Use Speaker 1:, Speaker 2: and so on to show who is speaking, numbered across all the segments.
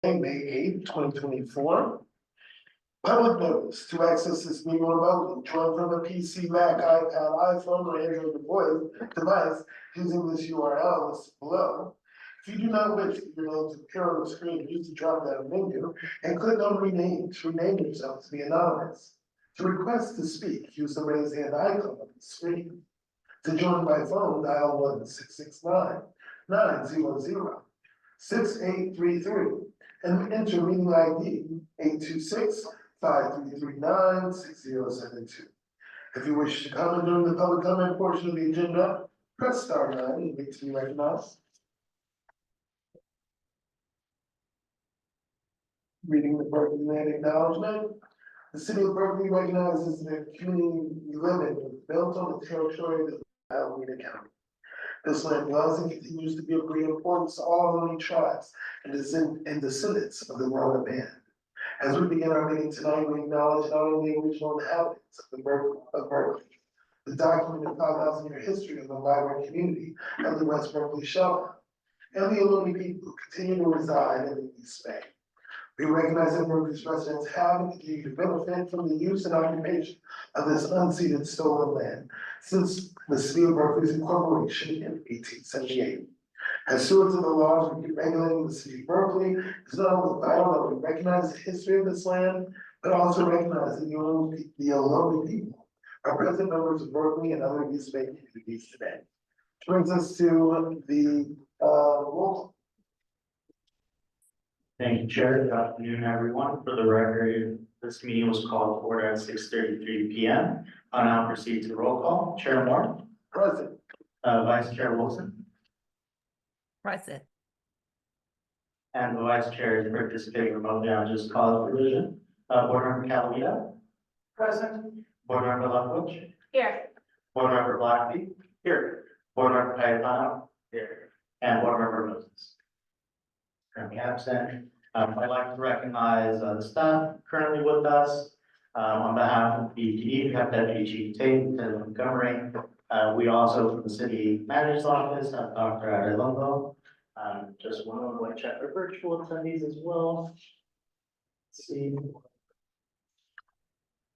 Speaker 1: May 8th, 2024. Public notice to access this meeting remotely, join from a PC, Mac, iPad, iPhone, or Android device using this URL listed below. If you do not wish for your name to appear on the screen, use the drop-down menu and click on rename to rename yourself to be anonymous. To request to speak, use the raise hand icon on the screen. To join by phone, dial 1-669-900-6833 and enter meeting ID 826-5339-6072. If you wish to comment during the public comment portion of the agenda, press star 9 and wait to be recognized. Reading the Berkeley land acknowledgement. The city of Berkeley recognizes the community we live in was built on the territory of Alameda County. This land was and continues to be of great importance to all living tribes and descendants of the Rona band. As we begin our meeting tonight, we acknowledge not only the original inhabitants of Berkeley, the documented 5,000-year history of the vibrant community of the West Berkeley Shelter, and the Ohlone people who continue to reside in the East Bay. We recognize that Berkeley's residents have and continue to benefit from the use and occupation of this unceded stolen land since the city of Berkeley's incorporation in 1878. As stewards of the laws regulating the city of Berkeley, it's not only vital that we recognize the history of this land, but also recognize that the Ohlone people are present members of Berkeley and other East Bay communities today. Which brings us to the roll.
Speaker 2: Thank you, Chair. Good afternoon, everyone. For the record, this meeting was called to order at 6:33 p.m. I'll now proceed to roll call. Chair Moore.
Speaker 1: Present.
Speaker 2: Vice Chair Wilson.
Speaker 3: Present.
Speaker 2: And the Vice Chair is participating remotely on just cause provision. Board Member Calvita. Present. Board Member Lethbridge.
Speaker 3: Here.
Speaker 2: Board Member Blackfeet. Here. Board Member Cayetano. Here. And Board Member Moses. Currently absent. I'd like to recognize the staff currently with us. On behalf of BPD, we have Deputy Chief Tate and Montgomery. We also, from the City Manager's Office, have Dr. Arredondo. Just one moment, check our virtual attendees as well. Let's see.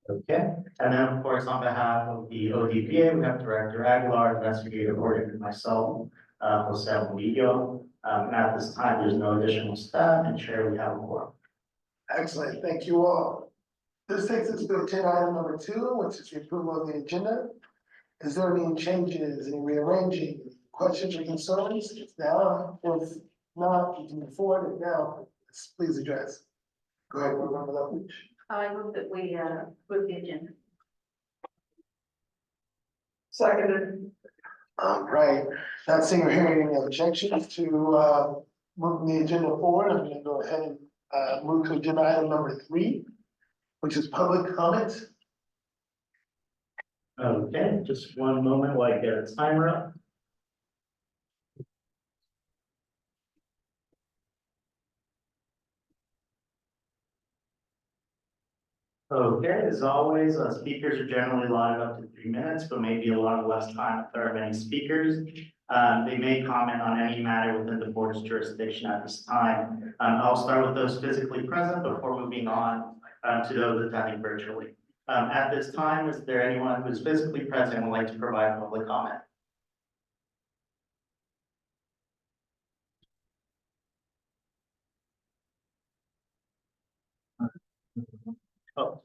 Speaker 2: Okay, and then of course, on behalf of the ODPA, we have Director Aguilar, Investigator Gordon, and myself, Jose Murillo. And at this time, there's no additional staff, and Chair, we have a quorum.
Speaker 1: Excellent, thank you all. This takes us to agenda item number 2, which is the approval of the agenda. Is there any changes, any rearranging, questions or concerns? If not, we can move forward. If now, please address. Go ahead, Board Member Lethbridge.
Speaker 3: I move that we approve the agenda.
Speaker 1: Seconded. All right, not seeing or hearing any objections to moving the agenda forward, I'm going to go ahead and move to agenda item number 3, which is public comment.
Speaker 2: Okay, just one moment while I get a timer up. Okay, as always, speakers are generally allotted up to 3 minutes, but maybe a lot less time if there are many speakers. They may comment on any matter within the board's jurisdiction at this time. I'll start with those physically present before moving on to those attending virtually. At this time, is there anyone who's physically present and would like to provide public comment? Oh.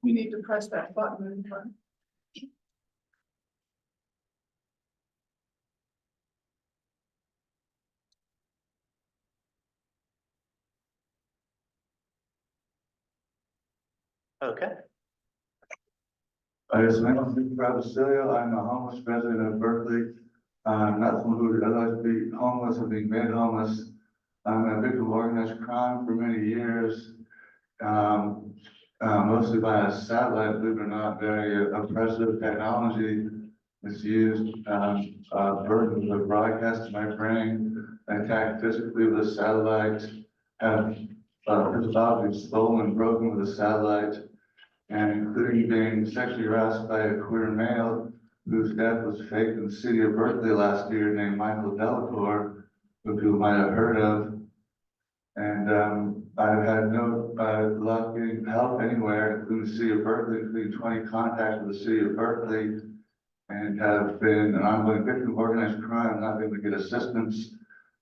Speaker 4: We need to press that button in front.
Speaker 2: Okay.
Speaker 5: Yes, my name is Nick Travisilio. I'm a homeless resident of Berkeley. I'm not someone who would otherwise be homeless or being made homeless. I'm a victim of organized crime for many years, mostly by a satellite, believe it or not, very oppressive technology is used. Burdened with broadcast to my brain, attacked physically with a satellite, have physical objects stolen, broken with a satellite, and including being sexually harassed by a queer male whose death was faked in the city of Berkeley last year named Michael Delacour, who people might have heard of. help anywhere, including the city of Berkeley, including 20 contacts with the city of Berkeley, and have been an ongoing victim of organized crime, not able to get assistance,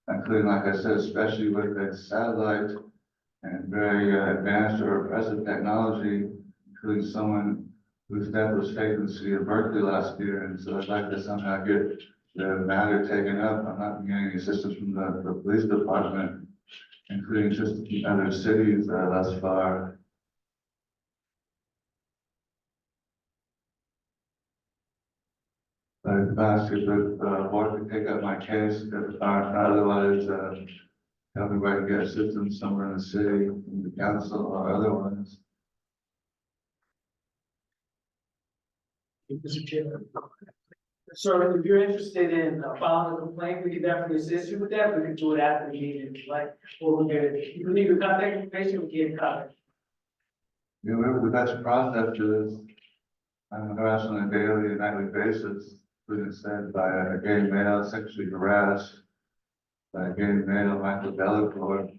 Speaker 5: including, like I said, especially with that satellite and very advanced or impressive technology, including someone whose death was faked in the city of Berkeley last year. And so I'd like to somehow get the matter taken up. I'm not getting any assistance from the police department, including just other cities thus far. I've asked if the board could take up my case, if otherwise, help me where I can get assistance somewhere in the city, in the council or otherwise.
Speaker 6: Mr. Chairman. So if you're interested in filing a complaint, we can definitely assist you with that. We can do it after the meeting, like, or we can, if you need your contact information, we can contact.
Speaker 5: You know, whatever the best process is, I'm harassed on a daily and nightly basis, including said by a gay male, sexually harassed by a gay male, Michael Delacour.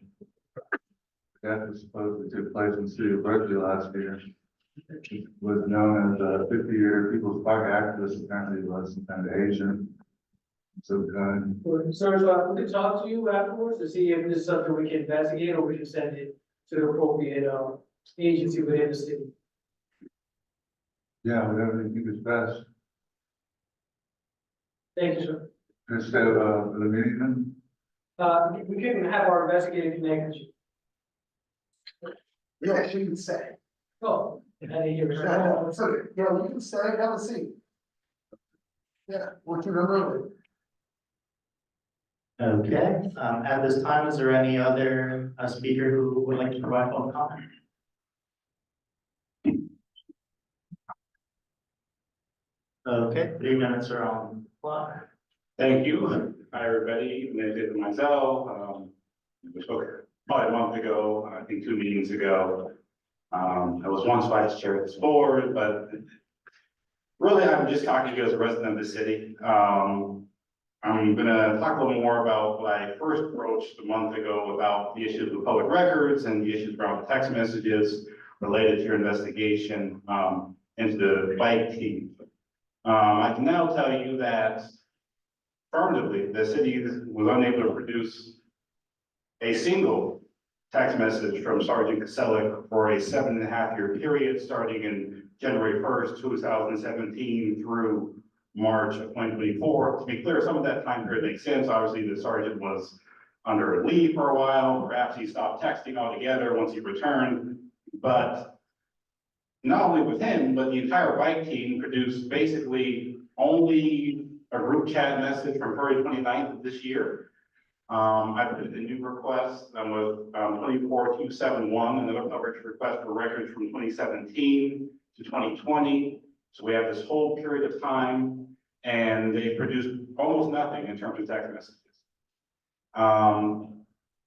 Speaker 5: Death was supposedly took place in the city of Berkeley last year. Was known as a 50-year People's Park activist, apparently was some kind of Asian. So kind.
Speaker 6: Sir, so we can talk to you afterwards to see if this is something we can investigate, or we can send it to the appropriate agency within the city.
Speaker 5: Yeah, whatever you think is best.
Speaker 6: Thank you, sir.
Speaker 5: Just the meeting then?
Speaker 6: We can have our investigator connect with you.
Speaker 1: Yeah, she can stay.
Speaker 6: Oh, I didn't hear
Speaker 1: Yeah,
Speaker 6: it.
Speaker 1: no, it's okay. Yeah, you can stay, have a seat. Yeah, we'll keep it moving.
Speaker 2: Okay, at this time, is there any other speaker who would like to provide public comment? Okay, 3 minutes are on the clock.
Speaker 7: Thank you. Hi, everybody. My name is myself. We spoke probably a month ago, I think 2 meetings ago. I was once vice chair of this board, but really I'm just talking to you as a resident of the city. I'm gonna talk a little more about what I first approached a month ago about the issues with public records and the issues around text messages related to your investigation into the bike team. I can now tell you that affirmatively, the city was unable to produce a single text message from Sergeant Kaselik for a 7.5-year period, starting in January 1st, 2017 through March of 2024. To be clear, some of that time period makes sense. Obviously, the sergeant was under leave for a while. Perhaps he stopped texting altogether once he returned. But not only with him, but the entire bike team produced basically only a group chat message from February 29th of this year. I put in a new request that was 24271, another coverage request for records from 2017 to 2020. So we have this whole period of time, and they produced almost nothing in terms of text messages.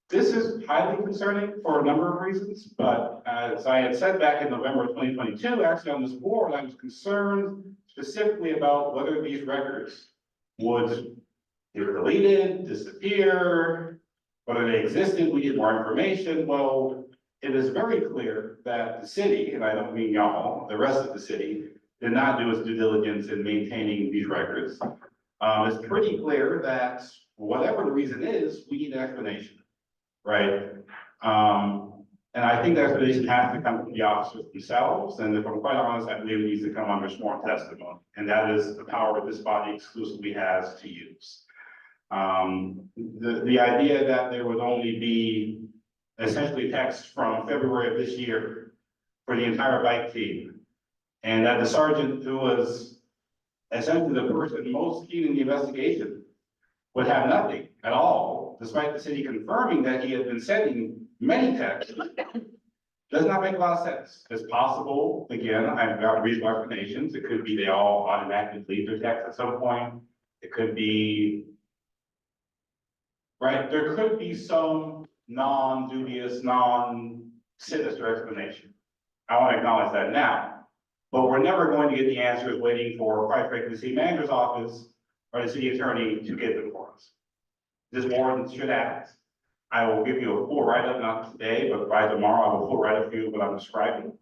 Speaker 7: This is highly concerning for a number of reasons, but as I had said back in November of 2022, actually on this board, I was concerned specifically about whether these records would get deleted, disappear, whether they existed, we need more information. Well, it is very clear that the city, and I don't mean y'all, the rest of the city, did not do its due diligence in maintaining these records. It's pretty clear that whatever the reason is, we need an explanation, right? And I think the explanation has to come from the officers themselves, and if I'm quite honest, I believe it needs to come under sworn testimony, and that is the power this body exclusively has to use. The idea that there would only be essentially text from February of this year for the entire bike team, and that the sergeant who was essentially the person most keen in the investigation would have nothing at all, despite the city confirming that he had been sending many texts, does not make a lot of sense. It's possible, again, I've got reasonable explanations. It could be they all automatically delete their text at some point. It could be, right, there could be some non-dubious, non-sinister explanation. I want to acknowledge that now, but we're never going to get the answers waiting for, quite frankly, the city manager's office or the city attorney to get them for us. This board should act. I will give you a full write-up, not today, but by tomorrow, I will full write-up for you what I'm describing.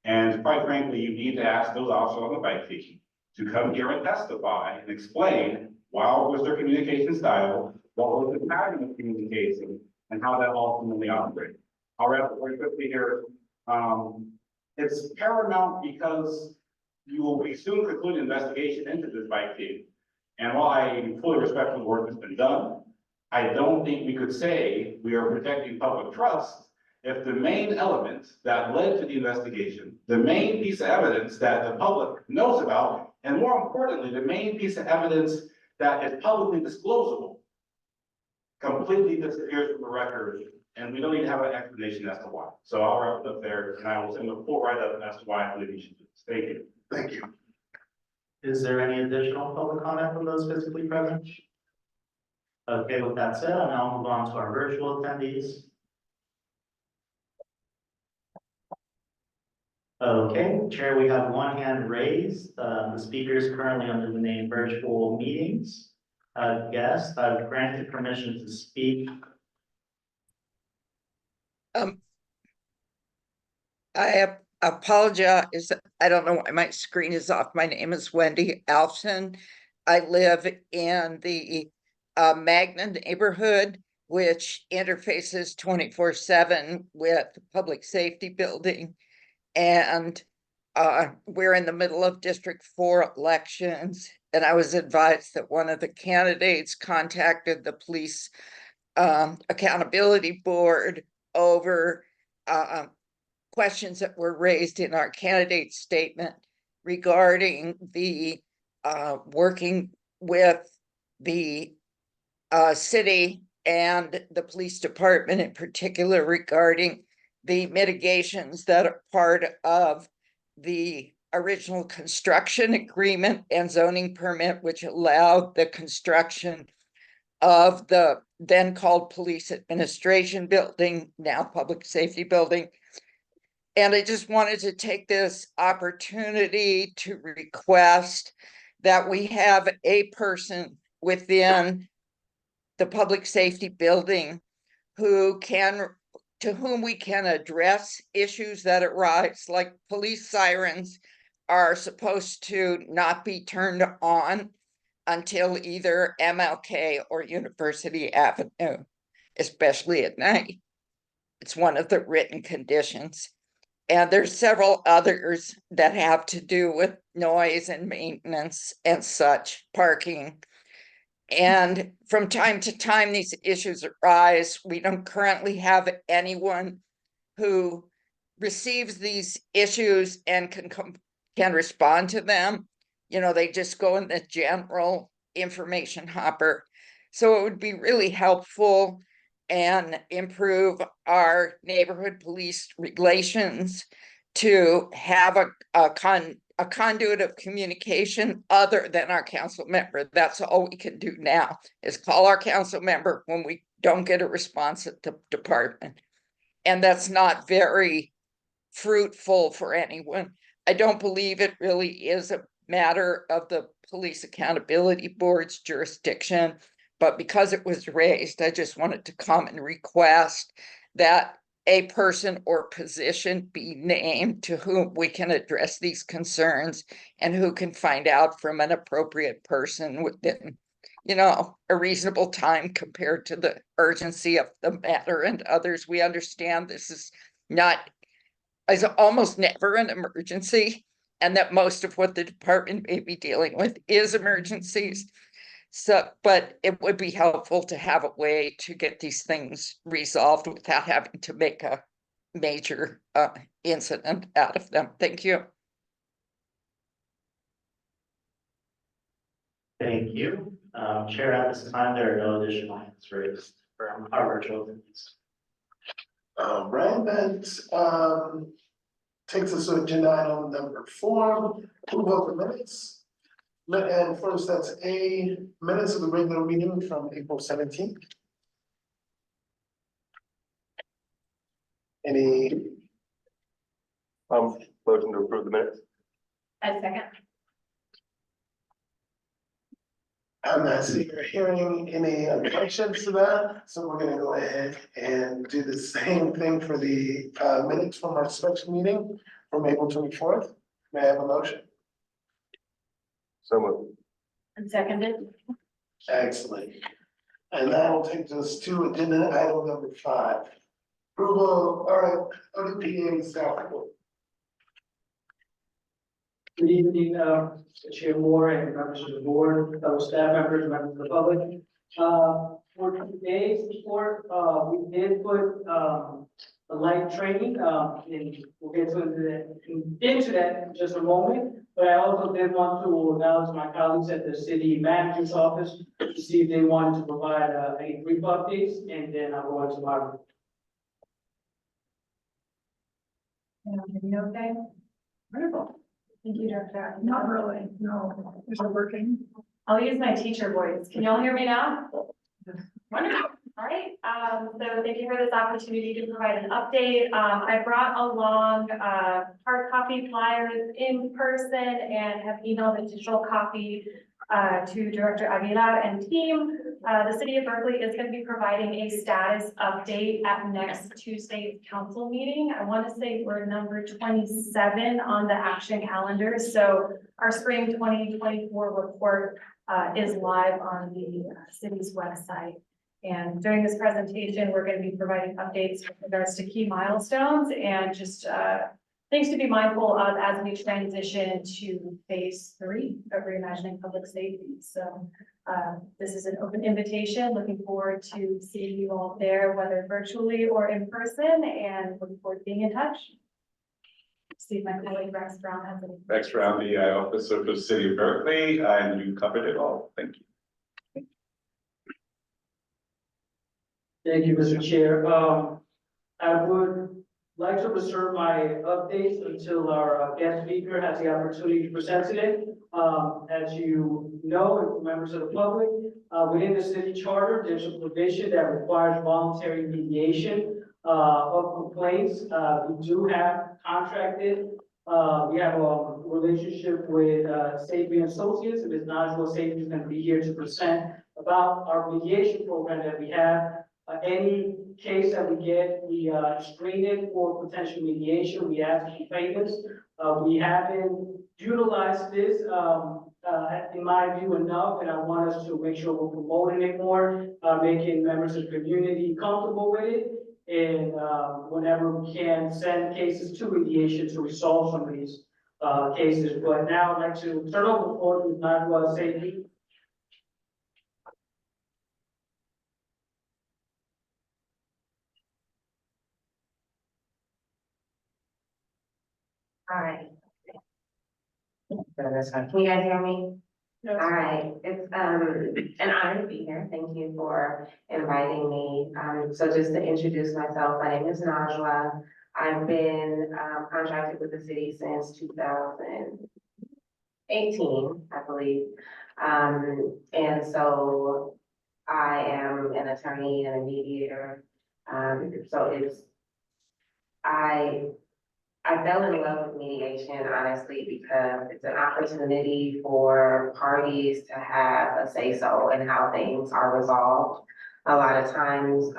Speaker 7: And quite frankly, you need to ask those officers on the bike team to come here and testify and explain why was their communication style, what was the pattern of communication, and how that ultimately operated. I'll wrap up very quickly here. It's paramount because you will be soon concluding investigation into this bike team. And while I fully respect the work that's been done, I don't think we could say we are protecting public trust if the main element that led to the investigation, the main piece of evidence that the public knows about, and more importantly, the main piece of evidence that is publicly disclosable, completely disappears from the record, and we don't even have an explanation as to why. So I'll wrap it up there, and I will send a full write-up as to why I believe you should do this. Thank you.
Speaker 1: Thank you.
Speaker 2: Is there any additional public comment from those physically present? Okay, with that said, I'll now move on to our virtual attendees. Okay, Chair, we have one hand raised. The speaker is currently under the name Virtual Meetings. Guest, I've granted permission to speak.
Speaker 8: I apologize. I don't know why my screen is off. My name is Wendy Alfson. I live in the Magna neighborhood, which interfaces 24/7 with the public safety building. And we're in the middle of District 4 elections. And I was advised that one of the candidates contacted the police accountability board over questions that were raised in our candidate statement regarding the working with the city and the police department in particular regarding the mitigations that are part of the original construction agreement and zoning permit, which allowed the construction of the then called police administration building, now public safety building. And I just wanted to take this opportunity to request that we have a person within the public safety building to whom we can address issues that arise, like police sirens are supposed to not be turned on until either MLK or University Avenue, especially at night. It's one of the written conditions. And there's several others that have to do with noise and maintenance and such, parking. And from time to time, these issues arise. We don't currently have anyone who receives these issues and can respond to them. You know, they just go in the general information hopper. So it would be really helpful and improve our neighborhood police relations to have a conduit of communication other than our council member. That's all we can do now, is call our council member when we don't get a response at the department. And that's not very fruitful for anyone. I don't believe it really is a matter of the Police Accountability Board's jurisdiction, but because it was raised, I just wanted to come and request that a person or position be named to whom we can address these concerns and who can find out from an appropriate person within, you know, a reasonable time compared to the urgency of the matter. And others, we understand this is almost never an emergency, and that most of what the department may be dealing with is emergencies. So, but it would be helpful to have a way to get these things resolved without having to make a major incident out of them. Thank you.
Speaker 2: Thank you. Chair, at this time, there are no additional hands raised from our virtual attendees.
Speaker 1: Right, that takes us to agenda item number 4, approval of the minutes. And first, that's minutes of the regular meeting from April 17th. Any?
Speaker 9: Motion to approve the minutes.
Speaker 3: A second.
Speaker 1: I'm not seeing or hearing any objections to that, so we're gonna go ahead and do the same thing for the minutes from our special meeting from April 24th. May I have a motion?
Speaker 5: So moved.
Speaker 3: And seconded.
Speaker 1: Excellent. And that will take us to agenda item number 5. Approval, all right, ODPA staff report.
Speaker 6: Good evening, Chair Moore and members of the board, fellow staff members, members of the public. For today's report, we did put, a light training, and we'll get into that in just a moment. But I also did want to acknowledge my colleagues at the city manager's office to see if they wanted to provide, any brief updates, and then I'll go into my.
Speaker 3: You okay? Wonderful. Thank you, Director.
Speaker 4: Not really, no, is it working?
Speaker 9: I'll use my teacher voice. Can y'all hear me now? Wonderful. All right. So thank you for this opportunity to provide an update. I brought along hard copy flyers in person and have emailed a digital copy to Director Aguilar and team. The city of Berkeley is going to be providing a status update at next Tuesday's council meeting. I want to say we're number 27 on the action calendar. So our spring 2024 report is live on the city's website. And during this presentation, we're going to be providing updates with regards to key milestones and just things to be mindful of as we transition to phase 3 of reimagining public safety. So this is an open invitation. Looking forward to seeing you all there, whether virtually or in person, and looking forward to being in touch. See if my colleague Rex Brown has any.
Speaker 10: Rex Brown, the officer for the city of Berkeley, and you covered it all. Thank you.
Speaker 6: Thank you, Mr. Chair. I would like to reserve my updates until our guest speaker has the opportunity to present today. As you know, and for members of the public, within the city charter, there's a provision that requires voluntary mediation of complaints. We do have contracted, we have a relationship with Safety Associates, and Ms. Najwa Safety is going to be here to present about our mediation program that we have. Any case that we get, we screen it for potential mediation. We ask complainants. We haven't utilized this, in my view, enough, and I want us to make sure we're promoting it more, making members of the community comfortable with it, and whenever we can, send cases to mediation to resolve some of these cases. But now I'd like to turn over the floor to Najwa Safety.
Speaker 11: All right. Can you guys hear me?
Speaker 4: Yes.
Speaker 11: All right, it's an honor to be here. Thank you for inviting me. So just to introduce myself, my name is Najwa. I've been contracted with the city since 2018, I believe. And so I am an attorney and a mediator. So I fell in love with mediation, honestly, because it's an opportunity for parties to have a say-so in how things are resolved. A lot of times,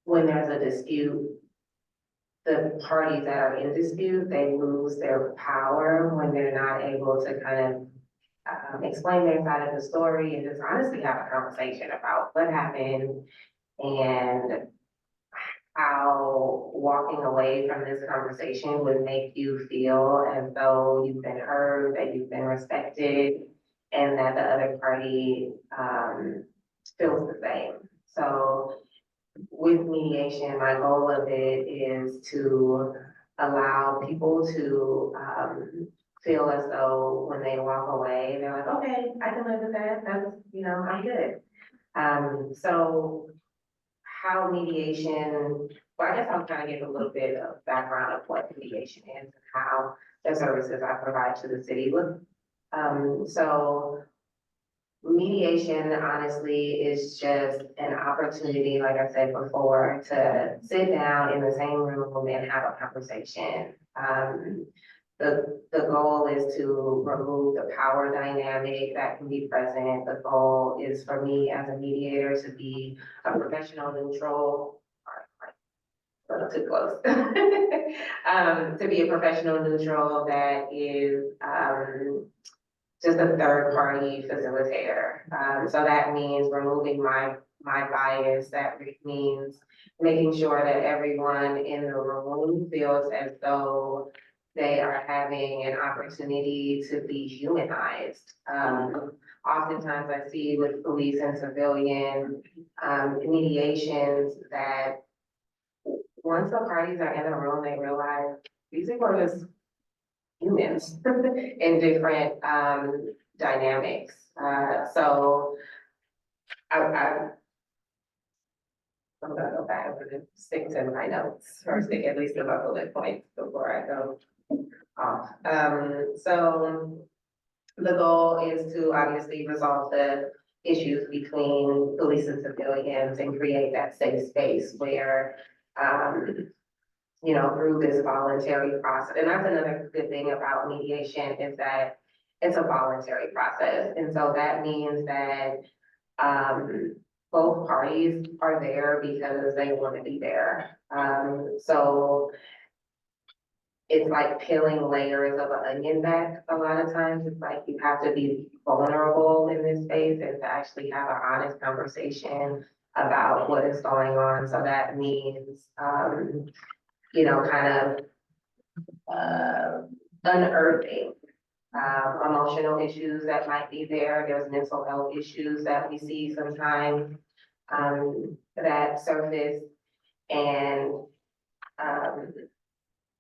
Speaker 11: when there's a dispute, the parties that are in dispute, they lose their power when they're not able to kind of explain their side of the story and just honestly have a conversation about what happened and how walking away from this conversation would make you feel as though you've been heard, that you've been respected, and that the other party feels the same. So with mediation, my goal of it is to allow people to feel as though when they walk away, they're like, okay, I can live with that. That's, I'm good. So how mediation, well, I guess I'll kind of give a little bit of background of what mediation is and how the services I provide to the city. So mediation, honestly, is just an opportunity, like I said before, to sit down in the same room and have a conversation. the goal is to remove the power dynamic that can be present. The goal is for me as a mediator to be a professional neutral. A little too close. To be a professional neutral that is, just a third party facilitator. So that means removing my bias. That means making sure that everyone in the room feels as though they are having an opportunity to be humanized. Oftentimes I see with police and civilian mediations that once the parties are in the room, they realize these are just humans in different dynamics. So I'm gonna go back and stick to my notes, or stick at least to my bullet points before I go off. So the goal is to obviously resolve the issues between police and civilians and create that safe space where, you know, through this voluntary process. And that's another good thing about mediation is that it's a voluntary process. And so that means that, both parties are there because they want to be there. So it's like peeling layers of an onion back a lot of times. It's like you have to be vulnerable in this space and to actually have an honest conversation about what is going on. So that means, you know, kind of unearthing emotional issues that might be there. There's mental health issues that we see sometimes that surface, and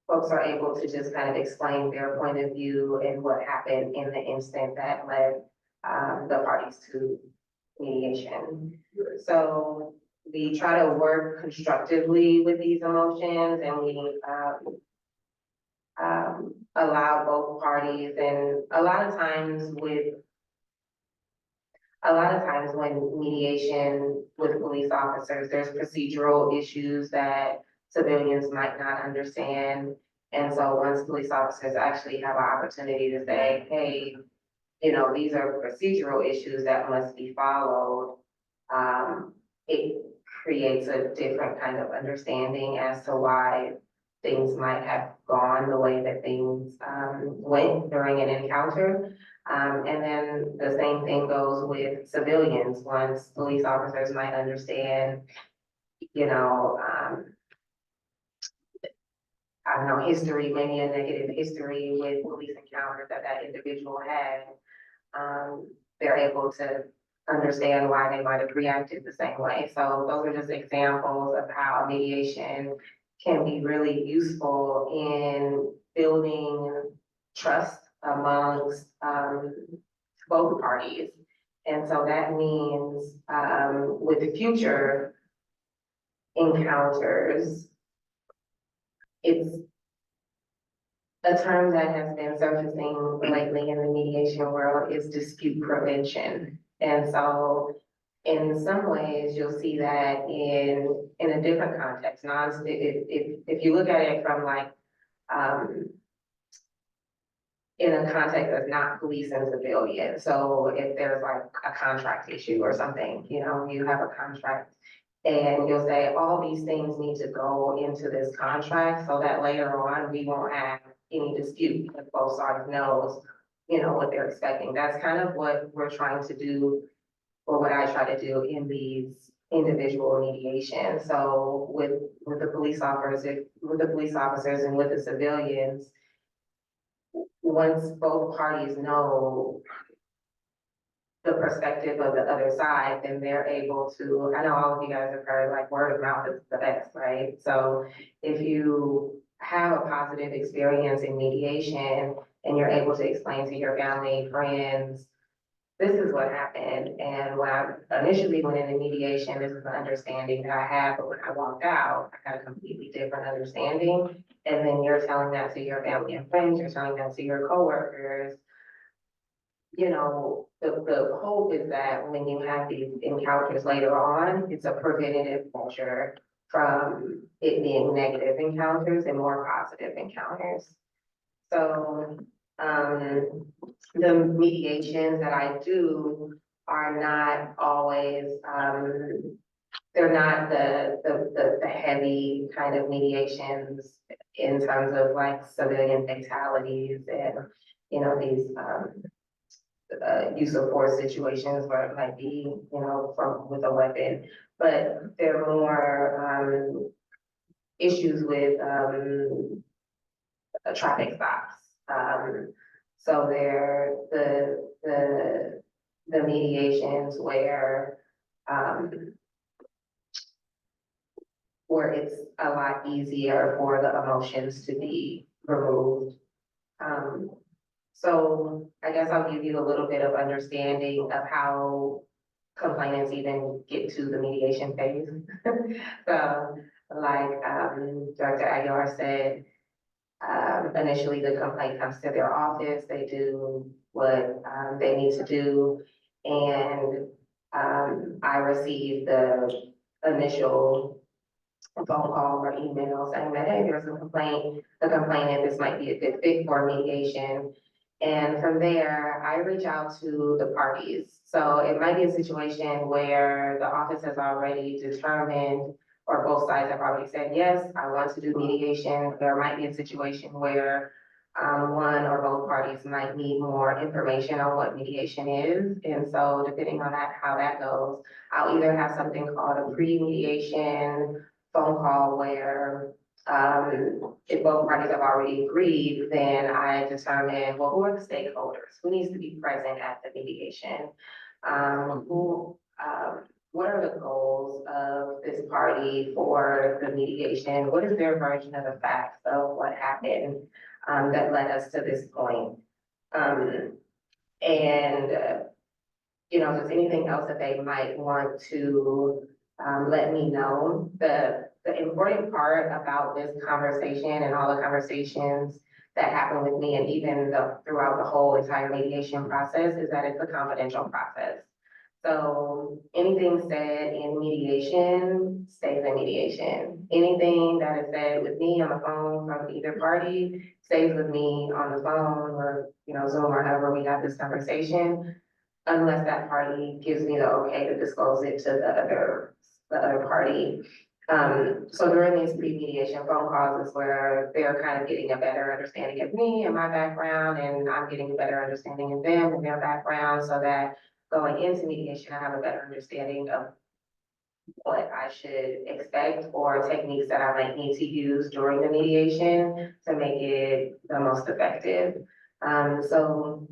Speaker 11: folks are able to just kind of explain their point of view and what happened in the instant that led the parties to mediation. So we try to work constructively with these emotions, and we allow both parties. And a lot of times when mediation with police officers, there's procedural issues that civilians might not understand. And so once police officers actually have an opportunity to say, hey, you know, these are procedural issues that must be followed, it creates a different kind of understanding as to why things might have gone the way that things went during an encounter. And then the same thing goes with civilians. Once police officers might understand, you know, I don't know, history, maybe a negative history with police encounters that that individual had, they're able to understand why they might have reacted the same way. So those are just examples of how mediation can be really useful in building trust amongst both parties. And so that means with the future encounters, it's a term that has been surfacing lately in the mediation world is dispute prevention. And so in some ways, you'll see that in a different context. If you look at it from like, in a context that's not police and civilian. So if there's like a contract issue or something, you know, you have a contract and you'll say all these things need to go into this contract so that later on we won't have any dispute because both sides knows, you know, what they're expecting. That's kind of what we're trying to do, or what I try to do in these individual mediations. So with the police officers, and with the civilians, once both parties know the perspective of the other side, then they're able to, I know all of you guys have heard like word of mouth is the best, right? So if you have a positive experience in mediation and you're able to explain to your family, friends, this is what happened. And when I initially went into mediation, this is the understanding that I had, but when I walked out, I had a completely different understanding. And then you're telling that to your family and friends, you're telling that to your coworkers. You know, the hope is that when you have these encounters later on, it's a preventative measure from it being negative encounters and more positive encounters. So, the mediations that I do are not always, they're not the heavy kind of mediations in terms of like civilian fatalities and, you know, these, use of force situations where it might be, you know, from, with a weapon, but they're more, issues with, traffic stops. So they're the mediations where it's a lot easier for the emotions to be removed. So I guess I'll give you a little bit of understanding of how complainants even get to the mediation phase. So like, Director Aguilar said, initially the complaint comes to their office, they do what, they need to do. And, I receive the initial phone call or email saying that, hey, there's a complaint, the complainant, this might be a good fit for mediation. And from there, I reach out to the parties. So it might be a situation where the office has already determined, or both sides have already said, yes, I want to do mediation. There might be a situation where one or both parties might need more information on what mediation is. And so depending on that, how that goes, I'll either have something called a pre-mediation phone call where if both parties have already agreed, then I determine, well, who are the stakeholders? Who needs to be present at the mediation? What are the goals of this party for the mediation? What is their version of the facts of what happened that led us to this point? You know, just anything else that they might want to let me know. The important part about this conversation and all the conversations that happen with me and even throughout the whole entire mediation process is that it's a confidential process. So anything said in mediation stays in mediation. Anything that is said with me on the phone from either party stays with me on the phone or, you know, Zoom or however we have this conversation, unless that party gives me the okay to disclose it to the other party. So during these pre-mediation phone calls is where they're kind of getting a better understanding of me and my background, and I'm getting a better understanding of them and their background, so that going into mediation, I have a better understanding of what I should expect or techniques that I might need to use during the mediation to make it the most effective. So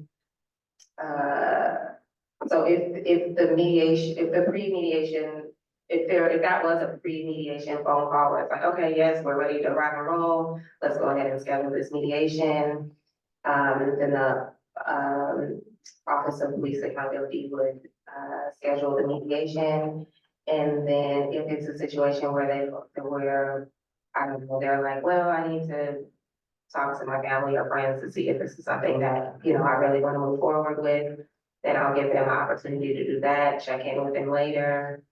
Speaker 11: if the mediation, if the pre-mediation, if that was a pre-mediation phone call where it's like, okay, yes, we're ready to rock and roll, let's go ahead and schedule this mediation. Then the Office of Police Accountability would schedule the mediation. And then if it's a situation where I don't know, they're like, well, I need to talk to my family or friends to see if this is something that, you know, I really want to move forward with, then I'll give them an opportunity to do that, check in with them later,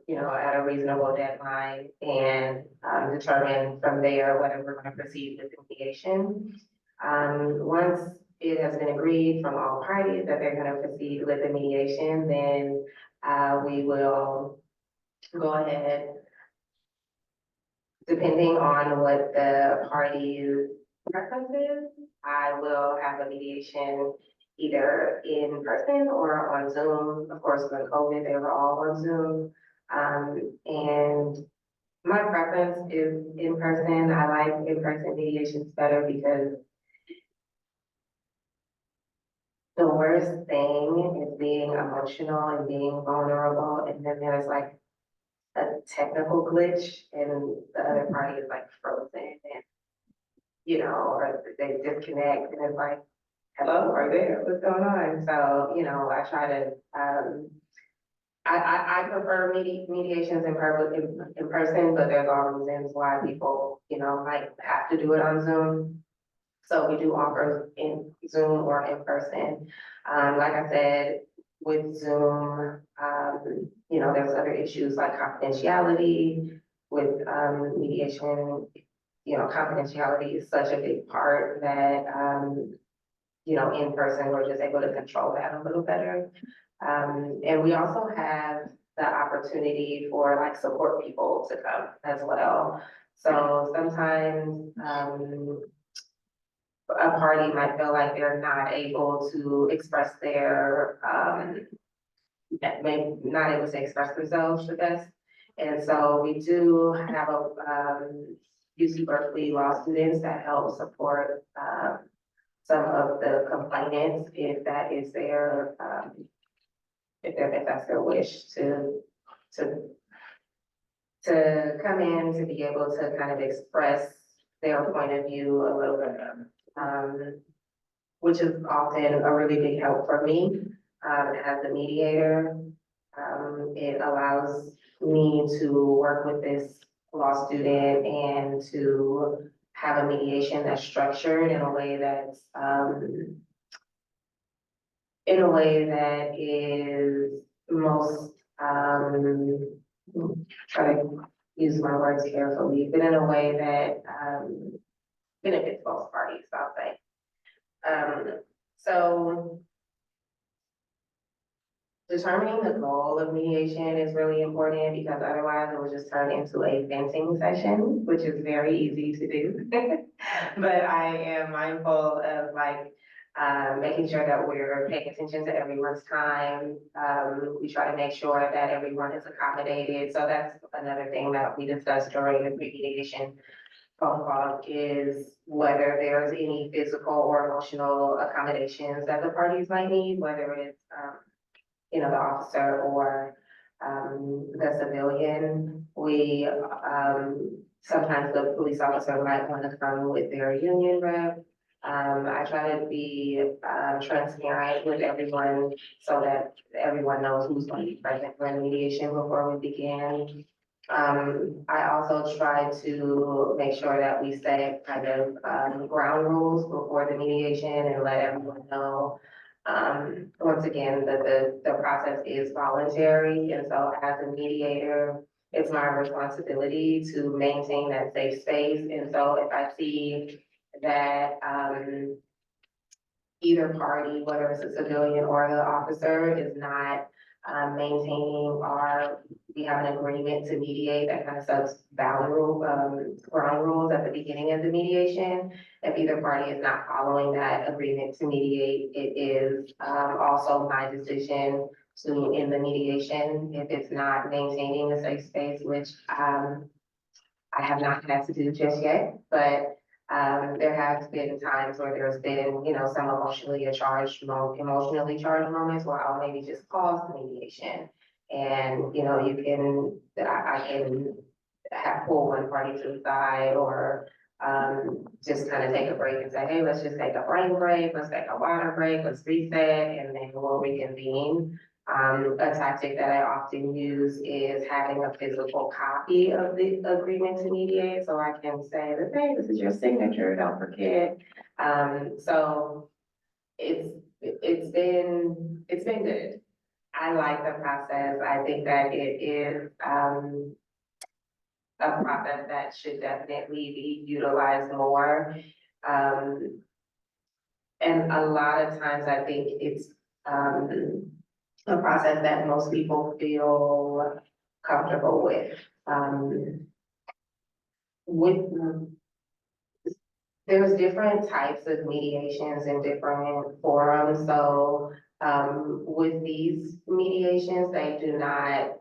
Speaker 11: you know, at a reasonable deadline, and determine from there whether we're going to proceed with the mediation. Once it has been agreed from all parties that they're going to proceed with the mediation, then we will go ahead, depending on what the party's preference is, I will have a mediation either in person or on Zoom. Of course, when COVID, they were all on Zoom. And my preference is in person. I like in-person mediations better because the worst thing is being emotional and being vulnerable, and then there's like a technical glitch and the other party is like frozen and, you know, or they disconnect and it's like, hello, are you there? What's going on? So, you know, I try to, I prefer mediations in person, but there's all reasons why people, you know, might have to do it on Zoom. So we do offer in Zoom or in person. Like I said, with Zoom, you know, there's other issues like confidentiality with mediation. confidentiality is such a big part that, in person, we're just able to control that a little better. And we also have the opportunity for like support people to come as well. So sometimes, a party might feel like they're not able to express their, maybe not able to express themselves the best. And so we do have UC Berkeley law students that help support, some of the complainants, if that is their, if that's their wish to come in, to be able to kind of express their point of view a little bit, which is often a really big help for me, as a mediator. It allows me to work with this law student and to have a mediation that's structured in a way that's, is most, try to use my words carefully, but in a way that, benefits both parties, I'll say. So determining the goal of mediation is really important, because otherwise it will just turn into a venting session, which is very easy to do. But I am mindful of making sure that we're paying attention to everyone's time. We try to make sure that everyone is accommodated. So that's another thing that we discussed during the pre-mediation phone call, is whether there's any physical or emotional accommodations that the parties might need, whether it's, the officer or, the civilian. We, sometimes the police officer might want to come with their union rep. I try to be, transparent with everyone so that everyone knows who's going to be present for the mediation before we begin. I also try to make sure that we set kind of, ground rules before the mediation and let everyone know, once again, that the process is voluntary. And so as a mediator, it's my responsibility to maintain that safe space. And so if I see that, either party, whether it's a civilian or the officer, is not, maintaining, or we have an agreement to mediate, that kind of sets ground rules at the beginning of the mediation. If either party is not following that agreement to mediate, it is, also my decision to end the mediation if it's not maintaining a safe space, which, I have not had to do just yet, but there have been times where there's been, some emotionally charged moments where I'll maybe just pause the mediation. And, I can pull one party to the side, or just kind of take a break and say, hey, let's just take a brain break, let's take a water break, let's reset, and then we'll reconvene. A tactic that I often use is having a physical copy of the agreement to mediate, so I can say that, hey, this is your signature, don't forget. So it's been good. I like the process. I think that it is, a process that should definitely be utilized more. And a lot of times I think it's, a process that most people feel comfortable with. There's different types of mediations in different forums. So with these mediations, they do not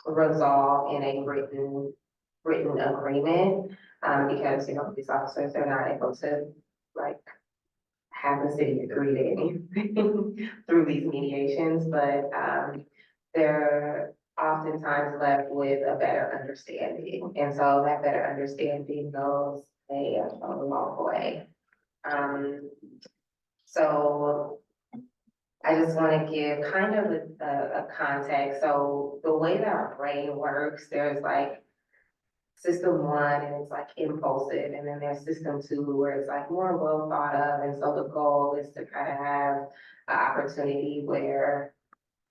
Speaker 11: resolve in a written agreement, because these officers are not able to have the city agree to anything through these mediations, but they're oftentimes left with a better understanding. And so that better understanding goes a long way. So I just want to give kind of a context. So the way that our brain works, there's system one, and it's impulsive, and then there's system two, where it's more well thought of. And so the goal is to kind of have an opportunity where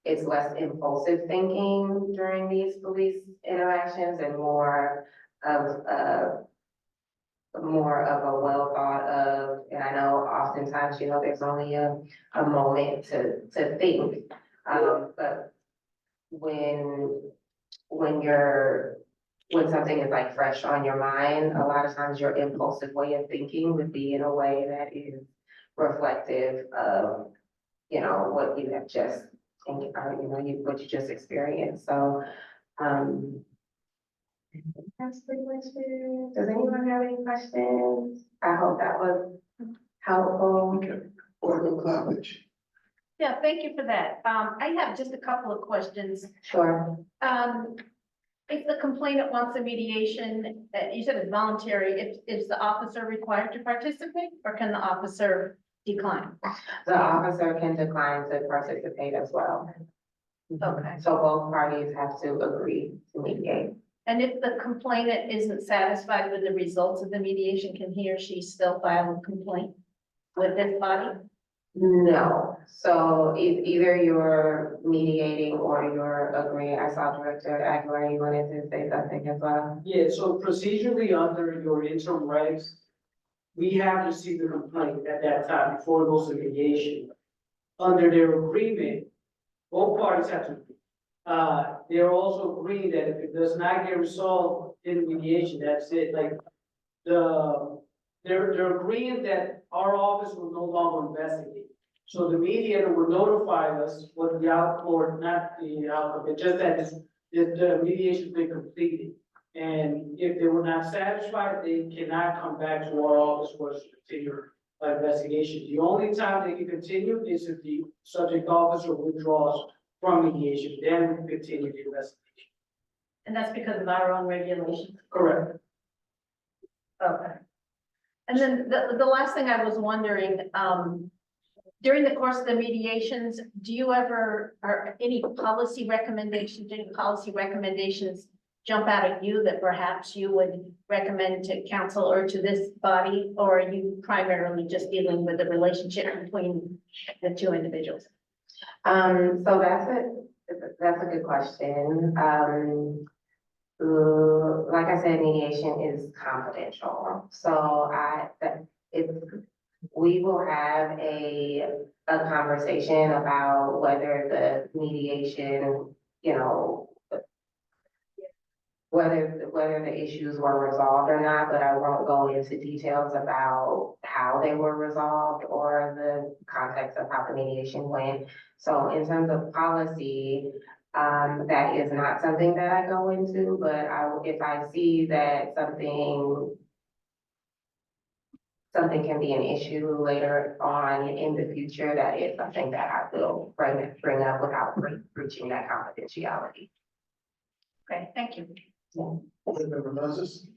Speaker 11: it's less impulsive thinking during these police interactions, and more of more of a well thought of, and I know oftentimes, you know, there's only a moment to think. But when something is like fresh on your mind, a lot of times your impulsive way of thinking would be in a way that is reflective of, you know, what you have just, you know, what you just experienced, so, that's pretty much it. Does anyone have any questions? I hope that was helpful.
Speaker 1: Okay. Alderman Clappage.
Speaker 3: Yeah, thank you for that. I have just a couple of questions.
Speaker 11: Sure.
Speaker 3: If the complainant wants a mediation, you said it's voluntary, is the officer required to participate or can the officer decline?
Speaker 11: The officer can decline to participate as well.
Speaker 3: Okay.
Speaker 11: So both parties have to agree to mediate.
Speaker 3: And if the complainant isn't satisfied with the results of the mediation, can he or she still file a complaint with this body?
Speaker 11: No, so either you're mediating or you're agreeing. I saw Director Aguilar, you wanted to say something as well?
Speaker 6: Yeah, so procedurally under your interim regs, we have received the complaint at that time before it goes to mediation. Under their agreement, both parties have to agree. They're also agreeing that if it does not get resolved in mediation, that's it, like, they're agreeing that our office will no longer investigate. So the mediator will notify us what the outcome, or not the outcome, but just that the mediation's been completed. And if they were not satisfied, they cannot come back to our office for us to continue investigation. The only time they can continue is if the subject officer withdraws from mediation, then we can continue the investigation.
Speaker 3: And that's because of our own regulations?
Speaker 6: Correct.
Speaker 3: Okay. And then the last thing I was wondering, during the course of the mediations, do you ever, or any policy recommendations jump out at you that perhaps you would recommend to council or to this body? Or are you primarily just dealing with the relationship between the two individuals?
Speaker 11: So that's a good question. Like I said, mediation is confidential, so we will have a conversation about whether the mediation, you know, whether the issues were resolved or not, but I won't go into details about how they were resolved or the context of how the mediation went. So in terms of policy, that is not something that I go into, but if I see that something can be an issue later on in the future, that is something that I will bring up without breaching that confidentiality.
Speaker 3: Okay, thank you.
Speaker 1: Alderman Moses.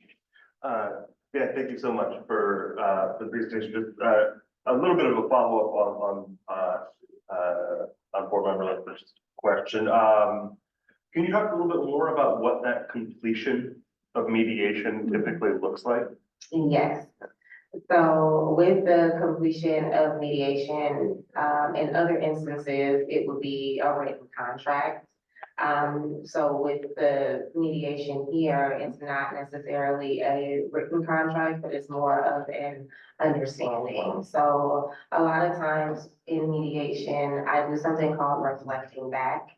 Speaker 10: Yeah, thank you so much for the presentation. Just a little bit of a follow-up on board member Lindbergh's question. Can you talk a little bit more about what that completion of mediation typically looks like?
Speaker 11: Yes. So with the completion of mediation, in other instances, it would be a written contract. So with the mediation here, it's not necessarily a written contract, but it's more of an understanding. So a lot of times in mediation, I do something called reflecting back.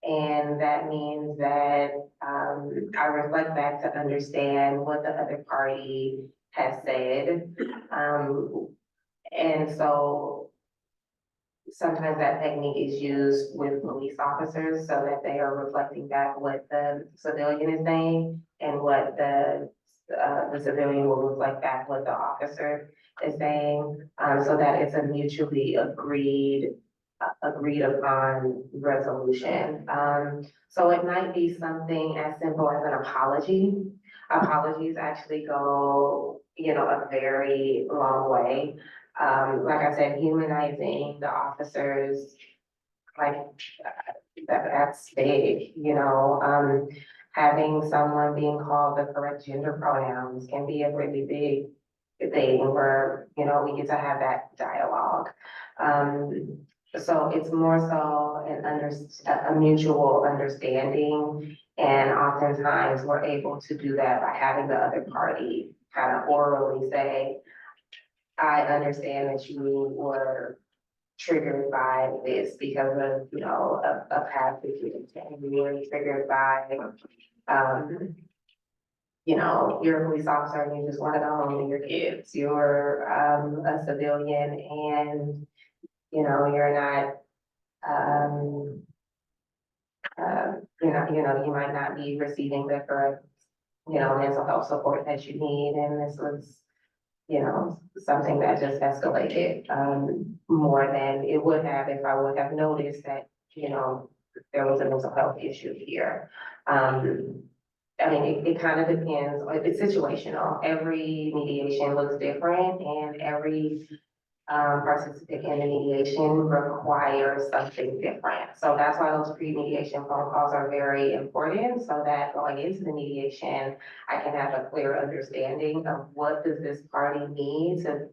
Speaker 11: And that means that I reflect back to understand what the other party has said. And so sometimes that technique is used with police officers so that they are reflecting back what the civilian is saying and what the civilian will reflect back what the officer is saying, so that it's a mutually agreed upon resolution. So it might be something as simple as an apology. Apologies actually go, you know, a very long way. Like I said, humanizing the officers, like that's big, you know. Having someone being called the correct gender pronouns can be a really big thing where, you know, we get to have that dialogue. So it's more so a mutual understanding, and oftentimes we're able to do that by having the other party kind of orally say, I understand that you were triggered by this because of, you know, a past situation. You were triggered by, you know, you're a police officer and you just want to go home to your kids. You're, a civilian and, you know, you're not, you might not be receiving the correct, you know, mental health support that you need, and this was, you know, something that just escalated, more than it would have if I would have noticed that, you know, there was a mental health issue here. I mean, it kind of depends, it's situational, every mediation looks different, and every participant in the mediation requires something different. So that's why those pre-mediation phone calls are very important, so that going into the mediation, I can have a clear understanding of what does this party need to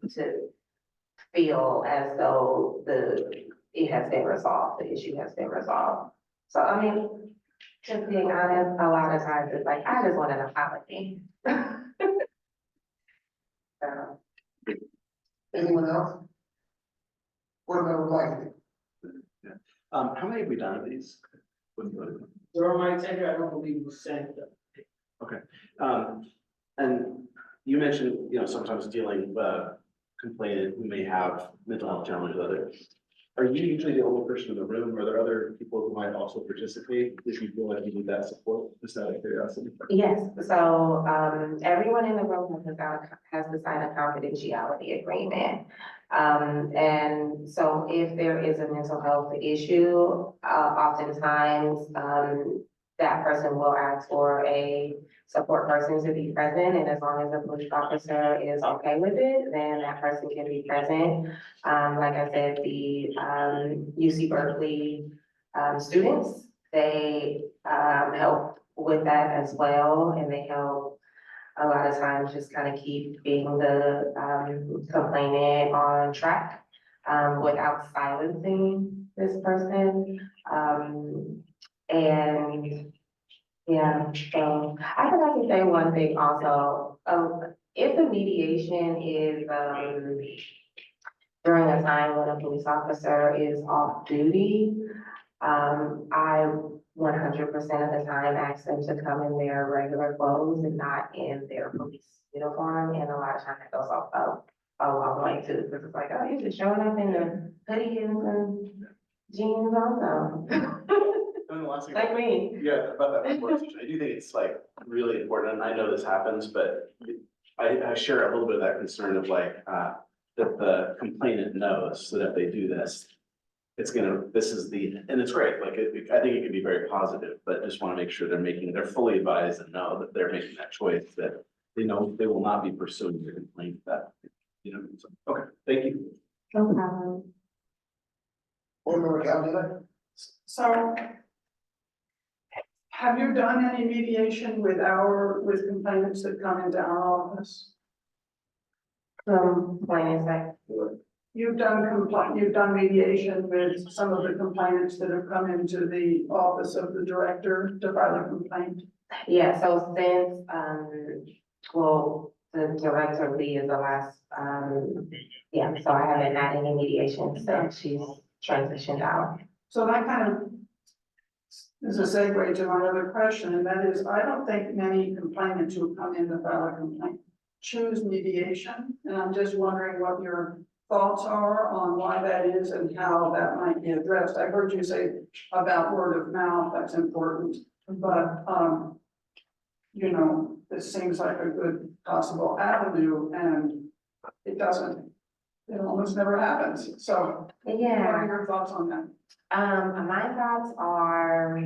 Speaker 11: feel as though it has been resolved, the issue has been resolved. So, I mean, just being honest, a lot of times it's like, I just want an apology. So,
Speaker 1: Anyone else? Board Member Blackeney.
Speaker 12: How many have we done of these?
Speaker 6: During my tenure, I don't believe we sent them.
Speaker 12: Okay, and you mentioned, you know, sometimes dealing with a complainant who may have mental health challenges, others. Are you usually the only person in the room, or are there other people who might also participate if you feel like you need that support, just out of curiosity?
Speaker 11: yes, so, everyone in the room has to sign a confidentiality agreement. And so if there is a mental health issue, oftentimes, that person will ask for a support person to be present, and as long as the police officer is okay with it, then that person can be present. Like I said, the, UC Berkeley, students, they, help with that as well, and they help a lot of times just kind of keeping the, complainant on track, without silencing this person. And yeah, so I forgot to say one thing also. If the mediation is, during a time when a police officer is off duty, I 100% of the time ask them to come in their regular clothes and not in their police uniform. And a lot of times it goes off a long way too, because it's like, oh, you're just showing up in the hoodie and some jeans also.
Speaker 12: And the last thing,
Speaker 11: Like me.
Speaker 12: yeah, about that support session, I do think it's like really important, and I know this happens, but I share a little bit of that concern of like, that the complainant knows that if they do this, it's gonna, this is the, and it's great, like, I think it can be very positive, but just wanna make sure they're fully advised and know that they're making that choice, that they know they will not be pursuing the complaint that, you know, so, okay, thank you.
Speaker 11: No problem.
Speaker 1: Board Member Calhoun.
Speaker 4: So have you done any mediation with complainants that come into our office?
Speaker 11: Complainants that,
Speaker 4: You've done mediation with some of the complainants that have come into the office of the director to file a complaint?
Speaker 11: yeah, so since, well, the director Lee is the last, yeah, so I haven't had any mediation since she's transitioned out.
Speaker 4: So that kind of is a segue to my other question, and that is, I don't think many complainants who come in to file a complaint choose mediation, and I'm just wondering what your thoughts are on why that is and how that might be addressed. I heard you say about word of mouth, that's important, but, you know, this seems like a good possible avenue, and it doesn't. It almost never happens, so what
Speaker 11: Yeah.
Speaker 4: are your thoughts on that?
Speaker 11: My thoughts are,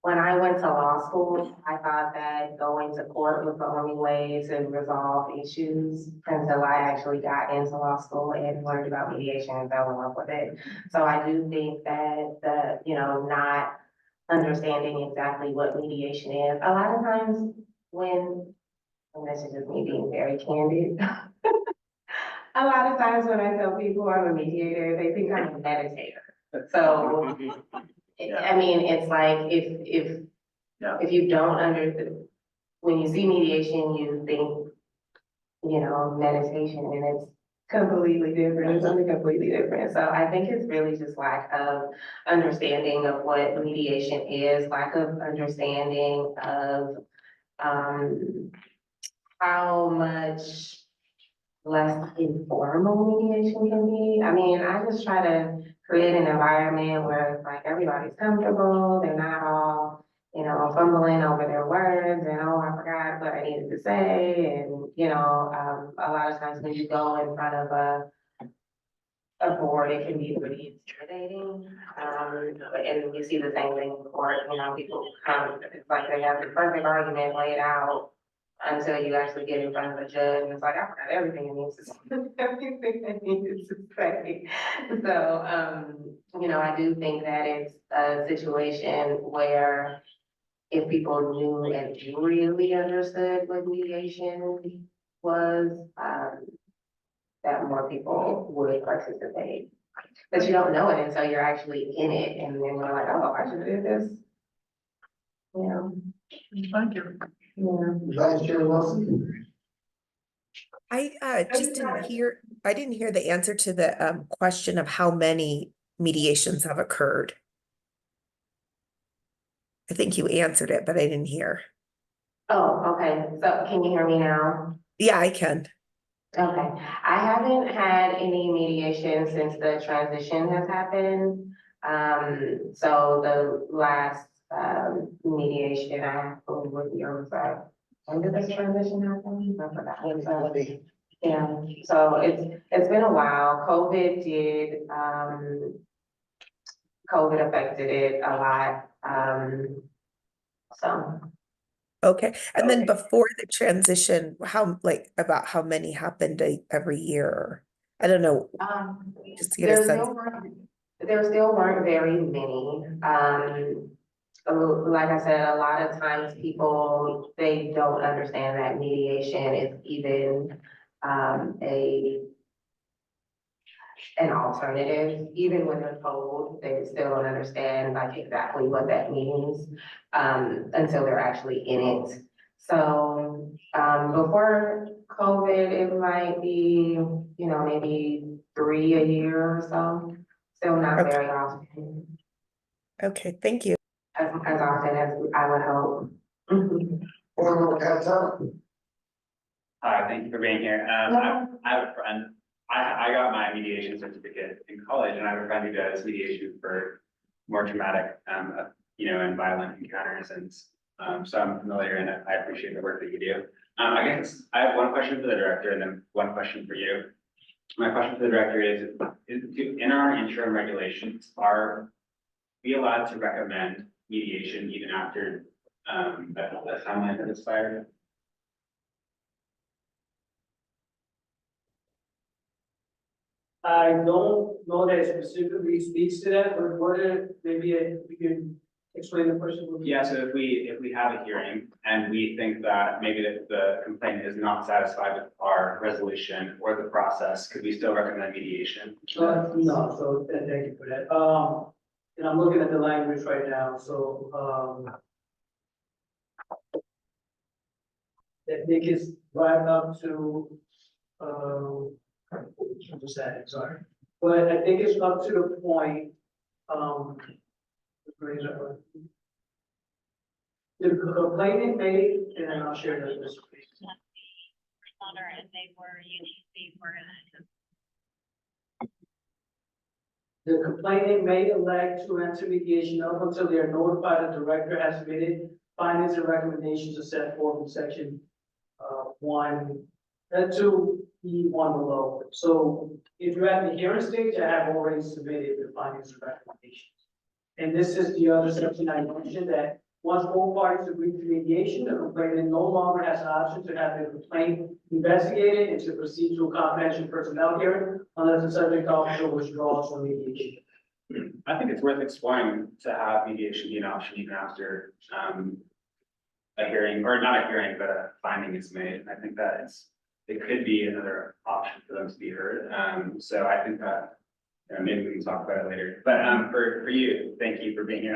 Speaker 11: when I went to law school, I thought that going to court was the only way to resolve issues until I actually got into law school and learned about mediation and fell in love with it. So I do think that not understanding exactly what mediation is, a lot of times and this is just me being very candid. A lot of times when I tell people I'm a mediator, they think I'm a meditator. So, I mean, it's like, if you don't understand, when you see mediation, you think, meditation, and it's completely different, it's something completely different. So I think it's really just lack of understanding of what mediation is, lack of understanding of, how much less informal mediation can be. I mean, I just try to create an environment where it's like everybody's comfortable, they're not all, fumbling over their words and, oh, I forgot what I needed to say. And, a lot of times when you go in front of a board, it can be pretty intimidating. And you see the same thing in court, people come, it's like they have the perfect argument laid out until you actually get in front of a judge, and it's like, I forgot everything it needs to say, everything it needs to say. So, I do think that it's a situation where if people knew and really understood what mediation was, that more people would participate. But you don't know it until you're actually in it, and then you're like, oh, I should do this.
Speaker 1: Thank you.
Speaker 11: Yeah.
Speaker 1: Vice Chair Wilson.
Speaker 13: I just didn't hear, I didn't hear the answer to the question of how many mediations have occurred. I think you answered it, but I didn't hear.
Speaker 11: Oh, okay. So can you hear me now?
Speaker 13: Yeah, I can.
Speaker 11: Okay. I haven't had any mediation since the transition has happened. So the last mediation I what year was that? When did this transition happen? I forgot. Yeah, so it's been a while. COVID affected it a lot. So.
Speaker 13: Okay, and then before the transition, about how many happened every year? I don't know, just to get a sense.
Speaker 11: There still weren't very many. Like I said, a lot of times people, they don't understand that mediation is even an alternative. Even when they're told, they still don't understand like exactly what that means until they're actually in it. So before COVID, it might be, maybe 3 a year or so. Still not very often.
Speaker 13: Okay, thank you.
Speaker 11: As often as I would hope.
Speaker 14: Hi, thank you for being here. I have a friend, I got my mediation certificate in college, and I have a friend who does mediation for more traumatic, and violent encounters, and so I'm familiar, and I appreciate the work that you do. I guess I have one question for the director and then one question for you. My question for the director is in our interim regulations, are we allowed to recommend mediation even after the timeline has expired?
Speaker 6: I don't know that it specifically speaks to that, but maybe we can explain the question.
Speaker 14: Yeah, so if we have a hearing and we think that maybe the complainant is not satisfied with our resolution or the process, could we still recommend mediation?
Speaker 6: No, so thank you for that. And I'm looking at the language right now, so I think it's right up to I'm just saying, sorry. But I think it's up to the point, the complainant made, and then I'll share this.
Speaker 9: And they were
Speaker 6: The complainant may elect to enter mediation up until they are notified the director has submitted findings and recommendations are set forth in section 1, 2E1 below. So if you're at the hearing stage, I have already submitted the findings and recommendations. And this is the other section I mentioned, that once both parties agree to mediation, the complainant no longer has an option to have the complaint investigated and to proceed to a confidential personnel hearing unless the subject officer withdraws from mediation.
Speaker 14: I think it's worth exploring to have mediation be an option even after a hearing, or not a hearing, but a finding is made. I think that it could be another option for them to be heard. So I think that maybe we can talk about it later. But for you, thank you for being here.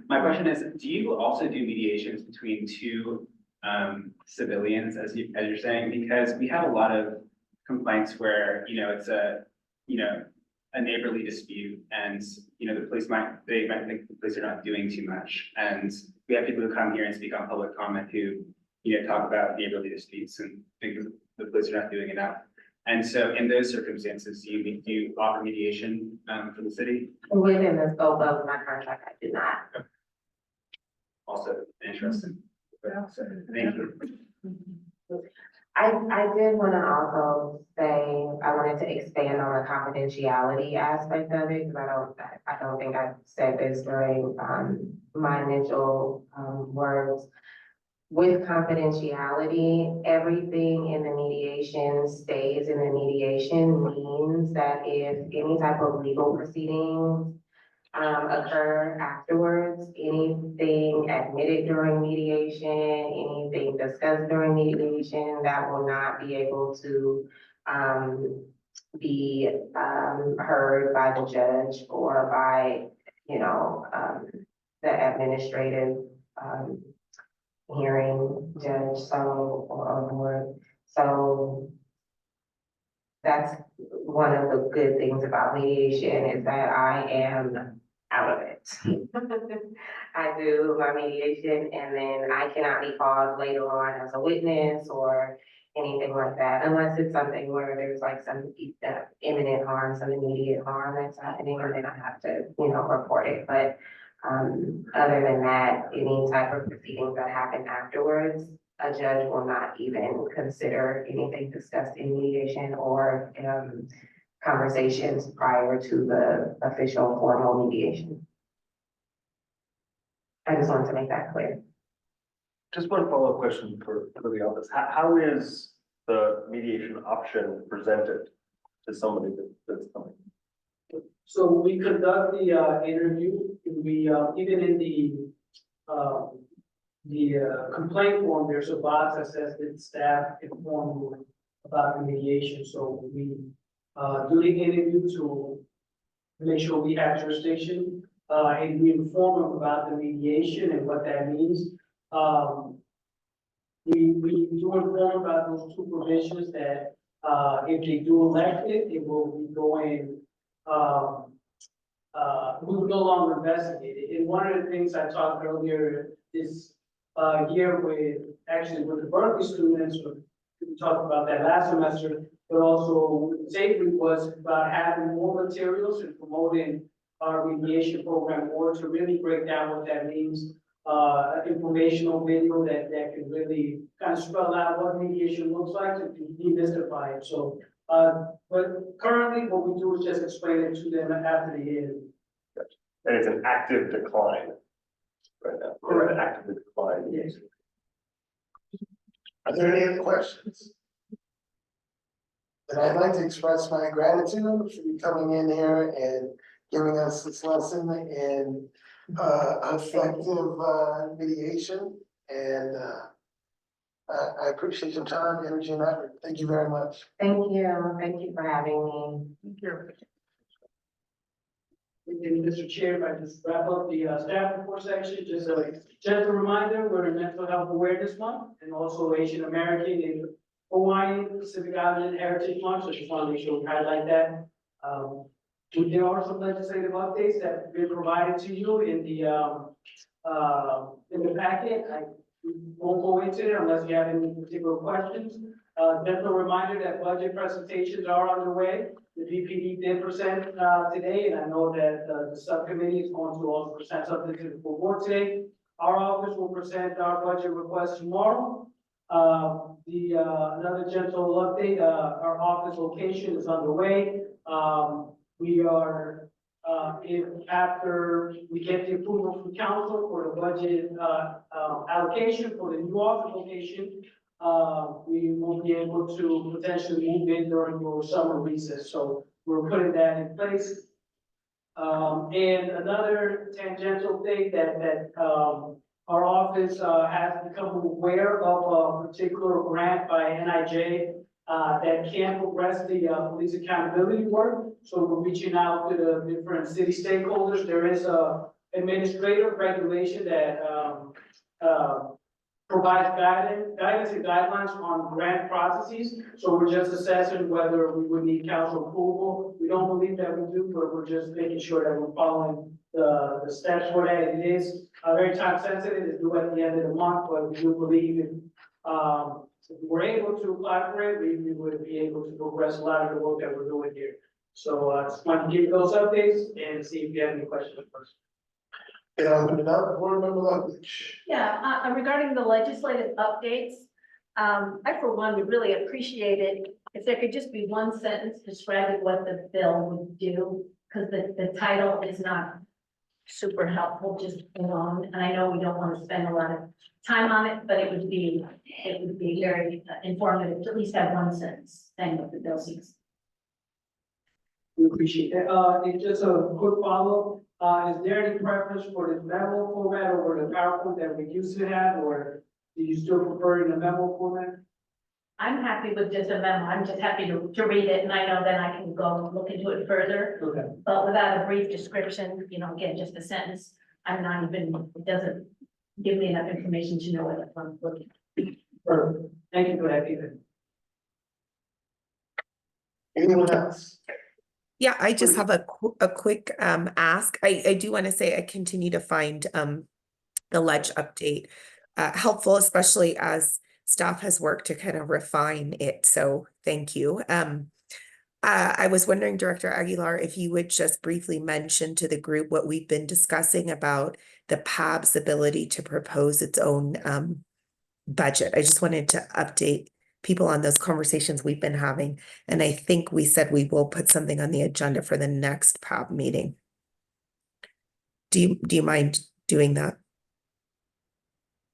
Speaker 14: My question is, do you also do mediations between two civilians, as you're saying, because we have a lot of complaints where, it's a neighborly dispute and, the police might think the police are not doing too much. And we have people who come here and speak on public comment who, talk about neighborly disputes and think the police are not doing enough. And so in those circumstances, do you offer mediation, for the city?
Speaker 11: Within the scope of my contract, I do not.
Speaker 14: Also interesting. Thank you.
Speaker 11: I did want to also say, I wanted to expand on the confidentiality aspect of it, because I don't think I said this during, my initial, words. With confidentiality, everything in the mediation stays in the mediation, means that if any type of legal proceedings occur afterwards, anything admitted during mediation, anything discussed during mediation, that will not be able to be heard by the judge or by, the administrative hearing judge, or board. So that's one of the good things about mediation, is that I am out of it. I do my mediation and then I cannot be called later on as a witness or anything like that, unless it's something where there's like some imminent harm, some immediate harm that's happening, and then I have to, report it. But other than that, any type of proceedings that happen afterwards, a judge will not even consider anything discussed in mediation or conversations prior to the official formal mediation. I just wanted to make that clear.
Speaker 10: Just one follow-up question for the office. How is the mediation option presented to somebody that's coming?
Speaker 6: So we conduct the interview, we even in the complaint form, there's a box that says that staff inform you about the mediation. So we do the interview to make sure we have jurisdiction, and we inform them about the mediation and what that means. We do inform about those two provisions that if they do elect it, it will be going. We will no longer investigate it. And one of the things I talked earlier this year with the Berkeley students, we talked about that last semester, but also safely was about having more materials and promoting our mediation program more to really break down what that means. Informational video that can really kind of spell out what mediation looks like to demystify it. So, but currently what we do is just explain it to them after the interview.
Speaker 10: And it's an active decline right now.
Speaker 6: Correct.
Speaker 10: Active decline.
Speaker 6: Yes.
Speaker 1: Are there any other questions? Then I'd like to express my gratitude for you coming in here and giving us this lesson in effective mediation. And I appreciate your time, energy, and effort. Thank you very much.
Speaker 11: Thank you. Thank you for having me.
Speaker 6: Thank you. And Mr. Chair, if I just wrap up the staff report section, just a gentle reminder, we're in Mental Health Awareness Month and also Asian American and Hawaiian Pacific Island Heritage Month, so just want to make sure we highlight that. There are some legislative updates that have been provided to you in the packet. I won't go into it unless you have any particular questions. Gentle reminder that budget presentations are underway. The DPD did present today, and I know that the subcommittee is going to also present something to the full board today. Our office will present our budget request tomorrow. Another gentle update, our office location is underway. We are, after we get the approval from council for the budget allocation for the new office location, we will be able to potentially move in during your summer recess. So we're putting that in place. And another tangential thing that our office has become aware of a particular grant by NIJ that can progress the police accountability work. So we're reaching out to the different city stakeholders. There is a administrative regulation that provides guidance and guidelines on grant processes. So we're just assessing whether we would need council approval. We don't believe that we do, but we're just making sure that we're following the steps for that. It is very time sensitive, it's due at the end of the month, but we do believe if we were able to apply for it, we would be able to progress a lot of the work that we're doing here. So I just wanted to give you those updates and see if you have any questions first.
Speaker 1: And I'll open it up, board member Ludwig.
Speaker 3: Yeah, regarding the legislative updates, I for one would really appreciate it if there could just be one sentence describing what the bill would do, because the title is not super helpful just alone, and I know we don't want to spend a lot of time on it, but it would be very informative to at least have one sentence saying what the bill seeks.
Speaker 6: We appreciate that. And just a quick follow, is there any preference for the memo format over the PowerPoint that we used to have, or do you still prefer in the memo format?
Speaker 3: I'm happy with just a memo. I'm just happy to read it, and I know then I can go look into it further.
Speaker 6: Okay.
Speaker 3: But without a brief description, again, just a sentence, it doesn't give me enough information to know what I'm looking at.
Speaker 6: Perfect. Thank you for that, Ethan.
Speaker 1: Anyone else?
Speaker 13: Yeah, I just have a quick ask. I do want to say I continue to find the ledge update helpful, especially as staff has worked to kind of refine it. So thank you. I was wondering, Director Aguilar, if you would just briefly mention to the group what we've been discussing about the PAB's ability to propose its own budget. I just wanted to update people on those conversations we've been having. And I think we said we will put something on the agenda for the next PAB meeting. Do you mind doing that?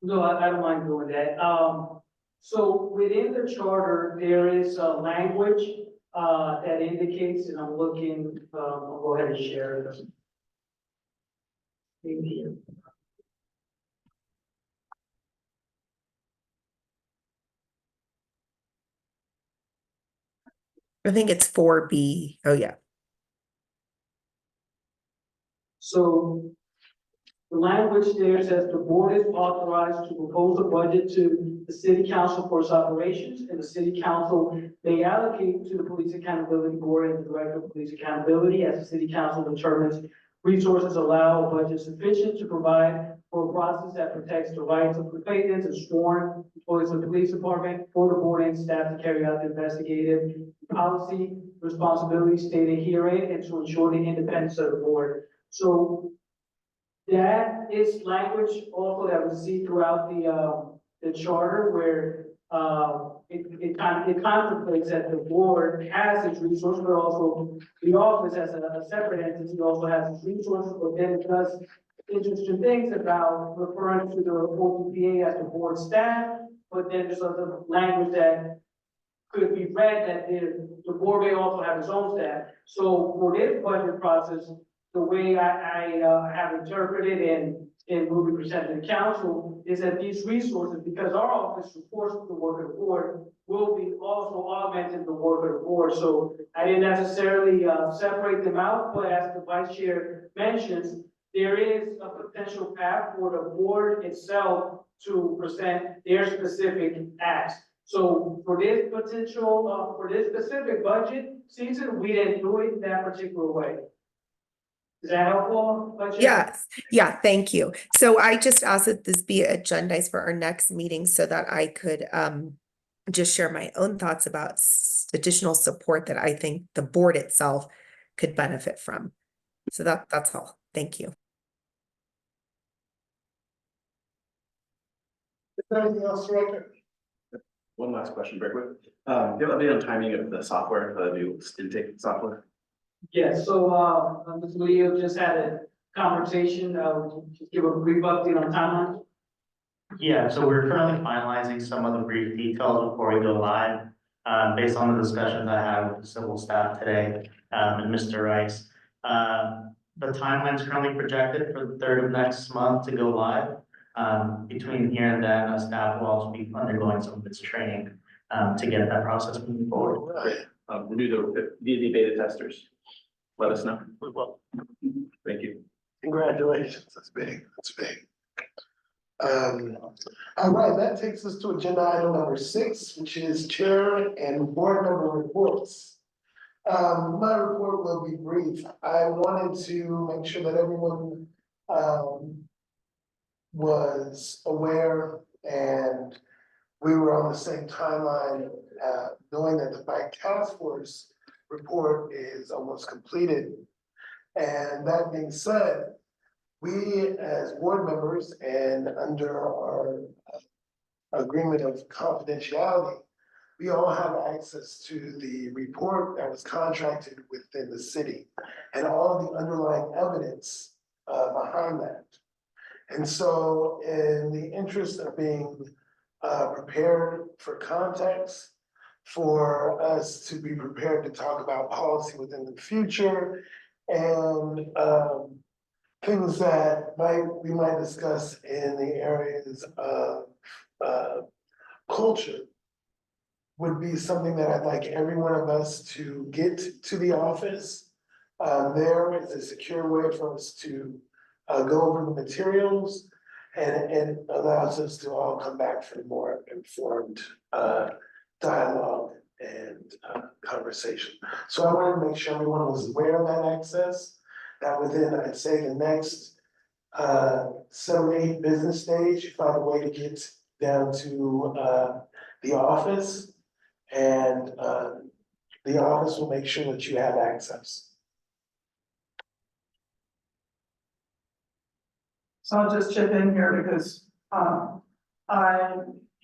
Speaker 6: No, I don't mind doing that. So within the charter, there is a language that indicates, and I'm looking, I'll go ahead and share it. Maybe.
Speaker 13: I think it's 4B. Oh yeah.
Speaker 6: So the language there says the board is authorized to propose a budget to the city council for its operations, and the city council may allocate to the police accountability board and the director of police accountability as the city council determines resources allow a budget sufficient to provide for a process that protects the rights of complainants and sworn employees of the police department for the board and staff to carry out the investigative policy responsibilities stated herein and to ensure the independence of the board. So that is language also that we see throughout the charter where it contemplates that the board has its resources, but also the office as a separate entity also has its resources, but then it does interesting things about referring to the OPPA as the board staff, but then there's other language that could be read that the board may also have its own staff. So for this budget process, the way I have interpreted and will be presented to the council is that these resources, because our office reports to the work of the board, will be also augmented the work of the board. So I didn't necessarily separate them out, but as the vice chair mentions, there is a potential path for the board itself to present their specific acts. So for this potential, for this specific budget season, we didn't do it that particular way. Is that helpful?
Speaker 13: Yes. Yeah, thank you. So I just asked that this be agendized for our next meeting so that I could just share my own thoughts about additional support that I think the board itself could benefit from. So that's all. Thank you.
Speaker 1: Is there anything else, Director?
Speaker 12: One last question, very quick. Do you have an update on timing of the software, the new intake software?
Speaker 6: Yes, so Ms. Leo just had a conversation, just give a brief update on timeline.
Speaker 2: Yeah, so we're currently finalizing some of the brief details before we go live. Based on the discussions I had with the civil staff today, and Mr. Rice. The timeline is currently projected for the 3rd of next month to go live. Between here and then, staff will also be undergoing some of this training to get that process moving forward.
Speaker 12: Great. Renew the beta testers. Let us know.
Speaker 2: We will.
Speaker 12: Thank you.
Speaker 1: Congratulations, that's big, that's big. All right, that takes us to agenda item number 6, which is chair and board member reports. My report will be brief. I wanted to make sure that everyone, was aware and we were on the same timeline, knowing that the bike task force report is almost completed. And that being said, we as board members and under our agreement of confidentiality, we all have access to the report that was contracted within the city and all the underlying evidence behind that. And so in the interest of being prepared for context, for us to be prepared to talk about policy within the future and things that we might discuss in the areas of culture would be something that I'd like every one of us to get to the office. There is a secure way for us to go over the materials, and it allows us to all come back for more informed dialogue and conversation. So I wanted to make sure everyone was aware of that access, that within, I'd say, the next 7 to 8 business days, you find a way to get down to the office, and the office will make sure that you have access.
Speaker 4: So I'll just chip in here because, I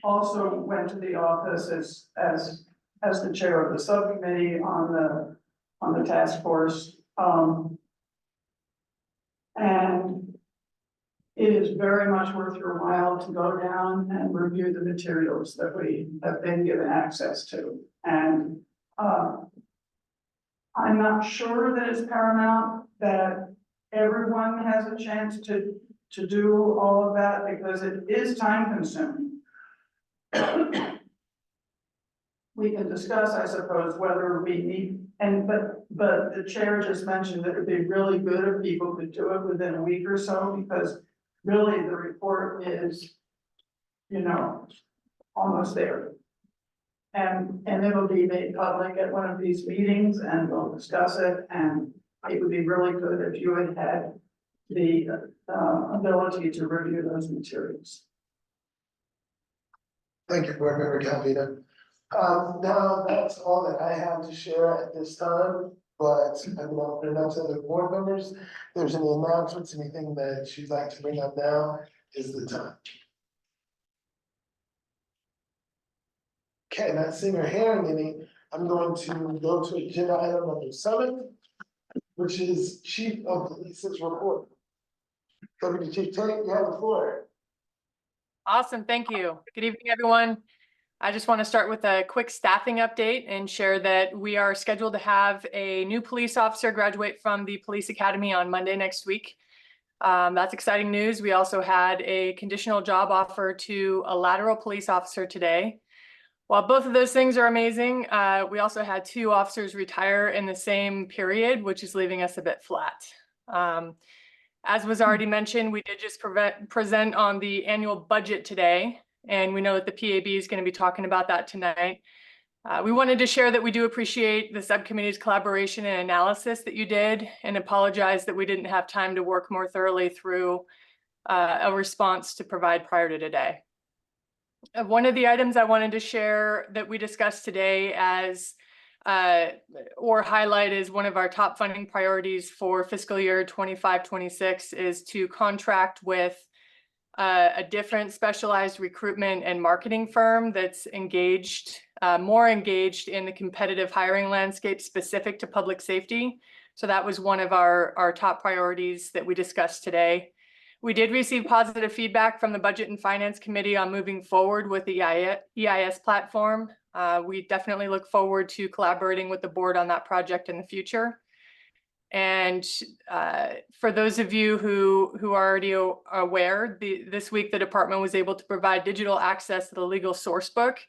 Speaker 4: also went to the office as the chair of the subcommittee on the task force. And it is very much worth your while to go down and review the materials that we have been given access to. And, I'm not sure that it's paramount that everyone has a chance to do all of that because it is time consuming. We can discuss, I suppose, whether we need, but the chair just mentioned that it'd be really good if people could do it within a week or so, because really the report is, almost there. And it'll be made public at one of these meetings and we'll discuss it, and it would be really good if you had the ability to review those materials.
Speaker 1: Thank you, Board Member Calvino. Now that's all that I have to share at this time, but I'm going to open it up to other board members. If there's any announcements, anything that you'd like to bring up now is the time. Okay, not seeing or hearing any, I'm going to go to agenda item number 7, which is Chief of Police's report. Deputy Chief Tate, you have the floor.
Speaker 15: Awesome, thank you. Good evening, everyone. I just want to start with a quick staffing update and share that we are scheduled to have a new police officer graduate from the police academy on Monday next week. That's exciting news. We also had a conditional job offer to a lateral police officer today. While both of those things are amazing, we also had 2 officers retire in the same period, which is leaving us a bit flat. As was already mentioned, we did just present on the annual budget today, and we know that the PAB is going to be talking about that tonight. We wanted to share that we do appreciate the subcommittee's collaboration and analysis that you did, and apologize that we didn't have time to work more thoroughly through a response to provide prior to today. One of the items I wanted to share that we discussed today as or highlight is one of our top funding priorities for fiscal year 25-26 is to contract with a different specialized recruitment and marketing firm that's engaged, more engaged in the competitive hiring landscape specific to public safety. So that was one of our top priorities that we discussed today. We did receive positive feedback from the Budget and Finance Committee on moving forward with the EIS platform. We definitely look forward to collaborating with the board on that project in the future. And for those of you who are already aware, this week the department was able to provide digital access to the legal source book.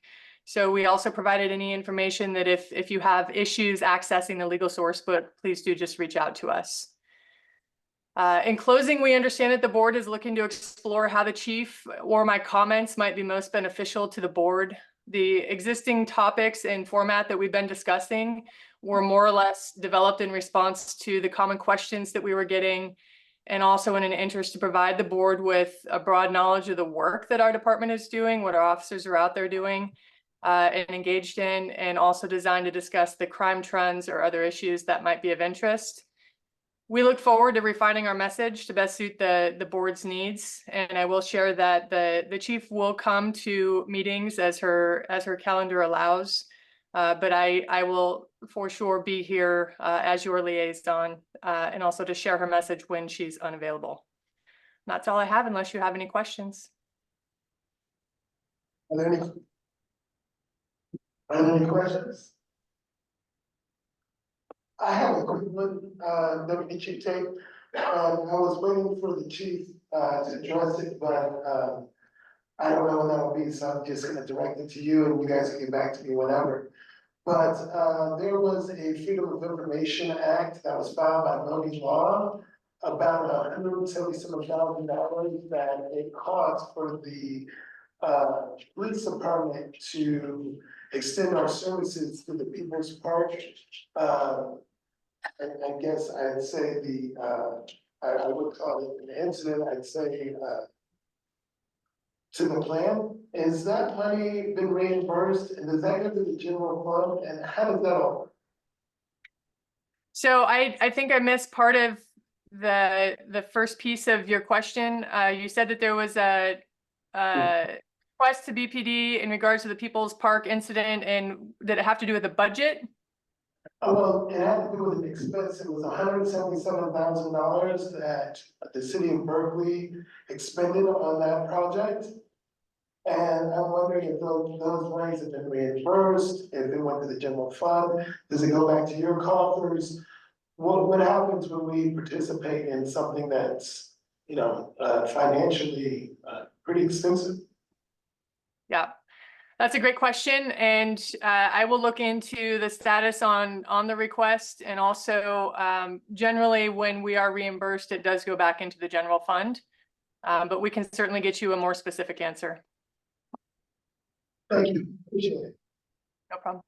Speaker 15: So we also provided any information that if you have issues accessing the legal source book, please do just reach out to us. In closing, we understand that the board is looking to explore how the chief or my comments might be most beneficial to the board. The existing topics and format that we've been discussing were more or less developed in response to the common questions that we were getting, and also in an interest to provide the board with a broad knowledge of the work that our department is doing, what our officers are out there doing and engaged in, and also designed to discuss the crime trends or other issues that might be of interest. We look forward to refining our message to best suit the board's needs, and I will share that the chief will come to meetings as her calendar allows. But I will for sure be here as your liaison and also to share her message when she's unavailable. And that's all I have, unless you have any questions.
Speaker 1: Are there any questions? I have a quick one, that we can chief take. I was waiting for the chief, to address it, but, I don't know when that will be, so I'm just gonna direct it to you and you guys can get back to me whenever. But, there was a Freedom of Information Act that was filed by Modi Law about $177,000 that it cost for the, police department to extend our services to the People's Park. I guess I'd say I would call it an incident, I'd say, to the plan. Is that money been reimbursed, and does that go to the general fund, and how does that all work?
Speaker 15: So I think I missed part of the first piece of your question. You said that there was a request to BPD in regards to the People's Park incident, and did it have to do with the budget?
Speaker 1: Well, it had to do with an expense. It was $177,000 that the city of Berkeley expended on that project. And I'm wondering if those monies have been reimbursed, if it went to the general fund, does it go back to your coffers? What happens when we participate in something that's, financially, pretty expensive?
Speaker 15: Yeah, that's a great question. And I will look into the status on the request, and also generally when we are reimbursed, it does go back into the general fund. But we can certainly get you a more specific answer.
Speaker 1: Thank you, appreciate it.
Speaker 15: No problem.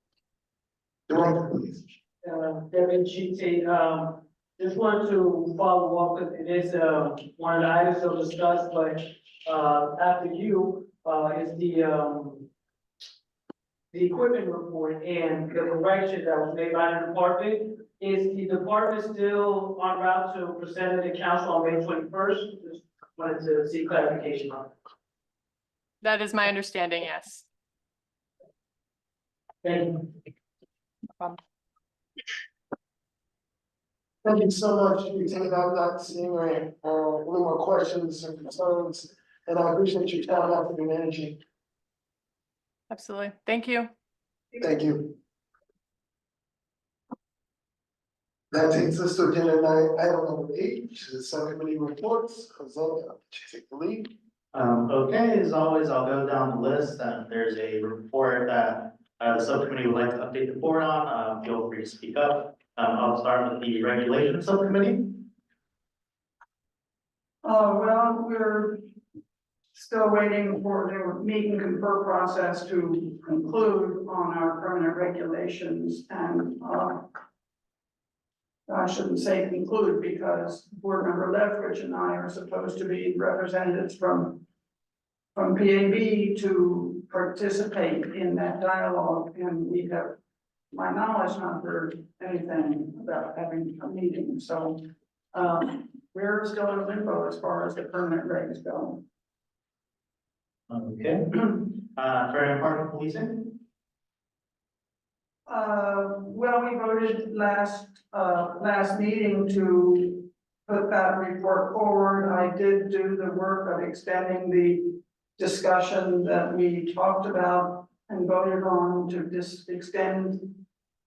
Speaker 1: Director, please.
Speaker 6: Deputy Chief, just wanted to follow up, because it is one of the items to discuss, but after you is the equipment report and the correction that was made by the department. Is the department still en route to present it to council on May 21st? Just wanted to see clarification on it.
Speaker 15: That is my understanding, yes.
Speaker 6: Thank you.
Speaker 15: No problem.
Speaker 1: Thank you so much. I'm not seeing any more questions or concerns, and I appreciate your time, effort, and energy.
Speaker 15: Absolutely. Thank you.
Speaker 1: Thank you. That takes us to agenda item number 8, which is subcommittee reports. Jose, I'll let you take the lead.
Speaker 2: Okay, as always, I'll go down the list. There's a report that the subcommittee would like to update the board on. Feel free to speak up. I'll start with the regulation subcommittee.
Speaker 4: Well, we're still waiting for the meet and confer process to conclude on our permanent regulations, and I shouldn't say conclude, because board member Lethbridge and I are supposed to be representatives from PAB to participate in that dialogue, and we have, my knowledge, not heard anything about having a meeting, so we're still in limbo as far as the permanent regs go.
Speaker 2: Okay. For impartial policing.
Speaker 4: Well, we voted last meeting to put that report forward. I did do the work of extending the discussion that we talked about and voted on to extend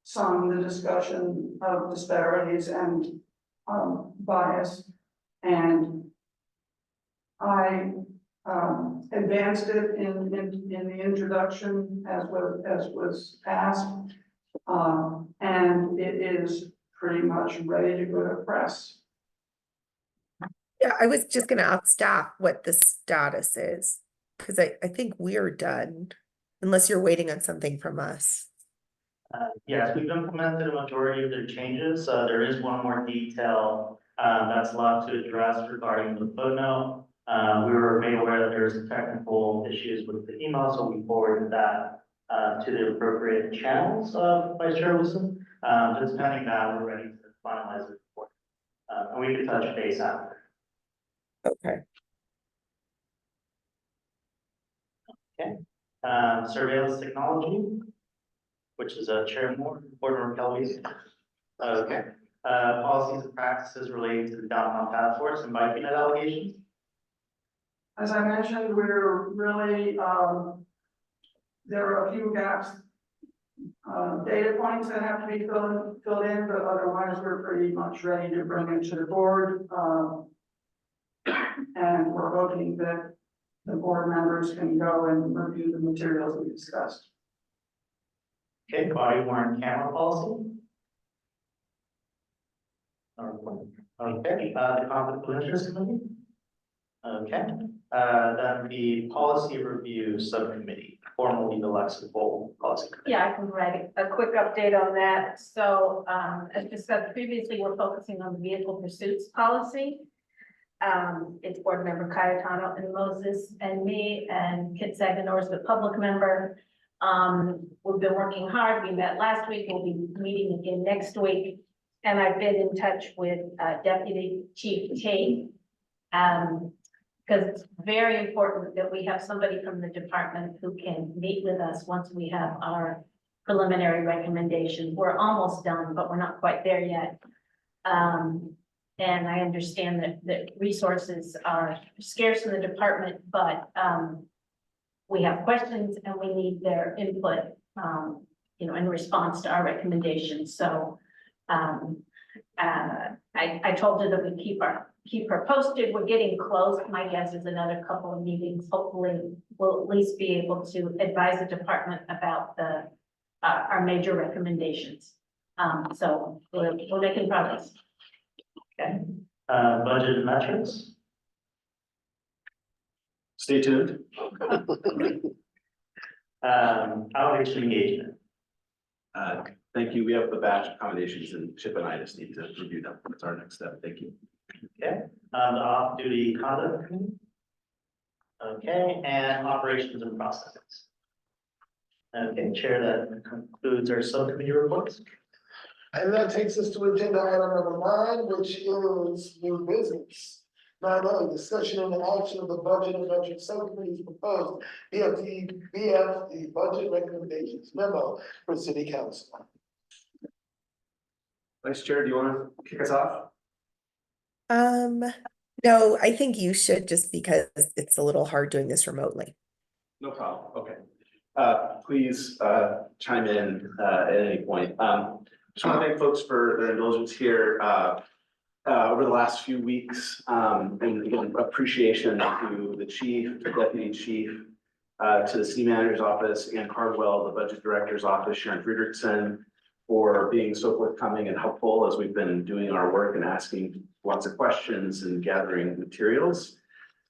Speaker 4: some of the discussion of disparities and bias. And I advanced it in the introduction as was asked. And it is pretty much ready to go to press.
Speaker 13: Yeah, I was just gonna ask staff what the status is, because I think we're done, unless you're waiting on something from us.
Speaker 2: Yes, we've implemented a majority of their changes. There is one more detail that's left to address regarding the footnote. We were made aware that there's technical issues with the email, so we forwarded that to the appropriate channels of Vice Chair Wilson. Just pending that, we're ready to finalize the report. And we can touch base after.
Speaker 13: Okay.
Speaker 2: Okay. Surveillance technology, which is Chair Moore, Board Member Kelby. Okay. Policies and practices relating to the downtown task force and bike unit allegations.
Speaker 4: As I mentioned, we're really, there are a few gaps, data points that have to be filled in, but otherwise we're pretty much ready to bring it to the board. And we're hoping that the board members can go and review the materials we discussed.
Speaker 2: Okay, body worn camera policy. Okay, the conflict of interest committee. Okay, then the policy review subcommittee, formerly the Lexington policy committee.
Speaker 3: Yeah, I can provide a quick update on that. So, as discussed previously, we're focusing on the vehicle pursuits policy. It's board member Cayetano and Moses and me, and Kit Saganor is the public member. We've been working hard. We met last week. We'll be meeting again next week. And I've been in touch with Deputy Chief Tate. Because it's very important that we have somebody from the department who can meet with us once we have our preliminary recommendations. We're almost done, but we're not quite there yet. And I understand that resources are scarce in the department, but we have questions and we need their input, in response to our recommendations. So I told her that we keep her posted. We're getting close. My guess is another couple of meetings. Hopefully, we'll at least be able to advise the department about our major recommendations. So we're making progress. Okay.
Speaker 2: Budget and metrics.
Speaker 12: Stay tuned.
Speaker 2: Outreach and engagement.
Speaker 12: Thank you. We have the batch accommodations and Chip and I just need to review them. That's our next step. Thank you.
Speaker 2: Okay, the off-duty conduct committee. Okay, and operations and processes. Okay, Chair, that concludes our subcommittee reports.
Speaker 1: And that takes us to agenda item number 9, which is new business. 9A, discussion and action of the budget and budget subcommittee's proposed BFD budget recommendations memo for city council.
Speaker 12: Vice Chair, do you want to kick us off?
Speaker 13: No, I think you should, just because it's a little hard doing this remotely.
Speaker 12: No problem. Okay. Please chime in at any point. Just want to thank folks for their indulgence here over the last few weeks. And again, appreciation to the chief, the deputy chief, to the city manager's office, Ann Cardwell, the budget director's office, Sharon Friedrichsen, for being so forthcoming and helpful as we've been doing our work and asking lots of questions and gathering materials.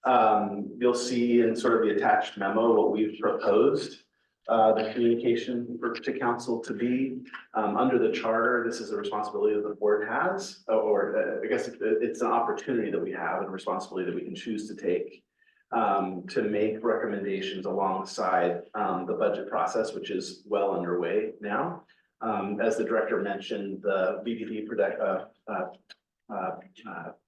Speaker 12: You'll see in sort of the attached memo what we've proposed the communication to council to be. Under the charter, this is a responsibility that the board has, or I guess it's an opportunity that we have and a responsibility that we can choose to take to make recommendations alongside the budget process, which is well underway now. As the director mentioned, the BDD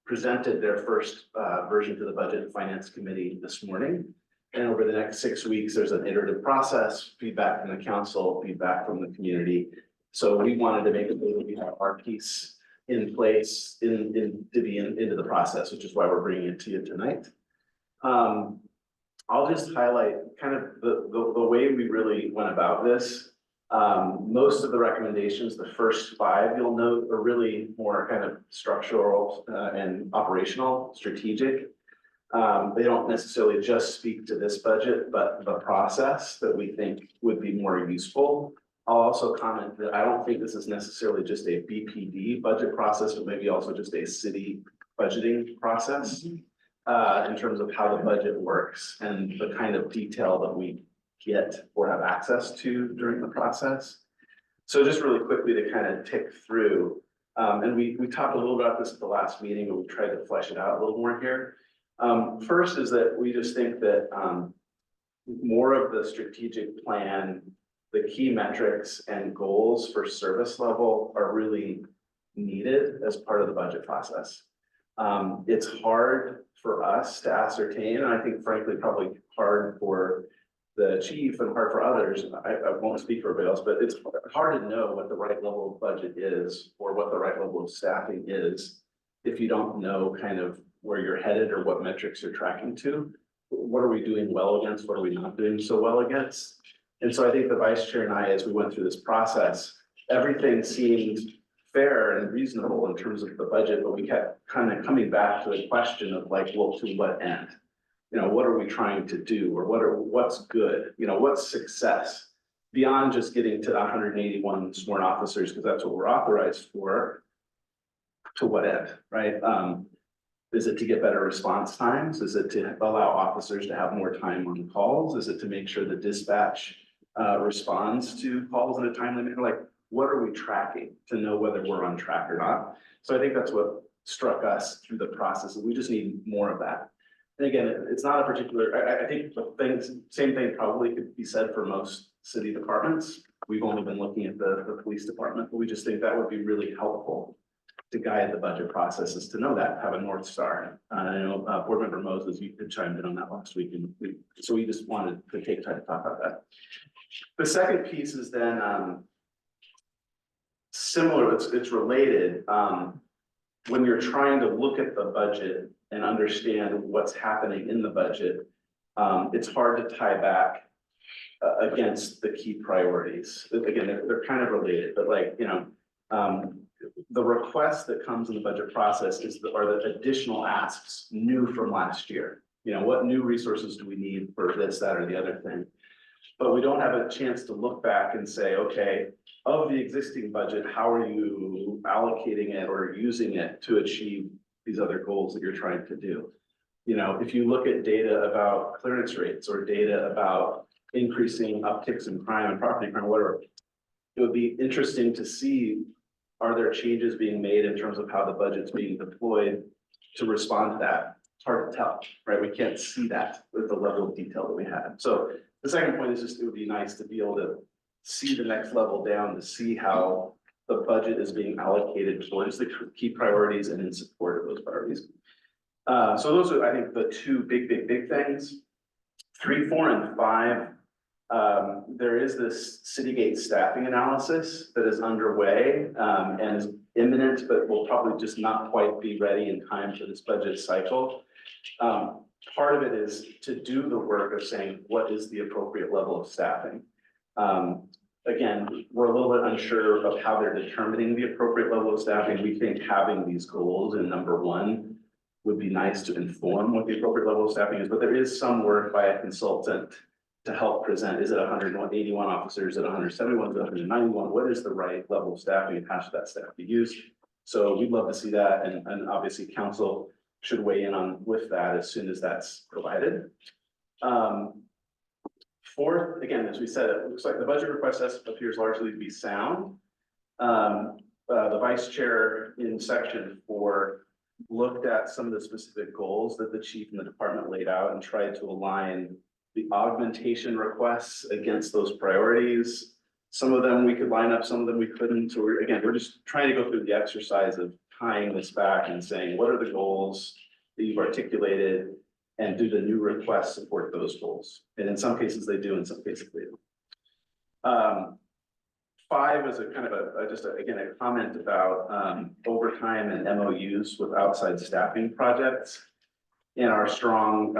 Speaker 12: presented their first version to the Budget and Finance Committee this morning. And over the next 6 weeks, there's an iterative process, feedback from the council, feedback from the community. So we wanted to make sure that we have our piece in place into the process, which is why we're bringing it to you tonight. I'll just highlight kind of the way we really went about this. Most of the recommendations, the first 5 you'll note, are really more kind of structural and operational, strategic. They don't necessarily just speak to this budget, but the process that we think would be more useful. I'll also comment that I don't think this is necessarily just a BPD budget process, but maybe also just a city budgeting process. In terms of how the budget works and the kind of detail that we get or have access to during the process. So just really quickly to kind of tick through, and we talked a little about this at the last meeting, but we tried to flesh it out a little more here. First is that we just think that more of the strategic plan, the key metrics and goals for service level are really needed as part of the budget process. It's hard for us to ascertain, and I think frankly, probably hard for the chief and hard for others. I won't speak for everybody else, but it's hard to know what the right level of budget is or what the right level of staffing is if you don't know kind of where you're headed or what metrics you're tracking to. What are we doing well against? What are we not doing so well against? And so I think the vice chair and I, as we went through this process, everything seemed fair and reasonable in terms of the budget, but we kept kind of coming back to the question of like, well, to what end? You know, what are we trying to do, or what's good? You know, what's success beyond just getting to the 181 sworn officers, because that's what we're authorized for. To what end, right? Is it to get better response times? Is it to allow officers to have more time on calls? Is it to make sure the dispatch responds to calls in a timely manner? Like, what are we tracking to know whether we're on track or not? So I think that's what struck us through the process, and we just need more of that. And again, it's not a particular, I think the things, same thing probably could be said for most city departments. We've only been looking at the police department, but we just think that would be really helpful to guide the budget processes, to know that, have a North Star. I know Board Member Moses, you chimed in on that last week, and so we just wanted to take time to talk about that. The second piece is then similar, it's related. When you're trying to look at the budget and understand what's happening in the budget, it's hard to tie back against the key priorities. Again, they're kind of related, but like, you know, the request that comes in the budget process are the additional asks new from last year. You know, what new resources do we need for this, that, or the other thing? But we don't have a chance to look back and say, okay, of the existing budget, how are you allocating it or using it to achieve these other goals that you're trying to do? You know, if you look at data about clearance rates or data about increasing upticks in crime and property crime, whatever, it would be interesting to see, are there changes being made in terms of how the budget's being deployed to respond to that? It's hard to tell, right? We can't see that with the level of detail that we had. So the second point is just, it would be nice to be able to see the next level down, to see how the budget is being allocated towards the key priorities and in support of those priorities. So those are, I think, the two big things. 3, 4, and 5. There is this Citygate staffing analysis that is underway and is imminent, but will probably just not quite be ready in time for this budget cycle. Part of it is to do the work of saying, what is the appropriate level of staffing? Again, we're a little bit unsure of how they're determining the appropriate level of staffing. We think having these goals in number 1 would be nice to inform what the appropriate level of staffing is, but there is some work by a consultant to help present. Is it 181 officers, is it 171, is it 191? What is the right level of staffing and how should that staff be used? So we'd love to see that, and obviously council should weigh in on with that as soon as that's provided. Fourth, again, as we said, it looks like the budget request appears largely to be sound. The vice chair in section 4 looked at some of the specific goals that the chief and the department laid out and tried to align the augmentation requests against those priorities. Some of them we could line up, some of them we couldn't. So we're just trying to go through the exercise of tying this back and saying, what are the goals that you've articulated, and do the new requests support those goals? And in some cases they do, in some cases they don't. 5 is a kind of a comment about overtime and MOUs with outside staffing projects. And our strong,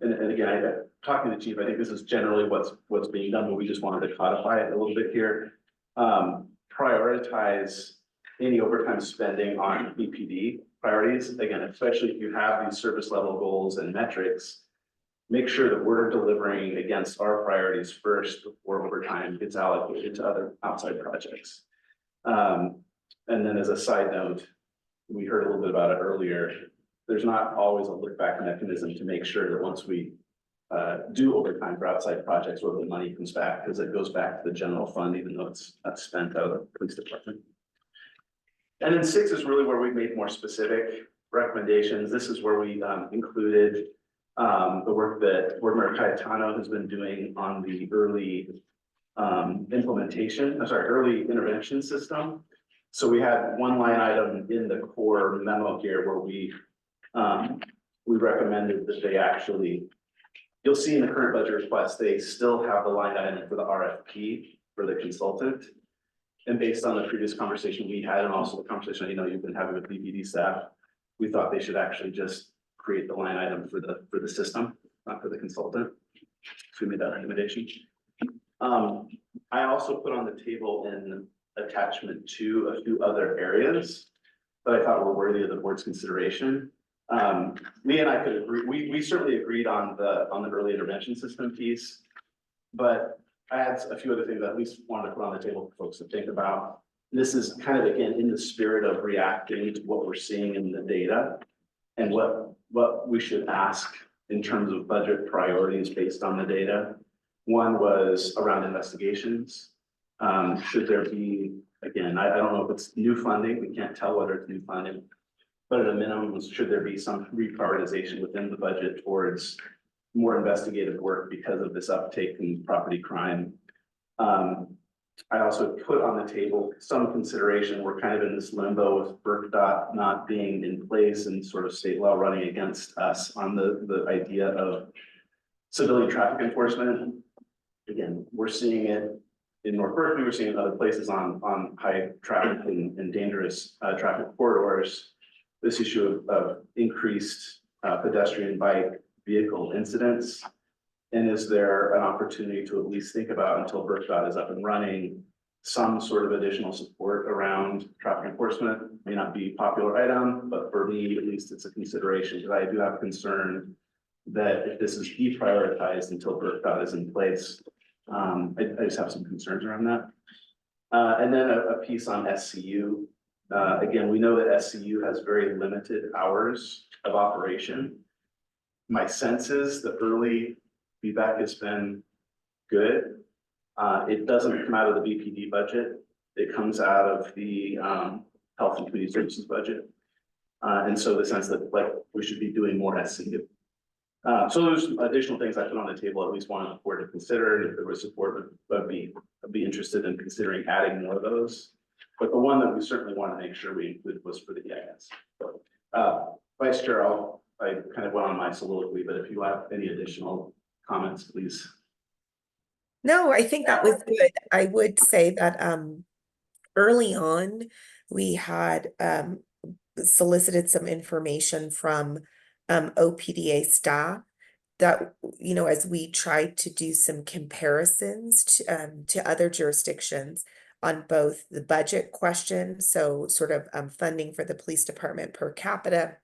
Speaker 12: and again, talking to the chief, I think this is generally what's being done, but we just wanted to codify it a little bit here. Prioritize any overtime spending on BPD priorities. Again, especially if you have these service level goals and metrics, make sure that we're delivering against our priorities first before overtime gets allocated to other outside projects. And then as a side note, we heard a little bit about it earlier. there's not always a look back mechanism to make sure that once we do overtime for outside projects, where the money comes back, because it goes back to the general fund, even though it's not spent out of the police department. And then 6 is really where we made more specific recommendations. This is where we included the work that Board Member Cayetano has been doing on the early early intervention system. So we had one line item in the core memo here where we recommended that they actually, you'll see in the current budget request, they still have the line item for the RFP for the consultant. And based on the previous conversation we had, and also the conversation you've been having with BPD staff, we thought they should actually just create the line item for the system, not for the consultant. So we made that recommendation. I also put on the table in attachment 2 a few other areas that I thought were worthy of the board's consideration. Lee and I could agree, we certainly agreed on the early intervention system piece, but I had a few other things that at least wanted to put on the table for folks to think about. This is kind of, again, in the spirit of reacting to what we're seeing in the data and what we should ask in terms of budget priorities based on the data. One was around investigations. Should there be, again, I don't know if it's new funding, we can't tell whether it's new funding, but at a minimum, should there be some reprioritization within the budget towards more investigative work because of this uptake in property crime? I also put on the table some consideration. We're kind of in this limbo with BRCDOT not being in place and sort of state law running against us on the idea of civilian traffic enforcement. Again, we're seeing it in North Berkeley, we're seeing it in other places on high traffic and dangerous traffic corridors. This issue of increased pedestrian bike vehicle incidents. And is there an opportunity to at least think about, until BRCDOT is up and running, some sort of additional support around traffic enforcement? May not be a popular item, but for me, at least it's a consideration, because I do have concern that if this is deprioritized until BRCDOT is in place, I just have some concerns around that. And then a piece on SCU. Again, we know that SCU has very limited hours of operation. My sense is the early feedback has been good. It doesn't come out of the BPD budget. It comes out of the Health and Community Services budget. And so the sense that we should be doing more SCU. So there's additional things I put on the table, at least wanted the board to consider, and if there was support, I'd be interested in considering adding more of those. But the one that we certainly want to make sure we included was for the EIS. Vice Chair, I kind of went on my soliloquy, but if you have any additional comments, please.
Speaker 13: No, I think that was good. I would say that early on, we had solicited some information from OPDA staff that, as we tried to do some comparisons to other jurisdictions on both the budget question, so sort of funding for the police department per capita,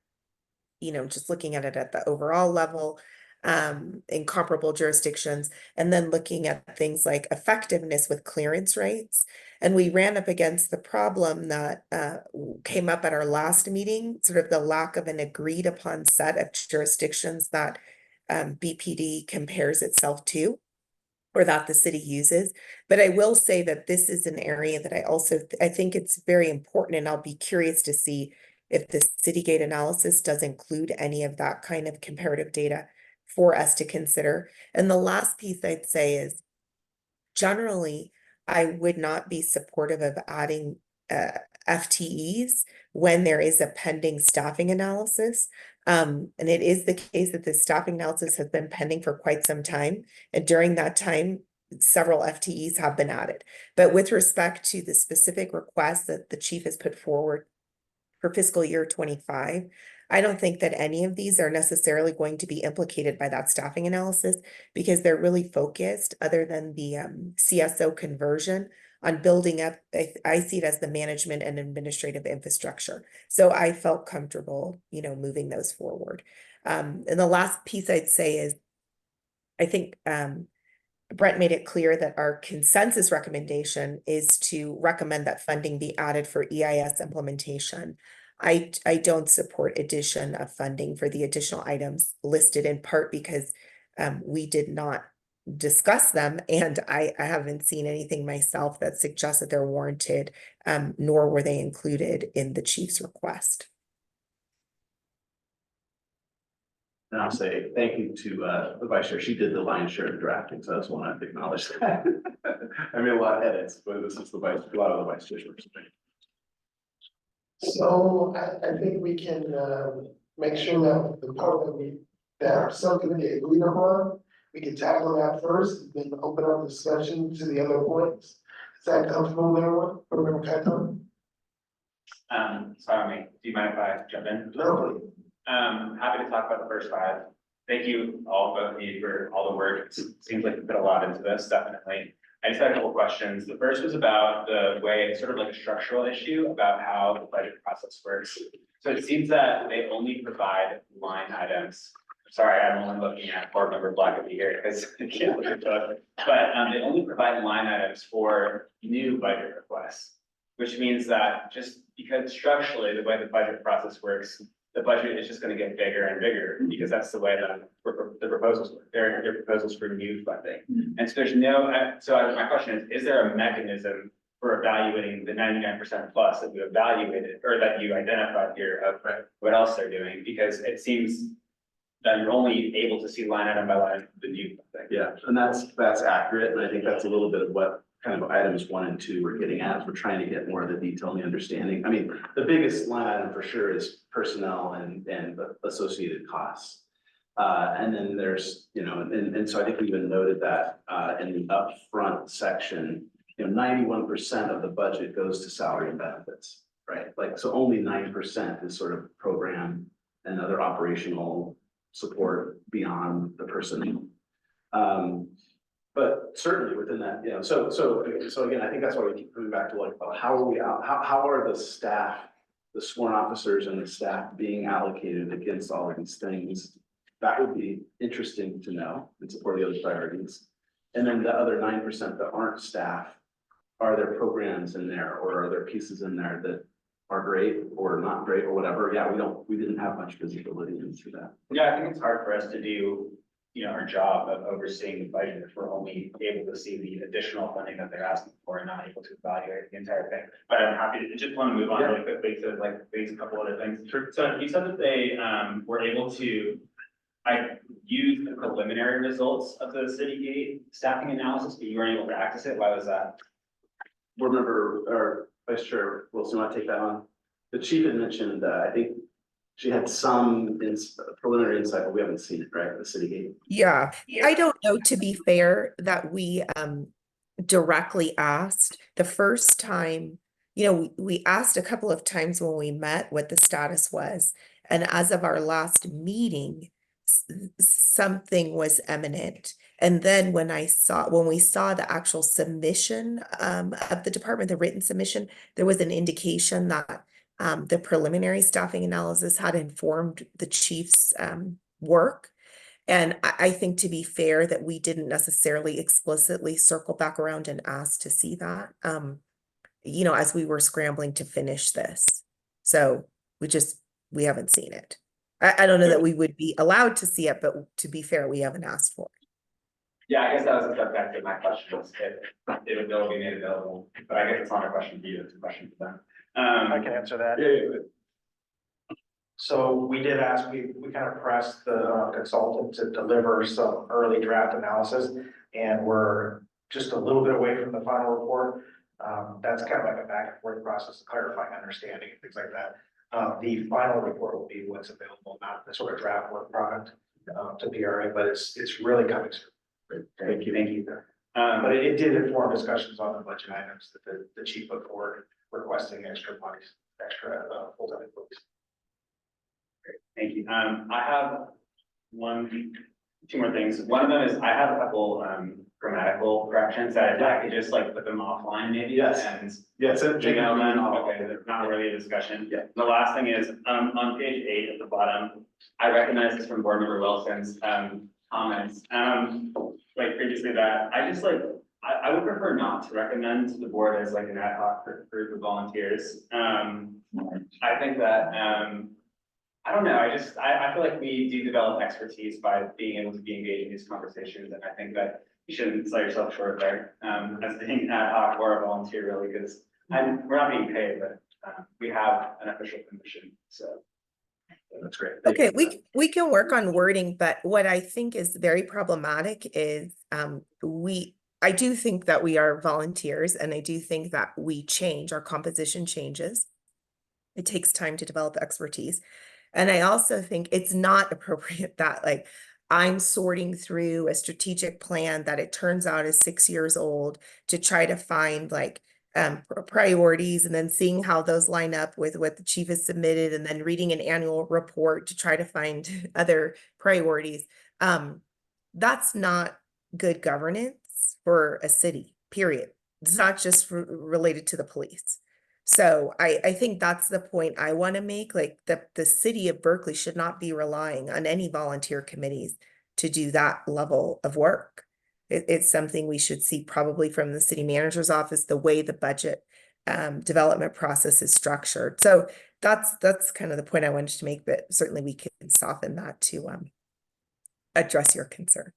Speaker 13: just looking at it at the overall level, in comparable jurisdictions, and then looking at things like effectiveness with clearance rates. And we ran up against the problem that came up at our last meeting, sort of the lack of an agreed upon set of jurisdictions that BPD compares itself to, or that the city uses. But I will say that this is an area that I think it's very important, and I'll be curious to see if the Citygate analysis does include any of that kind of comparative data for us to consider. And the last piece I'd say is, generally, I would not be supportive of adding FTEs when there is a pending staffing analysis. And it is the case that the staffing analysis has been pending for quite some time. And during that time, several FTEs have been added. But with respect to the specific request that the chief has put forward for fiscal year 25, I don't think that any of these are necessarily going to be implicated by that staffing analysis, because they're really focused, other than the CSO conversion, on building up, I see it as the management and administrative infrastructure. So I felt comfortable, moving those forward. And the last piece I'd say is, I think Brent made it clear that our consensus recommendation is to recommend that funding be added for EIS implementation. I don't support addition of funding for the additional items listed, in part because we did not discuss them, and I haven't seen anything myself that suggests that they're warranted, nor were they included in the chief's request.
Speaker 12: And I'll say thank you to the vice chair. She did the lion's share of drafting, so I just want to acknowledge that. I made a lot of edits, but this is a lot of the vice chair's work.
Speaker 1: So I think we can, make sure that the part that our subcommittee agreed upon, we can tackle that first, and then open up discussion to the other points. Is that comfortable with everyone? Remember, Kato?
Speaker 14: Sorry, do you mind if I jump in?
Speaker 1: No,
Speaker 14: Happy to talk about the first 5. Thank you all, both of you, for all the work. It seems like you put a lot into this, definitely. I just had a couple questions. The first was about the way, sort of like a structural issue about how the budget process works. So it seems that they only provide line items. Sorry, I'm only looking at board member Blackaby here because I can't look at both. But they only provide line items for new budget requests, which means that just because structurally, the way the budget process works, the budget is just going to get bigger and bigger because that's the way that the proposals work. They're proposals for new funding. And so there's no, my question is there a mechanism for evaluating the 99% plus that you evaluated or that you identified here of what else they're doing? Because it seems that you're only able to see line item by line the new funding.
Speaker 12: Yeah, and that's accurate, and I think that's a little bit of what kind of items 1 and 2 we're getting at, is we're trying to get more of the detail and the understanding. I mean, the biggest line item for sure is personnel and associated costs. And then there's, and so I think we even noted that in the upfront section, 91% of the budget goes to salary and benefits, right? Like, so only 9% is sort of program and other operational support beyond the personnel. But certainly within that, so again, I think that's why we keep coming back to like, how are the staff, the sworn officers and the staff being allocated against all of these things? That would be interesting to know and support the other priorities. And then the other 9% that aren't staff, are there programs in there or are there pieces in there that are great or not great or whatever? Yeah, we didn't have much visibility into that.
Speaker 14: Yeah, I think it's hard for us to do, our job of overseeing the budget if we're only able to see the additional funding that they're asking for and not able to evaluate the entire thing. But I'm happy to just want to move on really quickly to like these couple other things. Sure. So you said that they were able to use the preliminary results of the city gate staffing analysis, but you weren't able to access it. Why was that?
Speaker 12: Board member or Vice Chair Wilson, want to take that on? The chief had mentioned, I think she had some preliminary insight, but we haven't seen it, right? The city gate.
Speaker 13: Yeah, I don't know, to be fair, that we directly asked the first time. We asked a couple of times when we met what the status was, and as of our last meeting, something was imminent. And then when we saw the actual submission of the department, the written submission, there was an indication that the preliminary staffing analysis had informed the chief's work. And I think, to be fair, that we didn't necessarily explicitly circle back around and ask to see that, as we were scrambling to finish this. So we haven't seen it. I don't know that we would be allowed to see it, but to be fair, we haven't asked for it.
Speaker 14: Yeah, I guess that was a subject of my question, was if it will be made available, but I guess it's not a question for you, it's a question for them.
Speaker 16: I can answer that.
Speaker 12: Yeah.
Speaker 16: So we did ask, we kind of pressed the consultant to deliver some early draft analysis, and we're just a little bit away from the final report. That's kind of like a back and forth process, clarifying understanding and things like that. The final report will be what's available, not the sort of draft work product to PRA, but it's really coming soon.
Speaker 12: Thank you.
Speaker 16: But it did inform discussions on the budget items that the chief put forward, requesting extra monies, extra full-time employees.
Speaker 14: Great, thank you. I have two more things. One of them is I have a couple grammatical corrections that I could just like put them offline maybe.
Speaker 12: Yes.
Speaker 14: And
Speaker 12: yes,
Speaker 14: okay, they're not really a discussion.
Speaker 12: Yeah.
Speaker 14: The last thing is on page 8 at the bottom, I recognize this from board member Wilson's comments. Like previously that I I would prefer not to recommend to the board as like an ad hoc group of volunteers. I think that, I don't know, I feel like we do develop expertise by being able to be engaged in these conversations, and I think that you shouldn't sell yourself short there, as being an ad hoc or a volunteer really, because we're not being paid, but, we have an official commission, so.
Speaker 12: That's great. Thank
Speaker 13: Okay,
Speaker 12: you.
Speaker 13: we can work on wording, but what I think is very problematic is I do think that we are volunteers, and I do think that we change, our composition changes. It takes time to develop expertise. And I also think it's not appropriate that like I'm sorting through a strategic plan that it turns out is 6 years old to try to find like priorities, and then seeing how those line up with what the chief has submitted, and then reading an annual report to try to find other priorities. That's not good governance for a city, period. It's not just related to the police. So I think that's the point I want to make, like the city of Berkeley should not be relying on any volunteer committees to do that level of work. It's something we should see probably from the city manager's office, the way the budget development process is structured. So that's kind of the point I wanted to make, but certainly we can soften that to address your concern.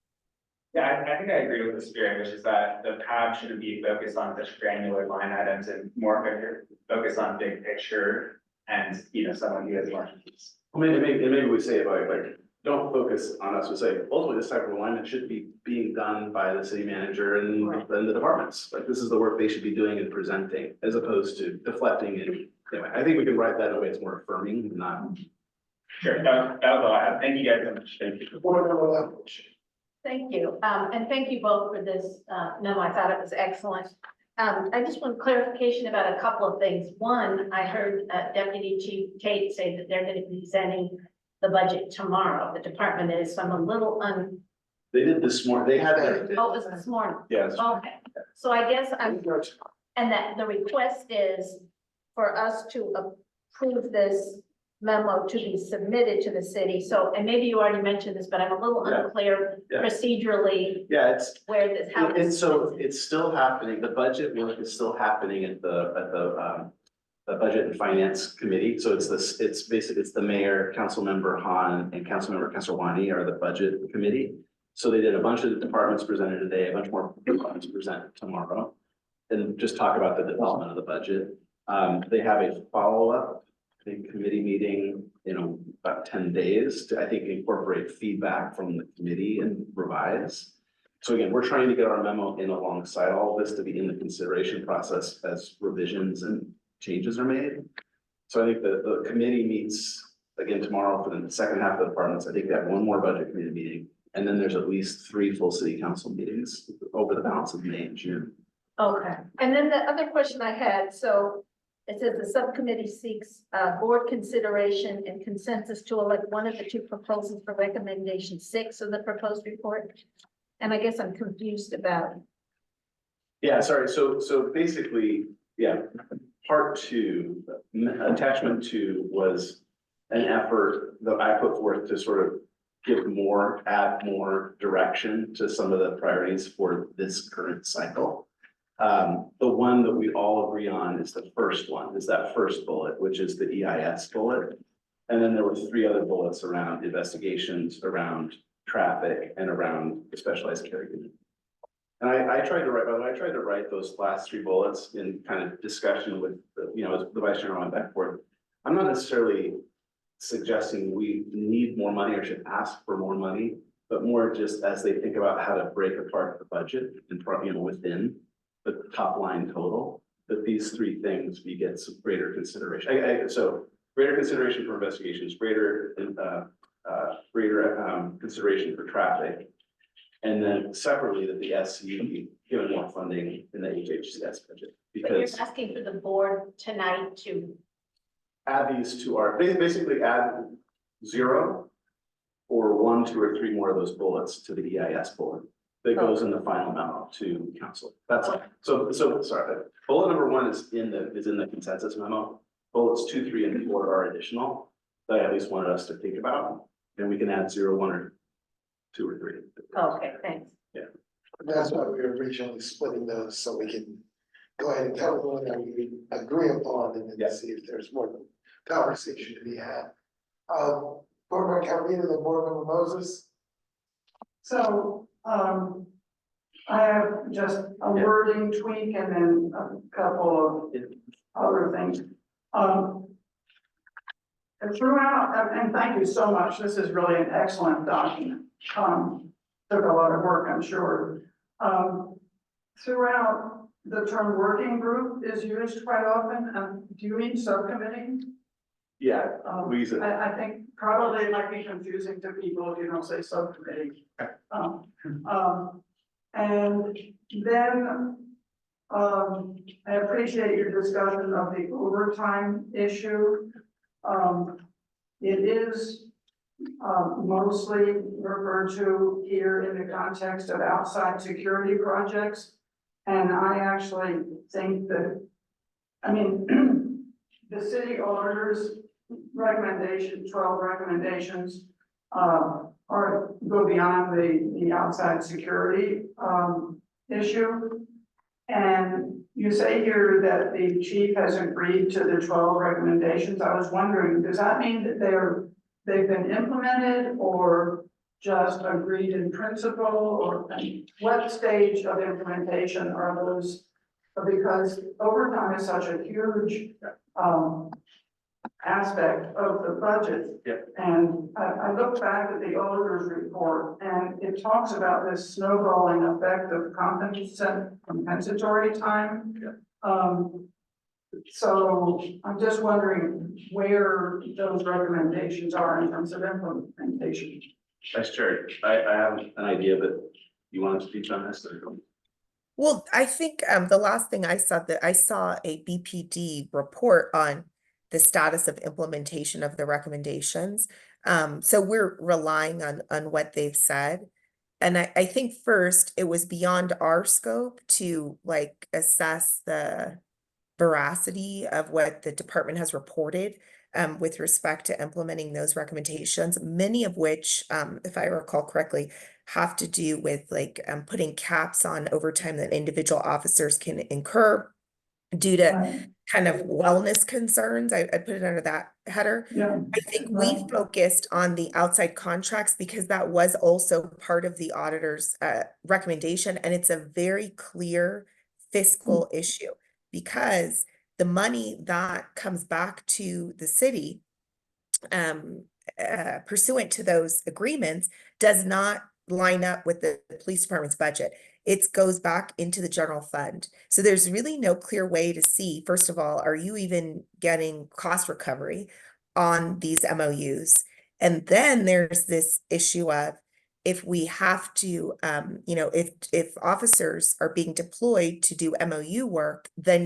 Speaker 14: Yeah, I think I agree with the spirit, which is that the PAB shouldn't be focused on such granular line items and more focus on big picture and, someone who has large piece.
Speaker 12: Well, maybe we say like, don't focus on us, we say, ultimately, this type of alignment should be being done by the city manager and the departments. Like, this is the work they should be doing and presenting, as opposed to deflecting and, anyway, I think we can write that in a way it's more affirming, not.
Speaker 14: Sure, that was all I have. Thank you guys so much. Thank you.
Speaker 3: Thank you. And thank you both for this. No, I thought it was excellent. I just want clarification about a couple of things. One, I heard Deputy Chief Tate say that they're going to be presenting the budget tomorrow. The department is, so I'm a little
Speaker 12: They did this morning, they had their.
Speaker 3: Oh, it was this morning.
Speaker 12: Yes.
Speaker 3: Okay, so I guess and that the request is for us to approve this memo to be submitted to the city. So, and maybe you already mentioned this, but I'm a little unclear procedurally.
Speaker 12: Yeah, it's.
Speaker 3: Where this, how
Speaker 12: And
Speaker 3: this.
Speaker 12: so it's still happening, the budget work is still happening at the Budget and Finance Committee. So it's basically, it's the mayor, Councilmember Han, and Councilmember Kesarwani are the budget committee. So they did a bunch of the departments presented today, a bunch more departments present tomorrow. And just talk about the development of the budget. They have a follow-up, I think, committee meeting in about 10 days to, I think, incorporate feedback from the committee and revise. So again, we're trying to get our memo in alongside all of this to be in the consideration process as revisions and changes are made. So I think the committee meets again tomorrow for the second half of the departments. I think they have one more budget committee meeting, and then there's at least 3 full city council meetings over the balance of May and June.
Speaker 3: Okay, and then the other question I had, so it says the subcommittee seeks board consideration and consensus to elect one of the 2 proposals for recommendation 6 of the proposed report. And I guess I'm confused about.
Speaker 12: Yeah, sorry. So basically, yeah, part 2, attachment 2 was an effort that I put forth to sort of add more direction to some of the priorities for this current cycle. The one that we all agree on is the first one, is that first bullet, which is the EIS bullet. And then there were 3 other bullets around investigations, around traffic, and around the specialized care unit. And I tried to write, by the way, I tried to write those last 3 bullets in kind of discussion with, as the vice chair went back and forth. I'm not necessarily suggesting we need more money or should ask for more money, but more just as they think about how to break apart the budget and, within the top line total, that these 3 things we get some greater consideration. So greater consideration for investigations, greater consideration for traffic, and then separately that the SC be given more funding in the HHCS budget.
Speaker 3: But you're
Speaker 12: Because
Speaker 3: asking for the board tonight to.
Speaker 12: add these to our, basically add 0 or 1, 2, or 3 more of those bullets to the EIS bullet that goes in the final memo to council. That's so sorry. Bullet number 1 is in the consensus memo. Bullets 2, 3, and 4 are additional that I at least wanted us to think about, and we can add 0, 1, or 2, or 3.
Speaker 3: Okay, thanks.
Speaker 12: Yeah.
Speaker 1: That's why we were originally splitting those, so we can go ahead and cover the one that we agree upon and then see if there's more conversation to be had. Board Member Calvino, then Board Member Moses.
Speaker 4: So, I have just a wording tweak and then a couple of other things. And throughout, and thank you so much, this is really an excellent document. Took a lot of work, I'm sure. Throughout, the term working group is used quite often. Do you mean subcommittee?
Speaker 12: Yeah, we use it.
Speaker 4: I think probably it might be confusing to people if you don't say subcommittee. And then, I appreciate your discussion of the overtime issue. It is, mostly referred to here in the context of outside security projects. And I actually think that, I mean, the city auditor's recommendation, 12 recommendations, or go beyond the outside security, issue. And you say here that the chief has agreed to the 12 recommendations. I was wondering, does that mean that they've been implemented or just agreed in principle, or what stage of implementation are those? Because overtime is such a huge, aspect of the budget.
Speaker 12: Yep.
Speaker 4: And I look back at the auditor's report and it talks about this snowballing effect of compensatory time.
Speaker 12: Yep.
Speaker 4: So I'm just wondering where those recommendations are in terms of implementation.
Speaker 12: Vice Chair, I have an idea, but you want to speak on this?
Speaker 13: Well, I think the last thing I saw a BPD report on the status of implementation of the recommendations. So we're relying on what they've said. And I think first it was beyond our scope to like assess the veracity of what the department has reported with respect to implementing those recommendations, many of which, if I recall correctly, have to do with like putting caps on overtime that individual officers can incur due to kind of wellness concerns. I put it under that header.
Speaker 4: Yeah.
Speaker 13: I think we focused on the outside contracts because that was also part of the auditor's recommendation. And it's a very clear fiscal issue because the money that comes back to the city pursuant to those agreements does not line up with the police department's budget. It goes back into the general fund. So there's really no clear way to see, first of all, are you even getting cost recovery on these MOUs? And then there's this issue of if we have to, if officers are being deployed to do MOU work, then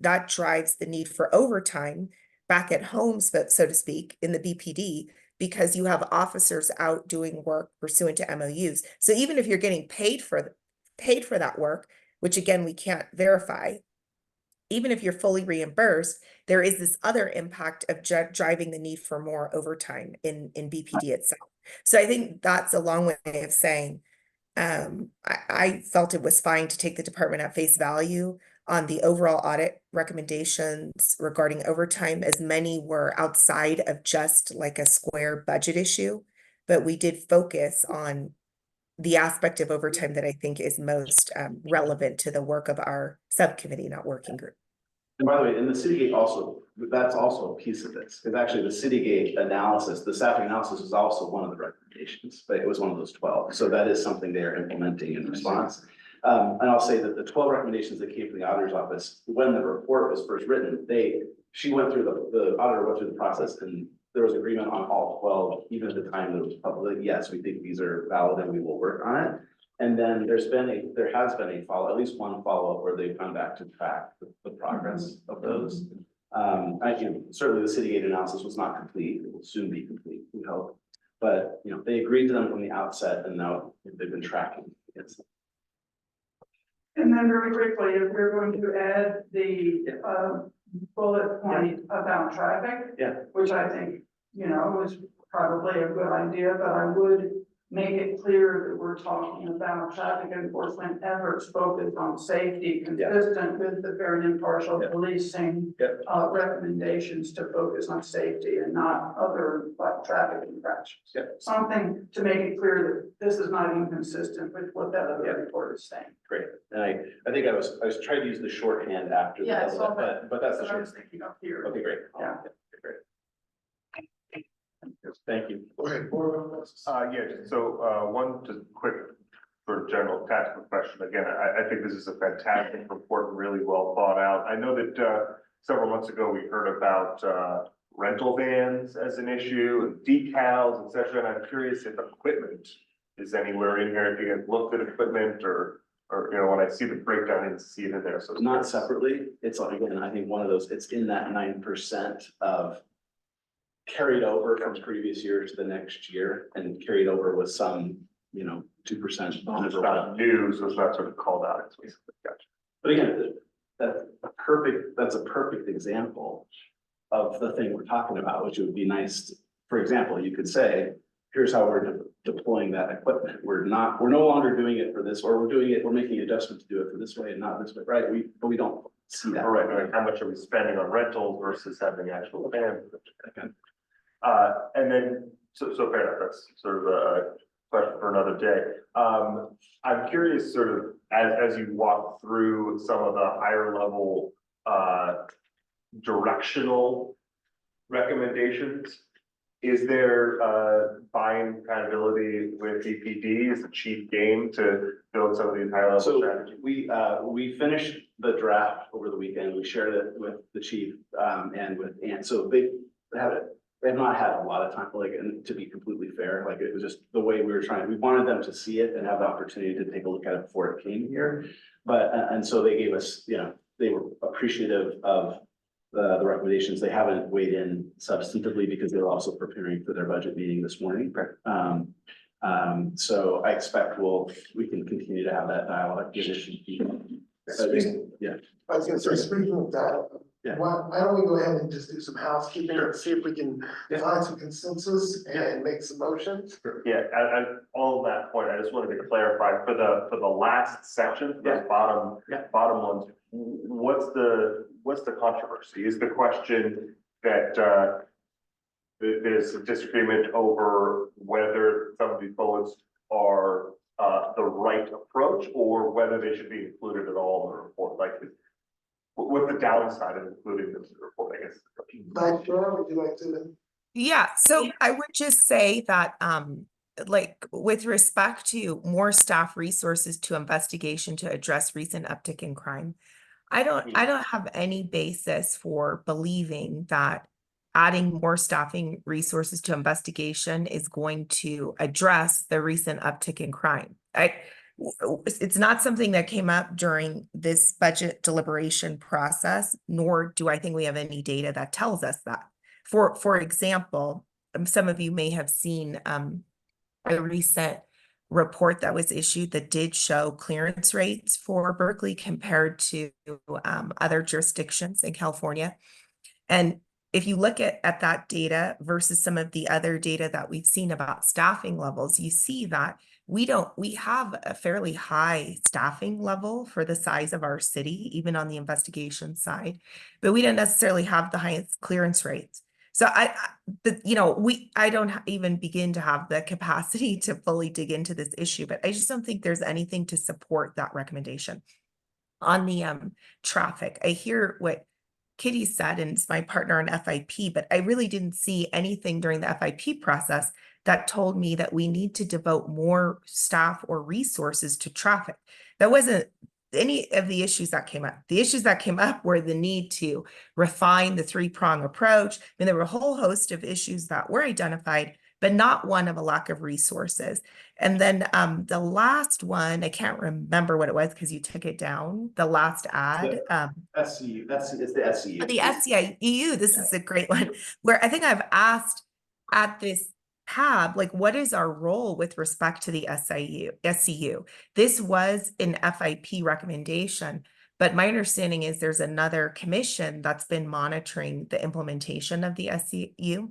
Speaker 13: that drives the need for overtime back at home, so to speak, in the BPD, because you have officers out doing work pursuant to MOUs. So even if you're getting paid for that work, which again, we can't verify, even if you're fully reimbursed, there is this other impact of driving the need for more overtime in BPD itself. So I think that's a long way of saying, I felt it was fine to take the department at face value on the overall audit recommendations regarding overtime, as many were outside of just like a square budget issue, but we did focus on the aspect of overtime that I think is most relevant to the work of our subcommittee, not working group.
Speaker 12: And by the way, in the Citygate also, that's also a piece of this, because actually the Citygate analysis, the staffing analysis is also one of the recommendations, but it was one of those 12. So that is something they are implementing in response. And I'll say that the 12 recommendations that came from the auditor's office, when the report was first written, she went through the auditor went through the process and there was agreement on all 12, even at the time that it was public. Yes, we think these are valid and we will work on it. And then there has been at least one follow-up where they've gone back to track the progress of those. Certainly the Citygate analysis was not complete. It will soon be complete, we hope. But they agreed to them from the outset and now they've been tracking against them.
Speaker 4: And then very quickly, if we're going to add the bullet point about traffic, which I think, is probably a good idea, but I would make it clear that we're talking about traffic enforcement efforts focused on safety, consistent with the fair and impartial policing recommendations to focus on safety and not other like traffic infractions. Something to make it clear that this is not inconsistent with what that other report is saying.
Speaker 12: Great, and I think I was trying to use the shorthand after.
Speaker 4: Yeah, I
Speaker 12: the
Speaker 4: saw that.
Speaker 12: but that's the
Speaker 4: That's what I was
Speaker 12: short.
Speaker 4: thinking up here.
Speaker 12: Okay, great.
Speaker 4: Yeah.
Speaker 12: Great. Thank you.
Speaker 1: Go ahead, board members.
Speaker 10: One just quick sort of general tactical question. Again, I think this is a fantastic report and really well thought out. I know that, several months ago, we heard about, rental vans as an issue and decals, et cetera. And I'm curious if equipment is anywhere in here, if you guys looked at equipment or, you know, when I see the breakdown, I didn't see it in there. So
Speaker 12: Not separately, it's like, again, I think one of those, it's in that 9% of carried over from previous years to the next year and carried over with some, 2%.
Speaker 10: It's not new, so it's not sort of called out. It's basically, gotcha.
Speaker 12: But again, that's a perfect example of the thing we're talking about, which would be nice. For example, you could say, here's how we're deploying that equipment. We're no longer doing it for this, or we're making adjustments to do it for this way and not this way, right? But we don't see that.
Speaker 10: All right, like how much are we spending on rentals versus having actual van? And then, so fair enough, that's sort of a question for another day. I'm curious, sort of, as you walk through some of the higher level, directional recommendations, is there, buying compatibility with DPD? Is the chief game to build some of these higher level strategies?
Speaker 12: We finished the draft over the weekend. We shared it with the chief, and with Ann. So they've not had a lot of time, and to be completely fair, it was just the way we wanted them to see it and have the opportunity to take a look at it before it came here. But, and so they gave us, they were appreciative of the recommendations. They haven't weighed in substantively because they're also preparing for their budget meeting this morning. So I expect we can continue to have that dialogue. Yeah.
Speaker 1: I was gonna say, speaking of that,
Speaker 12: Yeah.
Speaker 1: why don't we go ahead and just do some housekeeping and see if we can find some consensus and make some motions?
Speaker 10: Yeah, all of that point, I just wanted to clarify for the last section, the bottom ones, what's the controversy? Is the question that there's a disagreement over whether some of these bullets are the right approach or whether they should be included at all in the report? What's the downside of including them in the report, I guess?
Speaker 1: Vice Chair, would you like to?
Speaker 13: Yeah, so I would just say that, with respect to more staff resources to investigation to address recent uptick in crime, I don't have any basis for believing that adding more staffing resources to investigation is going to address the recent uptick in crime. It's not something that came up during this budget deliberation process, nor do I think we have any data that tells us that. For example, some of you may have seen a recent report that was issued that did show clearance rates for Berkeley compared to other jurisdictions in California. And if you look at that data versus some of the other data that we've seen about staffing levels, you see that we have a fairly high staffing level for the size of our city, even on the investigation side, but we don't necessarily have the highest clearance rates. So I don't even begin to have the capacity to fully dig into this issue, but I just don't think there's anything to support that recommendation. On the traffic, I hear what Kitty said, and it's my partner on FIP, but I really didn't see anything during the FIP process that told me that we need to devote more staff or resources to traffic. That wasn't any of the issues that came up. The issues that came up were the need to refine the three-prong approach. I mean, there were a whole host of issues that were identified, but not one of a lack of resources. And then the last one, I can't remember what it was because you took it down, the last ad.
Speaker 12: SCU, it's the SCU.
Speaker 13: The SCIEU, this is a great one, where I think I've asked at this PAB, what is our role with respect to the SCU? This was an FIP recommendation, but my understanding is there's another commission that's been monitoring the implementation of the SCU.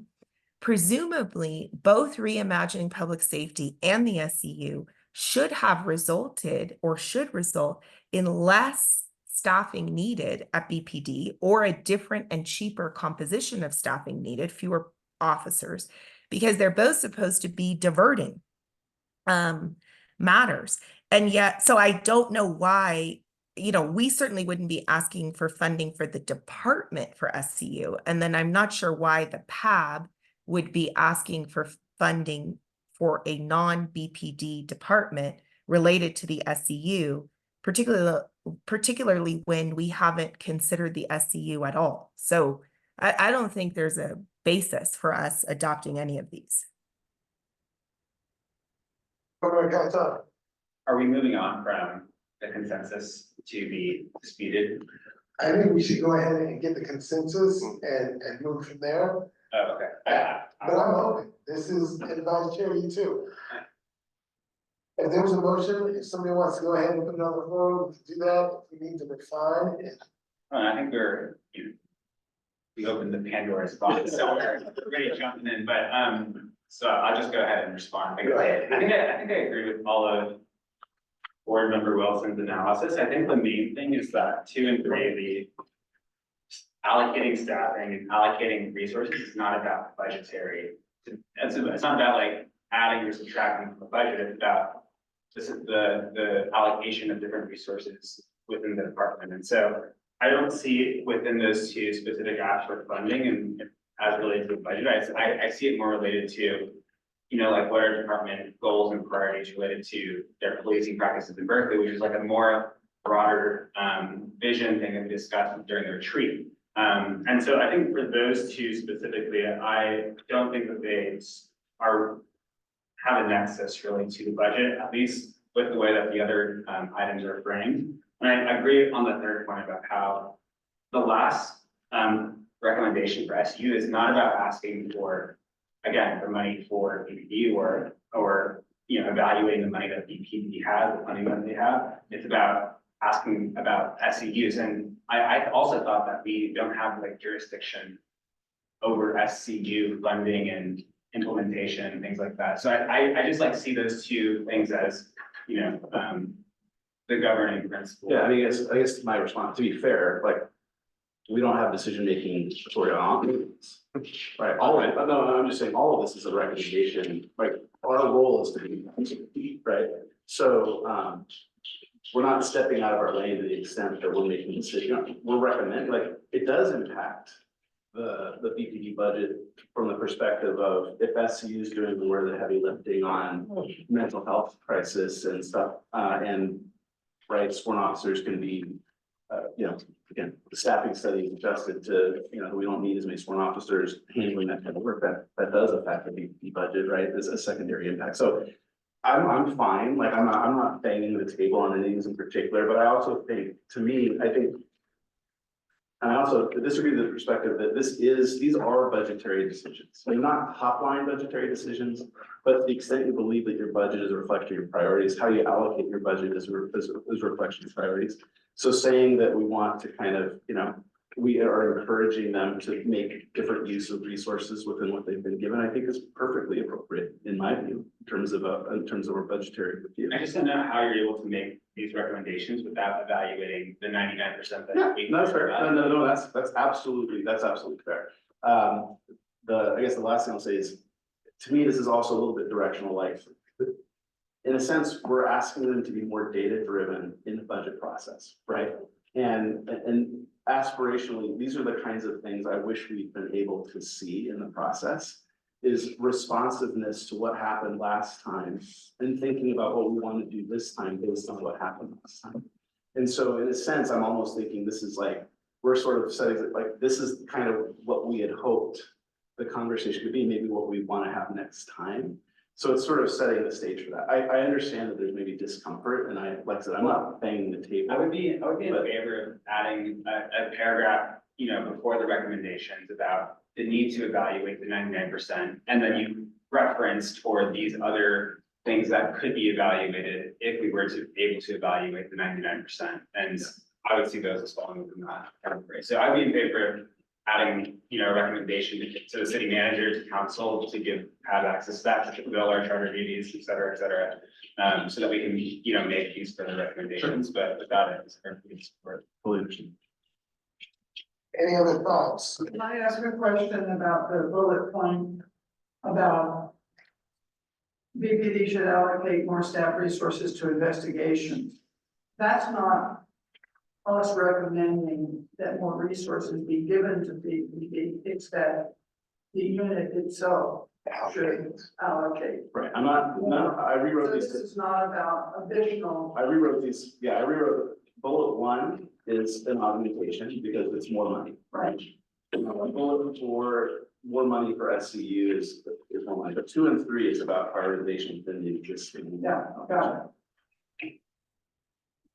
Speaker 13: presumably both reimagining public safety and the SCU should have resulted or should result in less staffing needed at BPD or a different and cheaper composition of staffing needed, fewer officers, because they're both supposed to be diverting matters. And yet, so I don't know why, we certainly wouldn't be asking for funding for the department for SCU. And then I'm not sure why the PAB would be asking for funding for a non-BPD department related to the SCU, particularly when we haven't considered the SCU at all. So I don't think there's a basis for us adopting any of these.
Speaker 14: Are we moving on from the consensus to be disputed?
Speaker 1: I think we should go ahead and get the consensus and move from there.
Speaker 14: Oh, okay.
Speaker 1: But I'm open. This is advice chair, you too. If there was a motion, if somebody wants to go ahead and put it on the floor, we can do that. If we need to refine it.
Speaker 14: I think we opened the Pandora's box, so we're ready jumping in, but, so I'll just go ahead and respond.
Speaker 1: Go ahead.
Speaker 14: I think I agree with all of Board Member Wilson's analysis. I think the main thing is that 2 and 3, the allocating staffing and allocating resources is not about budgetary. It's not about like adding or subtracting from the budget. It's about the allocation of different resources within the department. And so I don't see within those 2 specific apps for funding and as related to the budget. I see it more related to, like what are department goals and priorities related to their policing practices in Berkeley, which is like a more broader vision thing that we discussed during the retreat. And so I think for those 2 specifically, I don't think that they have a nexus really to the budget, at least with the way that the other items are framed. And I agree on the third point about how the last recommendation for SU is not about asking for, again, for money for BPD or evaluating the money that BPD has, the funding that they have. It's about asking about SCUs. And I also thought that we don't have like jurisdiction over SCU funding and implementation and things like that. So I just like see those 2 things as, the governing principle.
Speaker 12: Yeah, I mean, I guess my response, to be fair, like, we don't have decision-making authority on things. Right, I'm just saying, all of this is a recommendation, like, our role is to be, right? So, we're not stepping out of our lane to the extent that we're making decisions. We're recommending, like, it does impact the BPD budget from the perspective of if SCU is doing more of the heavy lifting on mental health crisis and stuff, and sworn officers can be, again, the staffing study is adjusted to, we don't need as many sworn officers handling that kind of work. That does affect the BPD budget, right? As a secondary impact. So I'm fine. Like I'm not banging the table on any of these in particular, but I also think, to me, and I also disagree with the perspective that these are budgetary decisions. They're not top line budgetary decisions, but to the extent you believe that your budget is a reflection of your priorities, how you allocate your budget is a reflection of priorities. So saying that we want to kind of, we are encouraging them to make different use of resources within what they've been given, I think is perfectly appropriate in my view, in terms of our budgetary review.
Speaker 14: I just don't know how you're able to make these recommendations without evaluating the 99% that.
Speaker 12: Yeah, that's fair. No, that's absolutely fair. I guess the last thing I'll say is, to me, this is also a little bit directional. Like, in a sense, we're asking them to be more data driven in the budget process, right? And aspirationally, these are the kinds of things I wish we'd been able to see in the process, is responsiveness to what happened last time and thinking about what we want to do this time based on what happened last time. And so in a sense, I'm almost thinking this is like, we're sort of setting it like, this is kind of what we had hoped the conversation could be, maybe what we want to have next time. So it's sort of setting the stage for that. I understand that there's maybe discomfort, and like I said, I'm not banging the table.
Speaker 14: I would be in favor of adding a paragraph, before the recommendations about the need to evaluate the 99%, and then you referenced for these other things that could be evaluated if we were to able to evaluate the 99%. And I would see those as falling within that category. So I would be in favor of adding, a recommendation to the city manager, to council, to have access to that, to fulfill our charter duties, et cetera, et cetera. So that we can, make these further recommendations, but without it, it's for pollution.
Speaker 1: Any other thoughts?
Speaker 4: Can I ask a question about the bullet point about BPD should allocate more staff resources to investigations? That's not us recommending that more resources be given to BPD, it's that the unit itself should allocate.
Speaker 12: Right, I
Speaker 4: So
Speaker 12: rewrote
Speaker 4: this
Speaker 12: these,
Speaker 4: is not about additional.
Speaker 12: I rewrote bullet one is an augmentation because it's more money.
Speaker 4: Right.
Speaker 12: Bullet for more money for SCU is more money, but 2 and 3 is about prioritization within the existing.
Speaker 4: Yeah, got it.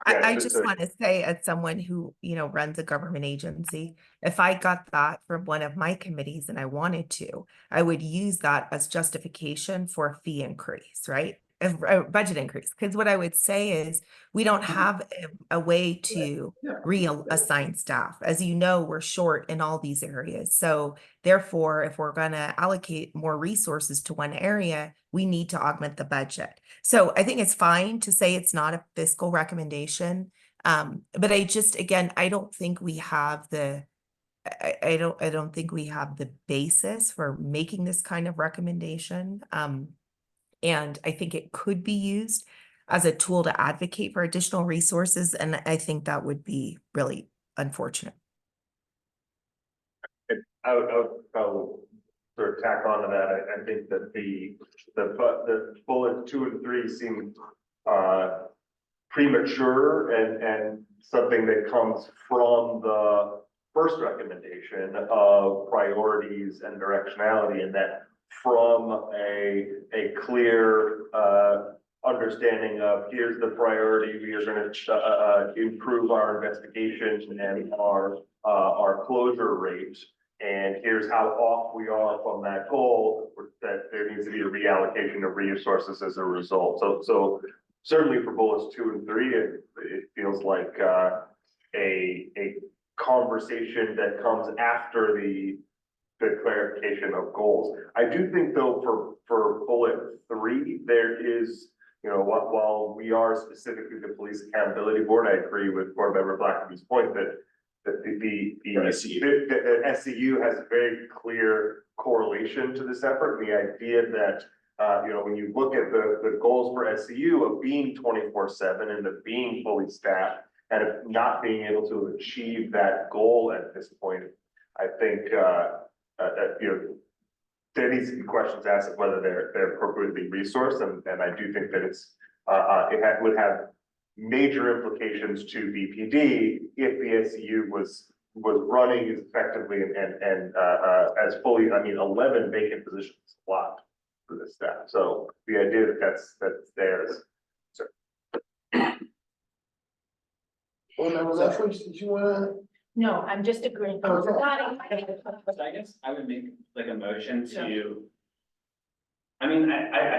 Speaker 10: Yeah,
Speaker 13: I
Speaker 10: just
Speaker 13: just
Speaker 10: to-
Speaker 13: want to say, as someone who, runs a government agency, if I got that from one of my committees and I wanted to, I would use that as justification for a fee increase, right? A budget increase, because what I would say is, we don't have a way to reassign staff. As you know, we're short in all these areas. So therefore, if we're gonna allocate more resources to one area, we need to augment the budget. So I think it's fine to say it's not a fiscal recommendation. But I don't think we have I don't think we have the basis for making this kind of recommendation. And I think it could be used as a tool to advocate for additional resources. And I think that would be really unfortunate.
Speaker 10: I would sort of tack on to that. I think that the bullet 2 and 3 seem premature and something that comes from the first recommendation of priorities and directionality, and that from a clear understanding of here's the priority, we are going to improve our investigation and our closure rate. And here's how off we are from that goal, that there needs to be a reallocation of resources as a result. So certainly for bullets 2 and 3, it feels like a conversation that comes after the clarification of goals. I do think though for bullet 3, there is, while we are specifically the Police Accountability Board, I agree with Board Member Blackaby's point that the SCU has a very clear correlation to this effort. The idea that, when you look at the goals for SCU of being 24/7 and of being fully staffed and of not being able to achieve that goal at this point, I think, there needs to be questions asked of whether they're appropriately resourced, and I do think that would have major implications to BPD if the SCU was running as effectively and as fully. 11 vacant positions is a lot for this staff. So the idea that that's theirs.
Speaker 1: Well, that's what you wanna?
Speaker 3: No, I'm just agreeing.
Speaker 1: Oh,
Speaker 14: So I guess I would make like a motion to. I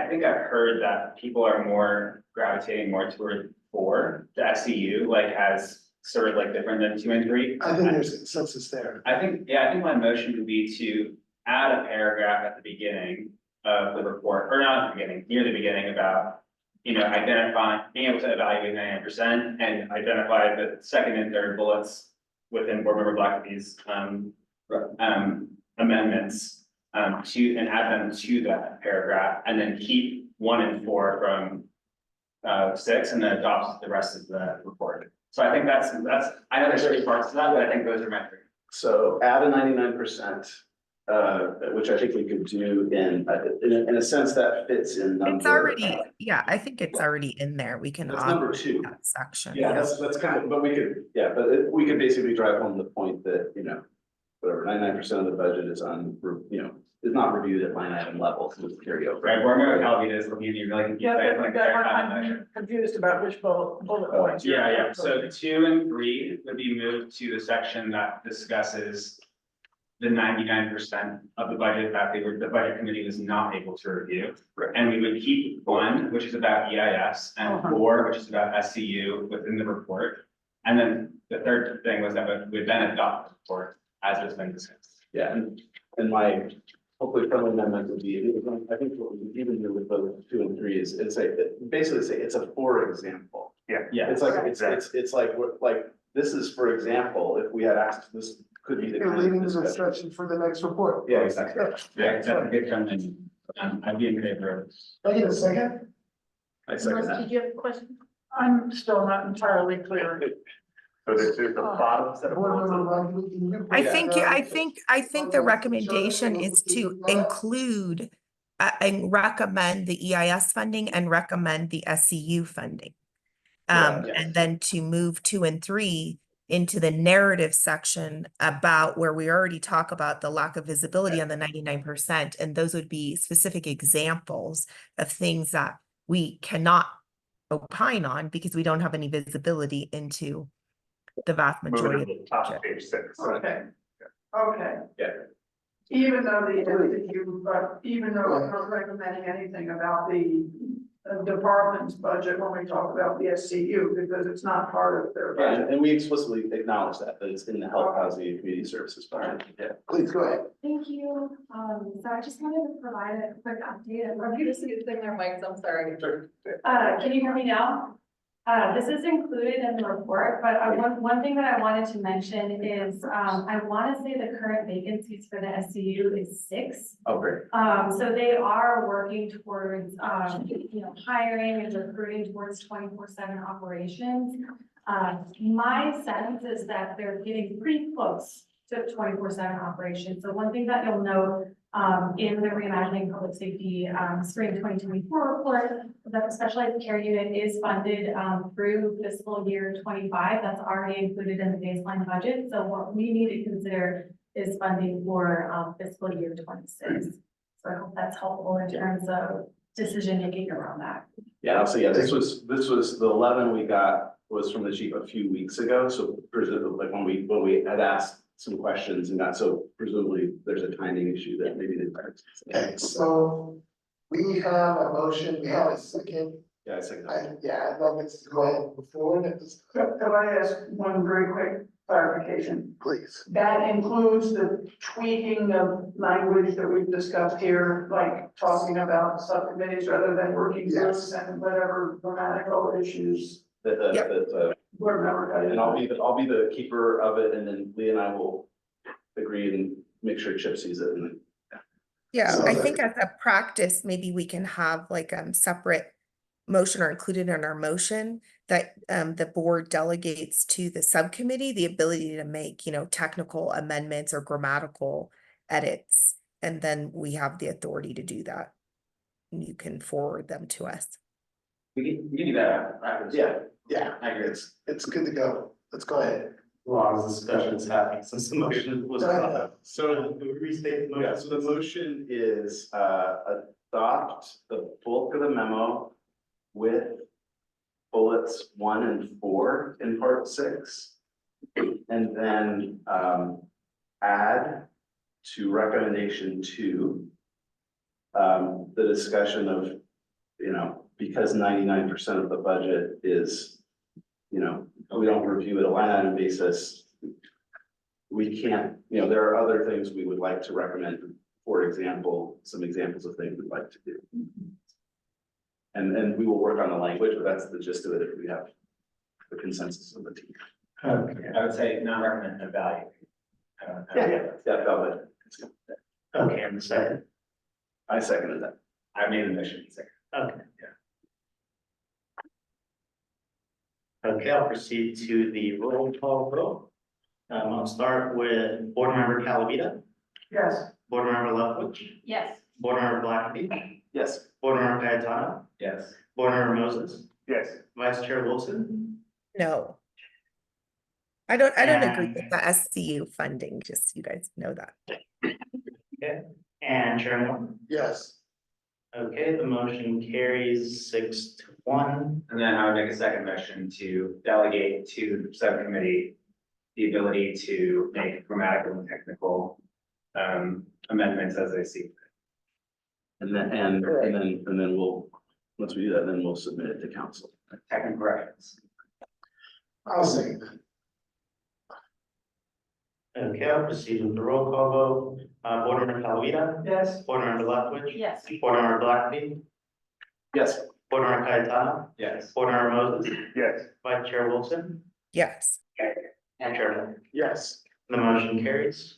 Speaker 14: think I've heard that people are more gravitating more toward 4, the SCU, like as sort of like different than 2 and 3.
Speaker 1: I think there's consensus there.
Speaker 14: I think my motion would be to add a paragraph at the beginning of the report, or not at the beginning, near the beginning, about, being able to evaluate 99% and identify the second and third bullets within Board Member Blackaby's amendments, and add them to that paragraph, and then keep 1 and 4 from 6, and then adopt the rest of the report. So I think that's, I know there's 30 parts to that, but I think those are meant for.
Speaker 12: So add a 99%, which I think we could do in a sense that fits in number.
Speaker 13: It's already, I think it's already in there. We can.
Speaker 12: That's number 2.
Speaker 13: That section.
Speaker 12: Yeah, that's kind of, but we could basically drive home the point that, whatever, 99% of the budget is is not reviewed at line item level, so it's carry over.
Speaker 14: Right, Board Member Calvi is looking at you really.
Speaker 4: I'm confused about which bullet points.
Speaker 14: Yeah, so 2 and 3 would be moved to the section that discusses the 99% of the budget that the budget committee was not able to review.
Speaker 12: Right.
Speaker 14: And we would keep 1, which is about EIS, and 4, which is about SCU within the report. And then the third thing was that we would then adopt the report as has been discussed.
Speaker 12: Yeah, and my hopefully friendly amendment would be, I think what we even do with the 2 and 3 is, basically say it's a for example.
Speaker 14: Yeah.
Speaker 12: It's like, it's like, this is for example, if we had asked, this could be the
Speaker 1: You're
Speaker 12: kind
Speaker 1: leading
Speaker 12: of
Speaker 1: the
Speaker 12: discussion.
Speaker 1: discussion for the next report.
Speaker 12: Yeah, exactly.
Speaker 14: Yeah, that's a good comment. I'd be in favor of this.
Speaker 1: Can I get a second?
Speaker 12: I second
Speaker 3: Melissa,
Speaker 12: that.
Speaker 3: did you have a question?
Speaker 4: I'm still not entirely clear.
Speaker 10: So there's the bottom set of
Speaker 1: Board
Speaker 10: bullets.
Speaker 1: Member Rodriguez, can you
Speaker 13: I
Speaker 1: break
Speaker 13: think,
Speaker 1: down-
Speaker 13: I think the recommendation is to include and recommend the EIS funding and recommend the SCU funding. And then to move 2 and 3 into the narrative section about where we already talk about the lack of visibility on the 99%. And those would be specific examples of things that we cannot opine on because we don't have any visibility into the vast majority of
Speaker 10: Moving to
Speaker 13: the
Speaker 10: the top
Speaker 13: budget.
Speaker 10: of page 6.
Speaker 4: Okay, okay.
Speaker 12: Yeah.
Speaker 4: Even though even though I'm not recommending anything about the department's budget when we talk about the SCU, because it's not part of their
Speaker 12: Yeah,
Speaker 4: budget.
Speaker 12: and we explicitly acknowledge that it's in the health, housing, and community services budget. Yeah.
Speaker 1: Please go ahead.
Speaker 9: Thank you. So I just wanted to provide a quick update. Are you using their mics? I'm sorry.
Speaker 12: Sure.
Speaker 9: Can you hear me now? This is included in the report, but one thing that I wanted to mention is, I want to say the current vacancies for the SCU is 6.
Speaker 12: Oh, great.
Speaker 9: So they are working towards, hiring and recruiting towards 24/7 operations. My sense is that they're getting pretty close to 24/7 operations. So one thing that you'll note, in the Reimagining Public Safety, Spring 2024 report, is that the Specialized Care Unit is funded, through fiscal year 25. That's already included in the baseline budget. So what we need to consider is funding for, fiscal year 26. So I hope that's helpful in terms of decision-making around that.
Speaker 12: Yeah, I'll say, yeah, this was the 11 we got was from the chief a few weeks ago. So presumably, like when we had asked some questions and got, so presumably there's a timing issue that maybe they.
Speaker 1: Okay, so we have a motion, we have a second.
Speaker 12: Yeah, I second that.
Speaker 1: I'd like us to go ahead and move forward at this,
Speaker 4: Could I ask one very quick clarification?
Speaker 1: please.
Speaker 4: That includes the tweaking of language that we've discussed here, like talking about subcommittees rather than working groups and whatever grammatical issues. Board member.
Speaker 12: And I'll be the keeper of it, and then Lee and I will agree and make sure Chip sees it. And
Speaker 13: Yeah, I think as a practice, maybe we can have like separate motion or included in our motion that the board delegates to the subcommittee the ability to make, technical amendments or grammatical edits. And then we have the authority to do that. And you can forward them to us.
Speaker 14: We can do that after.
Speaker 1: Yeah,
Speaker 14: I agree.
Speaker 1: it's good to go. Let's go ahead.
Speaker 2: As long as discussion is happening, since the motion was brought up. So we restate the motion.
Speaker 12: yeah, so the motion is adopt the bulk of the memo with bullets 1 and 4 in part 6. And then add to recommendation 2 the discussion of, because 99% of the budget is, we don't review it a line item basis. We can't, there are other things we would like to recommend, for example, some examples of things we'd like to do. And we will work on the language, but that's the gist of it if we have the consensus of the team.
Speaker 14: Okay, I would say not recommend a value.
Speaker 12: Yeah, valid.
Speaker 2: Okay, and the second.
Speaker 12: I seconded that.
Speaker 14: I made the motion second.
Speaker 2: Okay, yeah. Okay, I'll proceed to the roll call vote. I'll start with Board Member Calavita,
Speaker 4: Yes.
Speaker 2: Board Member Lethwich,
Speaker 9: Yes.
Speaker 2: Board Member Blackenby,
Speaker 12: Yes.
Speaker 2: Board Member Cayetano,
Speaker 14: Yes.
Speaker 2: Board Member Moses,
Speaker 10: Yes.
Speaker 2: Vice Chair Wilson.
Speaker 13: No. I don't agree with
Speaker 2: And-
Speaker 13: the SCU funding, just so you guys know that.
Speaker 2: Okay, and Chair Moore.
Speaker 1: Yes.
Speaker 2: Okay, the motion carries 6-1.
Speaker 14: And then I would make a second motion to delegate to the subcommittee the ability to make grammatical and technical amendments as they see.
Speaker 12: And then we'll, once we do that, then we'll submit it to council.
Speaker 14: Technical corrections.
Speaker 1: I'll say that.
Speaker 2: Okay, I'll proceed with the roll call vote. Board Member Calavita.
Speaker 4: Yes.
Speaker 2: Board Member Leftwich.
Speaker 3: Yes.
Speaker 2: Board Member Blackley.
Speaker 12: Yes.
Speaker 2: Board Member Cayetano.
Speaker 12: Yes.
Speaker 2: Board Member Moses.
Speaker 10: Yes.
Speaker 2: Vice Chair Wilson.
Speaker 13: Yes.
Speaker 2: And Chairman.
Speaker 12: Yes.
Speaker 2: The motion carries.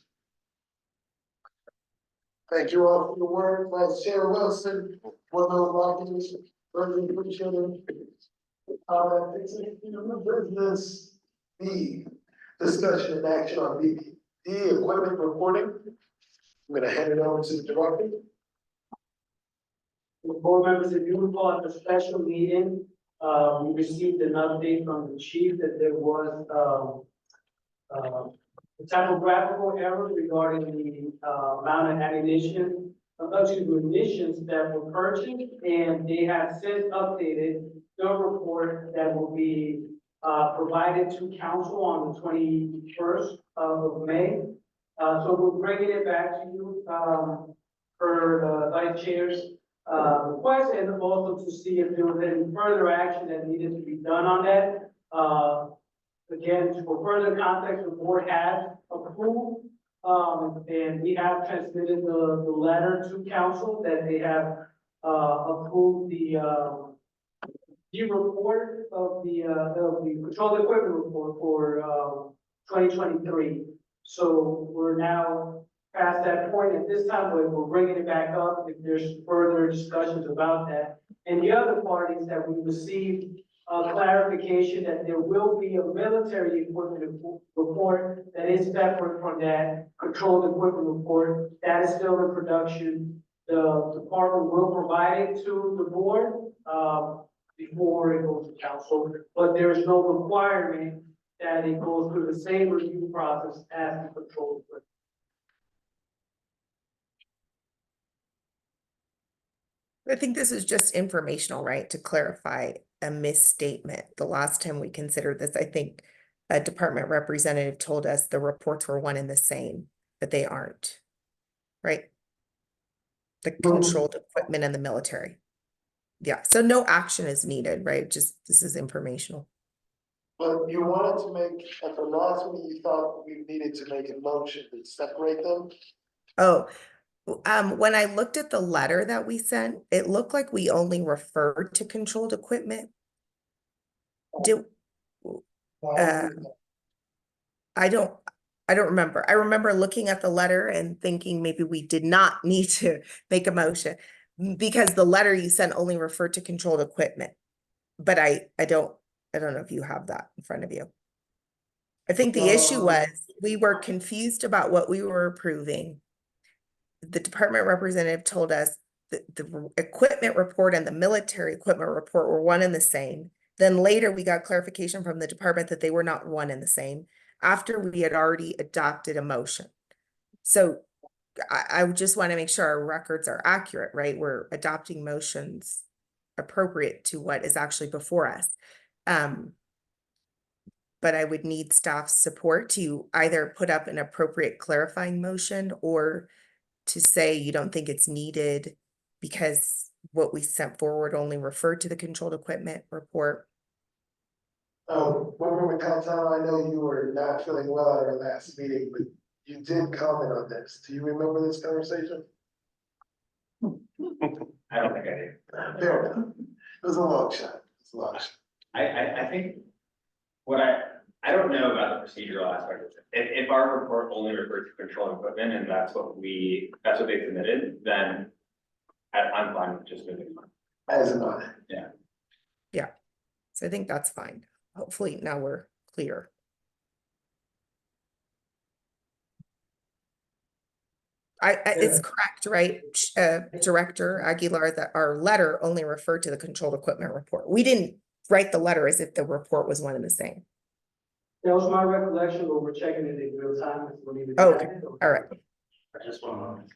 Speaker 1: Thank you all for your work, Vice Chair Wilson, Board Member Watkins, really appreciate it. It's a new business, B, discussion and action on BPD equipment reporting. I'm gonna hand it over to the director.
Speaker 6: Board members, if you recall at the special meeting, we received an update from the chief that there was, a typographical error regarding the, amount of ammunition, munitions that were purchased, and they have since updated the report that will be, provided to council on the 21st of May. So we're bringing it back to you, for the vice chair's request, and also to see if there was any further action that needed to be done on that. Again, for further context, the board has approved, and we have transmitted the letter to council that they have, approved the report of the control equipment report for, 2023. So we're now past that point at this time, but we're bringing it back up if there's further discussions about that. And the other part is that we received clarification that there will be a military equipment report that is separate from that controlled equipment report. That is still in production. The department will provide it to the board before it goes to council, but there is no requirement that it goes through the same review process as the controlled equipment.
Speaker 13: I think this is just informational, right? To clarify a misstatement. The last time we considered this, I think a department representative told us the reports were one and the same, but they aren't. Right? The controlled equipment and the military. Yeah, so no action is needed, right? Just this is informational.
Speaker 1: But you wanted to make, at the last one, you thought we needed to make a motion to separate them?
Speaker 13: Oh, when I looked at the letter that we sent, it looked like we only referred to controlled equipment. I don't remember. I remember looking at the letter and thinking maybe we did not need to make a motion because the letter you sent only referred to controlled equipment. But I don't know if you have that in front of you. I think the issue was we were confused about what we were approving. The department representative told us that the equipment report and the military equipment report were one and the same. Then later we got clarification from the department that they were not one and the same after we had already adopted a motion. So I just want to make sure our records are accurate, right? We're adopting motions appropriate to what is actually before us. But I would need staff support to either put up an appropriate clarifying motion or to say you don't think it's needed because what we sent forward only referred to the controlled equipment report.
Speaker 1: Member Cantano, I know you were not feeling well at our last meeting, but you did comment on this. Do you remember this conversation?
Speaker 14: I don't think I do.
Speaker 1: Fair enough. It was a long shot. It's a long shot.
Speaker 14: I think what I don't know about the procedural aspect of it. If our report only referred to control equipment and that's what they submitted, then I'm fine with just moving on.
Speaker 1: As an audit.
Speaker 14: Yeah.
Speaker 13: Yeah. So I think that's fine. Hopefully now we're clear. It's correct, right? Director Aguilar, that our letter only referred to the controlled equipment report. We didn't write the letter as if the report was one and the same.
Speaker 6: That was my recollection, but we're checking it in real time.
Speaker 13: Oh, okay. All right.
Speaker 2: Just one moment.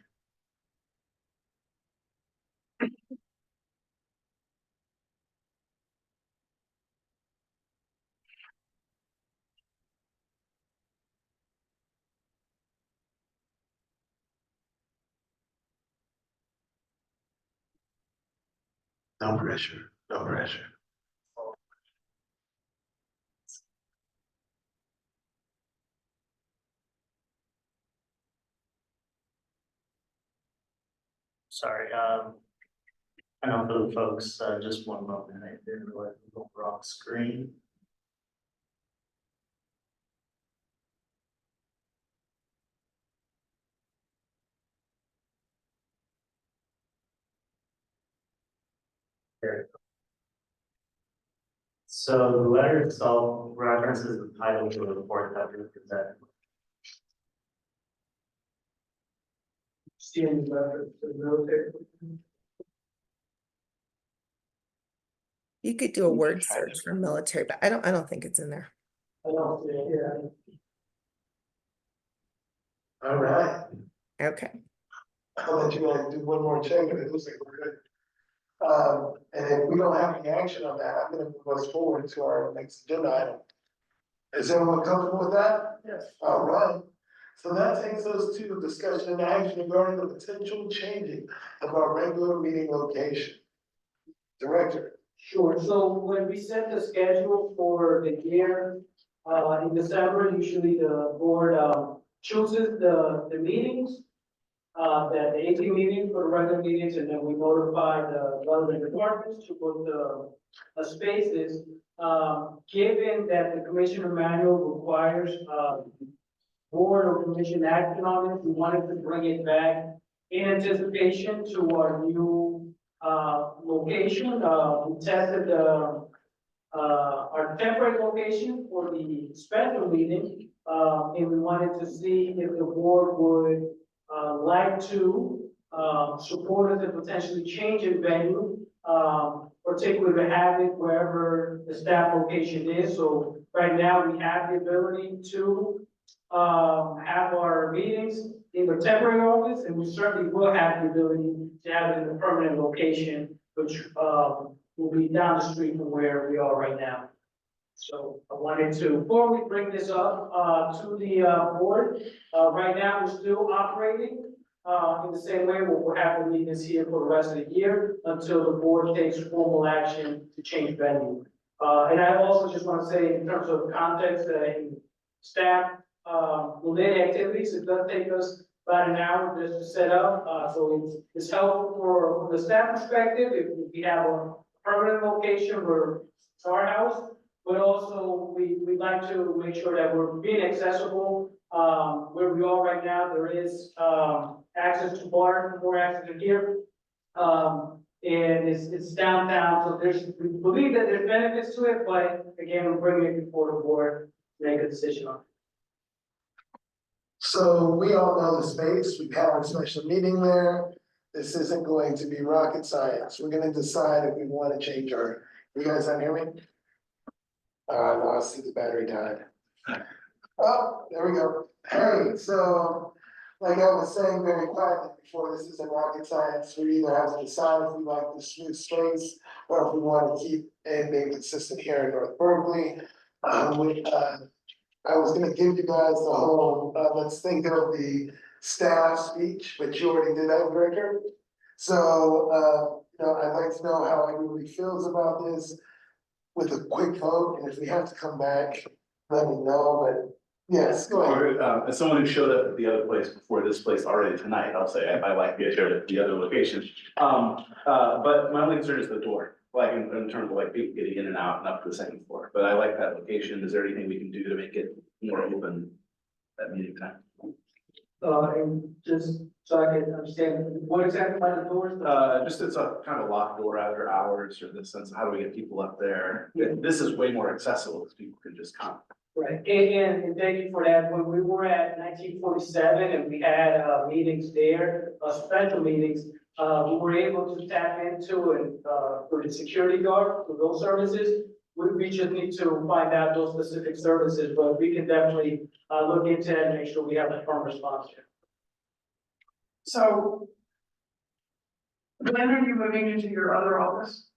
Speaker 1: No pressure, no pressure.
Speaker 2: Sorry, I know for the folks, just one moment, I didn't realize we were off screen. There we go. So the letter itself references the title of the report that we presented.
Speaker 6: See any reference to the military?
Speaker 13: You could do a word search for military, but I don't think it's in there.
Speaker 6: I don't see it, yeah.
Speaker 1: All right,
Speaker 13: Okay.
Speaker 1: I'll let you guys do one more check, and it looks like we're good. And if we don't have any action on that, I'm gonna move us forward to our next agenda item. Is everyone comfortable with that?
Speaker 6: Yes.
Speaker 1: All right, so that takes us to discussion and action regarding the potential changing of our regular meeting location. Director.
Speaker 6: Sure, so when we set the schedule for the year, in December, usually the board, chooses the meetings. The 18 meetings for the regular meetings, and then we notify the relevant departments to put the spaces. Given that the commissioner manual requires, board or commission action on it, we wanted to bring it back in anticipation to our new, location. We tested our temporary location for the special meeting, and we wanted to see if the board would like to support us and potentially change in venue, particularly to have it wherever the staff location is. So right now, we have the ability to have our meetings in the temporary office, and we certainly will have the ability to have it in the permanent location, which will be down the street from where we are right now. So I wanted to, before we bring this up to the board, right now, we're still operating in the same way. We'll have the meetings here for the rest of the year until the board takes formal action to change venue. And I also just want to say, in terms of context, staff related activities, it does take us about an hour just to set up. So it's helpful from the staff perspective if we have a permanent location where it's our house. But also, we'd like to make sure that we're being accessible. Where we are right now, there is access to bar, more access to here. And it's downtown, so we believe that there's benefits to it, but again, we're bringing it before the board to make a decision on it.
Speaker 1: So we all know the space, we've had a special meeting there. This isn't going to be rocket science. We're gonna decide if we wanna change our, you guys not hear me? No, I see the battery died. Oh, there we go. Hey, so like I was saying very quietly before, this isn't rocket science. We either have to decide if we like the smooth space or if we want to keep it being consistent here in North Berkeley. I was gonna give you guys the whole, let's think of the staff speech, but you already did that, Director. So, I'd like to know how everybody feels about this with a quick vote, and if we have to come back, let me know, but yes, go ahead.
Speaker 12: As someone who showed up at the other place before this place already tonight, I'll say I like the showed up at the other location. But my only concern is the door, like in terms of like people getting in and out and up to the second floor. But I like that location. Is there anything we can do to make it more open at meeting time?
Speaker 6: And just so I can understand, what exactly by the doors?
Speaker 12: Just it's a kind of locked door after hours, or the sense of how do we get people up there? This is way more accessible because people can just come.
Speaker 6: Right, and thank you for that. When we were at 1947 and we had meetings there, special meetings, we were able to tap into and for the security guard for those services. We just need to find out those specific services, but we can definitely look into it and make sure we have a firm response here.
Speaker 4: So when are you moving into your other office?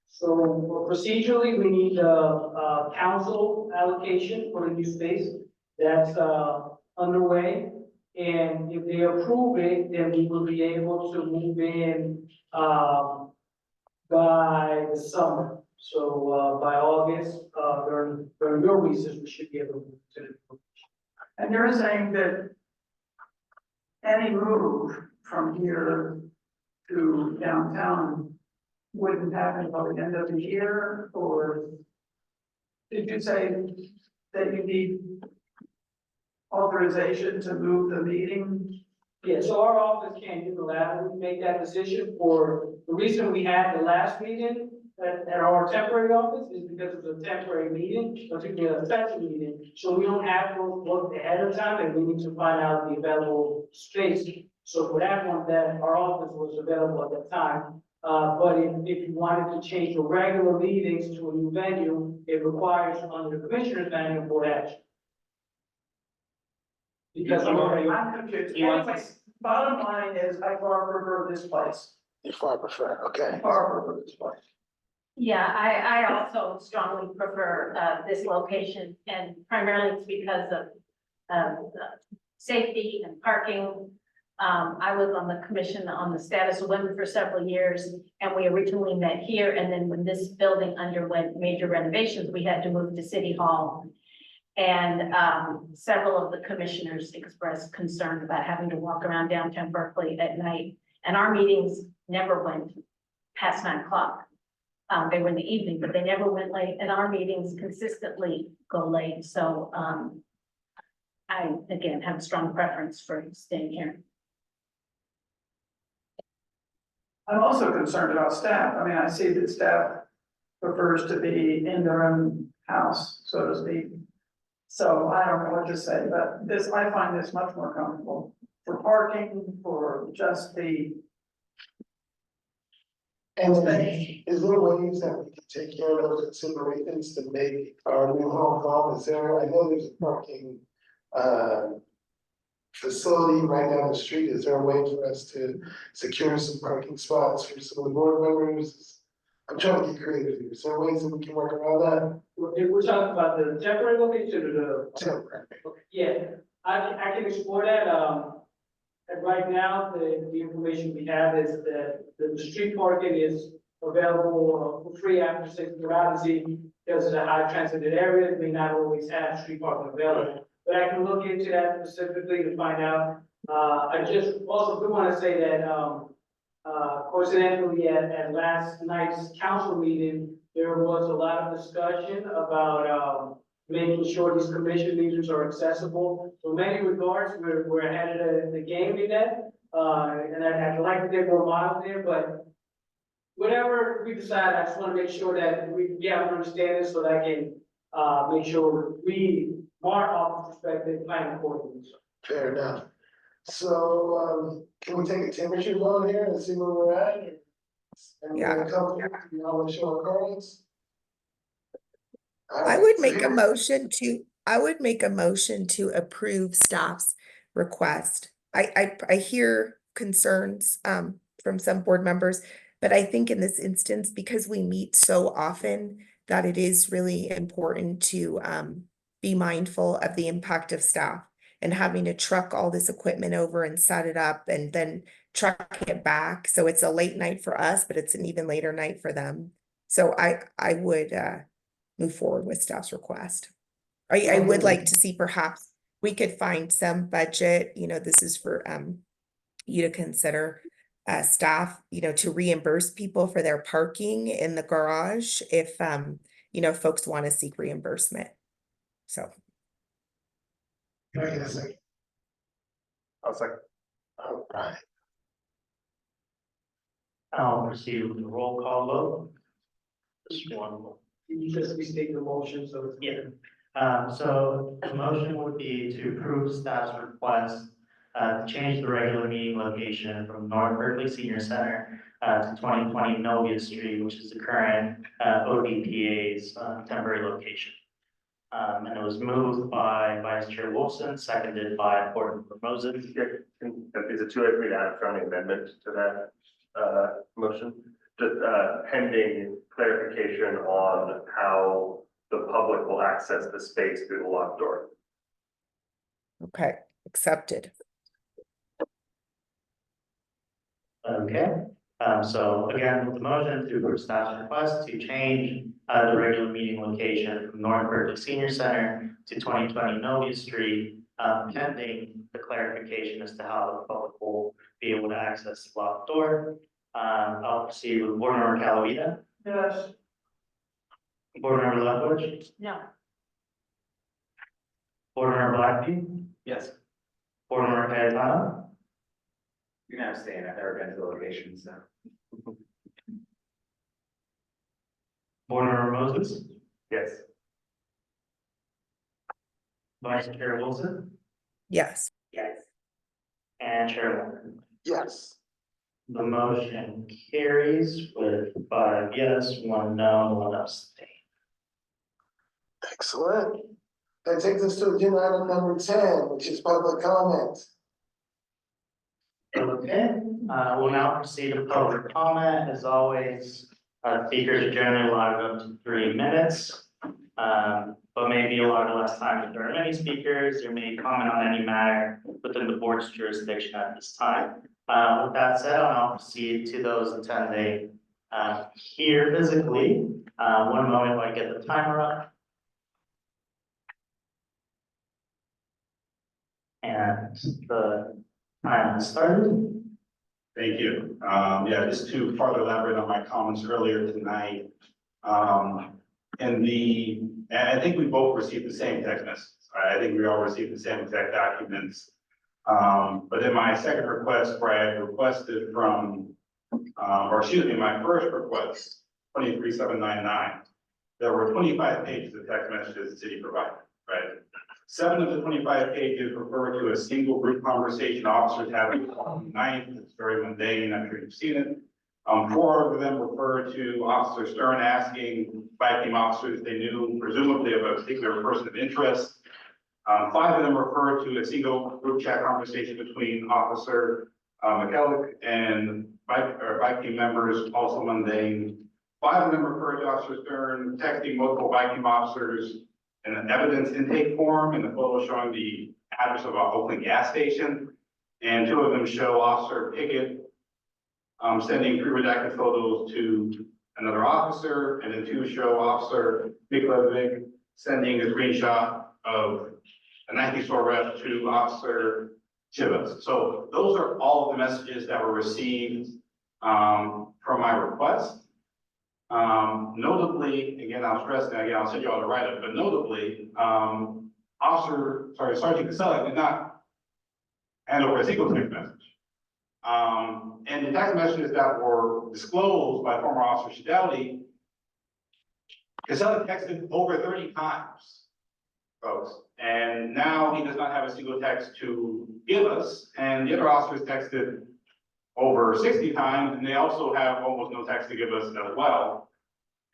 Speaker 6: So procedurally, we need a council allocation for the new space. That's underway. And if they approve it, then we will be able to move in by the summer. So by August, during your recess, we should be able to move to the.
Speaker 4: And you're saying that any move from here to downtown wouldn't happen until the end of the year, or did you say that you need authorization to move the meeting?
Speaker 6: Yeah, so our office can't unilaterally make that decision. For the reason we had the last meeting at our temporary office is because it was a temporary meeting, particularly a special meeting. So we don't have those booked ahead of time, and we need to find out the available space. So for that one, that our office was available at that time. But if you wanted to change the regular meetings to a new venue, it requires under the commissioner's manual board action. Because I'm already.
Speaker 4: I'm confused.
Speaker 6: You want-
Speaker 4: Anyways, bottom line is I far prefer this place.
Speaker 1: You far prefer, okay.
Speaker 4: Far prefer this place.
Speaker 3: Yeah, I also strongly prefer this location, and primarily it's because of safety and parking. I was on the commission on the status of women for several years, and we originally met here, and then when this building underwent major renovations, we had to move to City Hall. And several of the commissioners expressed concern about having to walk around downtown Berkeley at night. And our meetings never went past 9 o'clock. They were in the evening, but they never went late, and our meetings consistently go late. So I, again, have a strong preference for staying here.
Speaker 4: I'm also concerned about staff. I mean, I see that staff prefers to be in their own house, so to speak. So I don't know what to say, but this, I find this much more comfortable for parking, for just the.
Speaker 1: And is there ways that we can take care of those considerations to make our new home home? Is there, I know there's a parking facility right down the street. Is there a way for us to secure some parking spots for some of the board members? I'm trying to get creative here. Is there ways that we can work around that?
Speaker 6: If we're talking about the temporary location or the.
Speaker 1: Temporary.
Speaker 6: Yeah, I can explore that. And right now, the information we have is that the street parking is available for free after 6 Obviously, because it's a high transited area, it may not always have street parking available. But I can look into that specifically to find out. I just also do want to say that, coincidentally, at last night's council meeting, there was a lot of discussion about, making sure these commission meetings are accessible. So in many regards, we're ahead of the game in that. And I'd like to get more miles there, but whatever we decide, I just want to make sure that we have an understanding so that I can, make sure we, from our office perspective, plan accordingly.
Speaker 1: Fair enough. So, can we take a temperature vote here and see where we're at?
Speaker 13: Yeah.
Speaker 1: You all want to show our cards?
Speaker 13: I would make a motion to approve staff's request. I hear concerns from some board members, but I think in this instance, because we meet so often, that it is really important to be mindful of the impact of staff and having to truck all this equipment over and set it up and then truck it back. So it's a late night for us, but it's an even later night for them. So I would move forward with staff's request. I would like to see perhaps we could find some budget, this is for you to consider staff, to reimburse people for their parking in the garage if folks want to seek reimbursement. So.
Speaker 1: Can I get a second?
Speaker 10: I'll second.
Speaker 1: All right.
Speaker 2: I'll proceed with the roll call vote. Just one.
Speaker 6: Can you just restate the motion so it's.
Speaker 2: Yeah. So the motion would be to approve staff's request to change the regular meeting location from North Berkeley Senior Center to 2020 Novia Street, which is the current ODPA's temporary location. And it was moved by Vice Chair Wilson, seconded by Board Member Moses.
Speaker 10: Is it too late for me to add a friendly amendment to that motion? Just pending clarification on how the public will access the space through the locked door.
Speaker 13: Okay, accepted.
Speaker 2: Okay, so again, with the motion to approve staff's request to change the regular meeting location from North Berkeley Senior Center to 2020 Novia Street, pending the clarification as to how the public will be able to access the locked door. I'll proceed with Board Member Calavita,
Speaker 4: Yes.
Speaker 2: Board Member Leftwich,
Speaker 3: No.
Speaker 2: Board Member Blackie,
Speaker 12: Yes.
Speaker 2: Board Member Cayetano,
Speaker 14: You're gonna abstain, I've never been to the location, so.
Speaker 2: Board Member Moses,
Speaker 14: Yes.
Speaker 2: Vice Chair Wilson,
Speaker 13: Yes.
Speaker 2: and Chair Warren.
Speaker 1: Yes.
Speaker 2: The motion carries with 5 yes, 1 no, 1 abstain.
Speaker 1: Excellent. That takes us to agenda item number 10, which is public comment.
Speaker 2: Okay, we'll now proceed to public comment. As always, speakers are generally allotted up to 3 minutes. But may be allotted less time if there are many speakers, or may comment on any matter within the board's jurisdiction at this time. With that said, I'll now proceed to those attending, here physically. One moment while I get the timer up. And the time has started.
Speaker 7: Thank you. Yeah, just to further elaborate on my comments earlier tonight. And I think we both received the same text messages. I think we all received the same exact documents. But in my second request, where I had requested from, or excuse me, my first request, 23799, there were 25 pages of text messages the city provided, right? 7 of the 25 pages refer to a single group conversation officers having on the 9th. It's very mundane, I'm sure you've seen it. 4 of them refer to Officer Stern asking bike team officers if they knew presumably of a particular person of interest. 5 of them refer to a single group chat conversation between Officer McKellick and bike team members, also mundane. 5 of them refer to Officer Stern texting multiple bike team officers in an evidence intake form, and the photo showing the address of our Oakland gas station. And 2 of them show Officer Pickett sending pre-redacted photos to another officer, and then 2 show Officer Miklovic sending a screenshot of a Nike store rep to Officer Chivas. So those are all of the messages that were received from my request. Notably, again, I'll stress that again, I'll send you all the write-up, but notably, Sergeant Casella did not hand over a single text message. And the text messages that were disclosed by former Officer Shideli, Casella texted over 30 times, folks. And now he does not have a single text to give us, and the other officers texted over 60 times, and they also have almost no text to give us as well.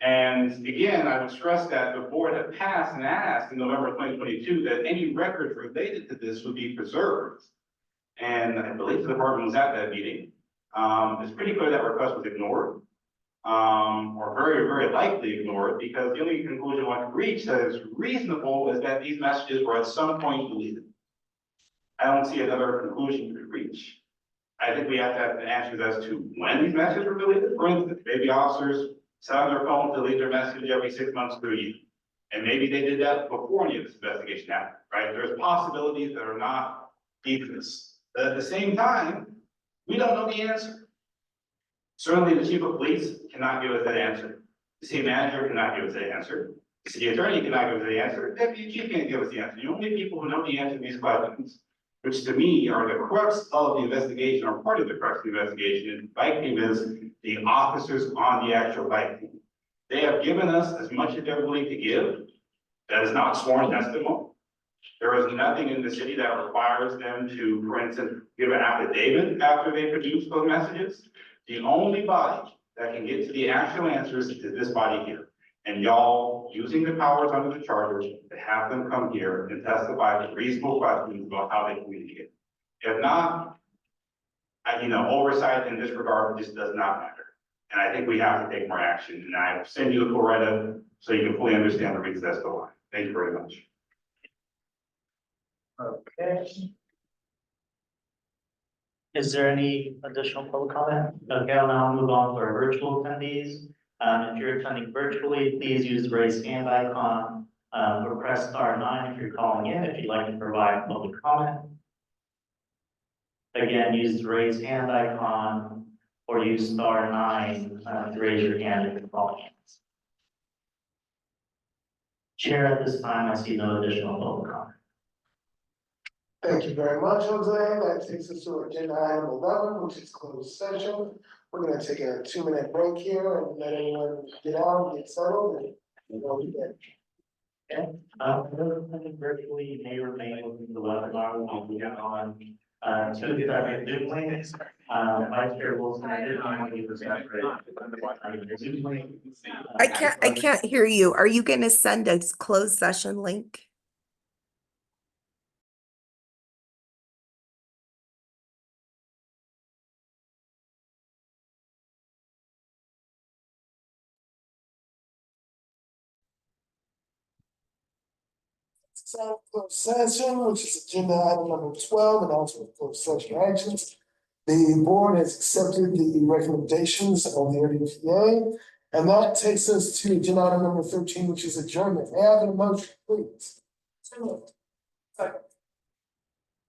Speaker 7: And again, I would stress that the board had passed and asked in November 2022 that any records related to this would be preserved. And I believe the department was at that meeting. It's pretty clear that request was ignored, or very, very likely ignored, because the only conclusion one could reach that is reasonable is that these messages were at some point deleted. I don't see another conclusion you could reach. I think we have to have answers as to when these messages were deleted. For instance, maybe officers sat on their phone, delete their message every 6 months to a year. And maybe they did that before any of this investigation happened, right? There's possibilities that are not deepness. But at the same time, we don't know the answer. Certainly the chief of police cannot give us that answer. The city manager cannot give us that answer. The city attorney cannot give us the answer. The deputy chief can't give us the answer. The only people who know the answer to these questions, which to me are the crux of the investigation, or part of the crux of the investigation, bike team, is the officers on the actual bike team. They have given us as much as they're willing to give. That is not sworn testimony. There is nothing in the city that requires them to, for instance, give an affidavit after they produce those messages. The only body that can get to the actual answers is this body here. And y'all using the powers under the charter to have them come here and testify to reasonable questions about how they communicate. If not, oversight in this regard just does not matter. And I think we have to take more action. And I will send you the full write-up so you can fully understand the reasons as to why. Thank you very much.
Speaker 2: Okay. Is there any additional public comment? Okay, I'll now move on to our virtual attendees. If you're attending virtually, please use the raise hand icon Or press star 9 if you're calling in, if you'd like to provide public comment. Again, use the raise hand icon or use star 9 to raise your hand if you're calling in. Chair, at this time, I see no additional public comment.
Speaker 1: Thank you very much, Jose. That takes us to agenda item 11, which is closed session. We're gonna take a 2-minute break here and let everyone get out, get settled, and we'll be back.
Speaker 2: Okay, Berkeley may remain within the webinar, we'll be on, to the Zoom link. Vice Chair Wilson, I did want to leave this out. Zoom link.
Speaker 13: I can't hear you. Are you gonna send a closed session link?
Speaker 1: So, closed session, which is agenda item number 12, announcement of closed session actions. The board has accepted the recommendations of the RDPA, and that takes us to agenda item number 13, which is adjournment. May I have a motion, please? Second.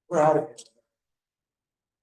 Speaker 1: We're out of here.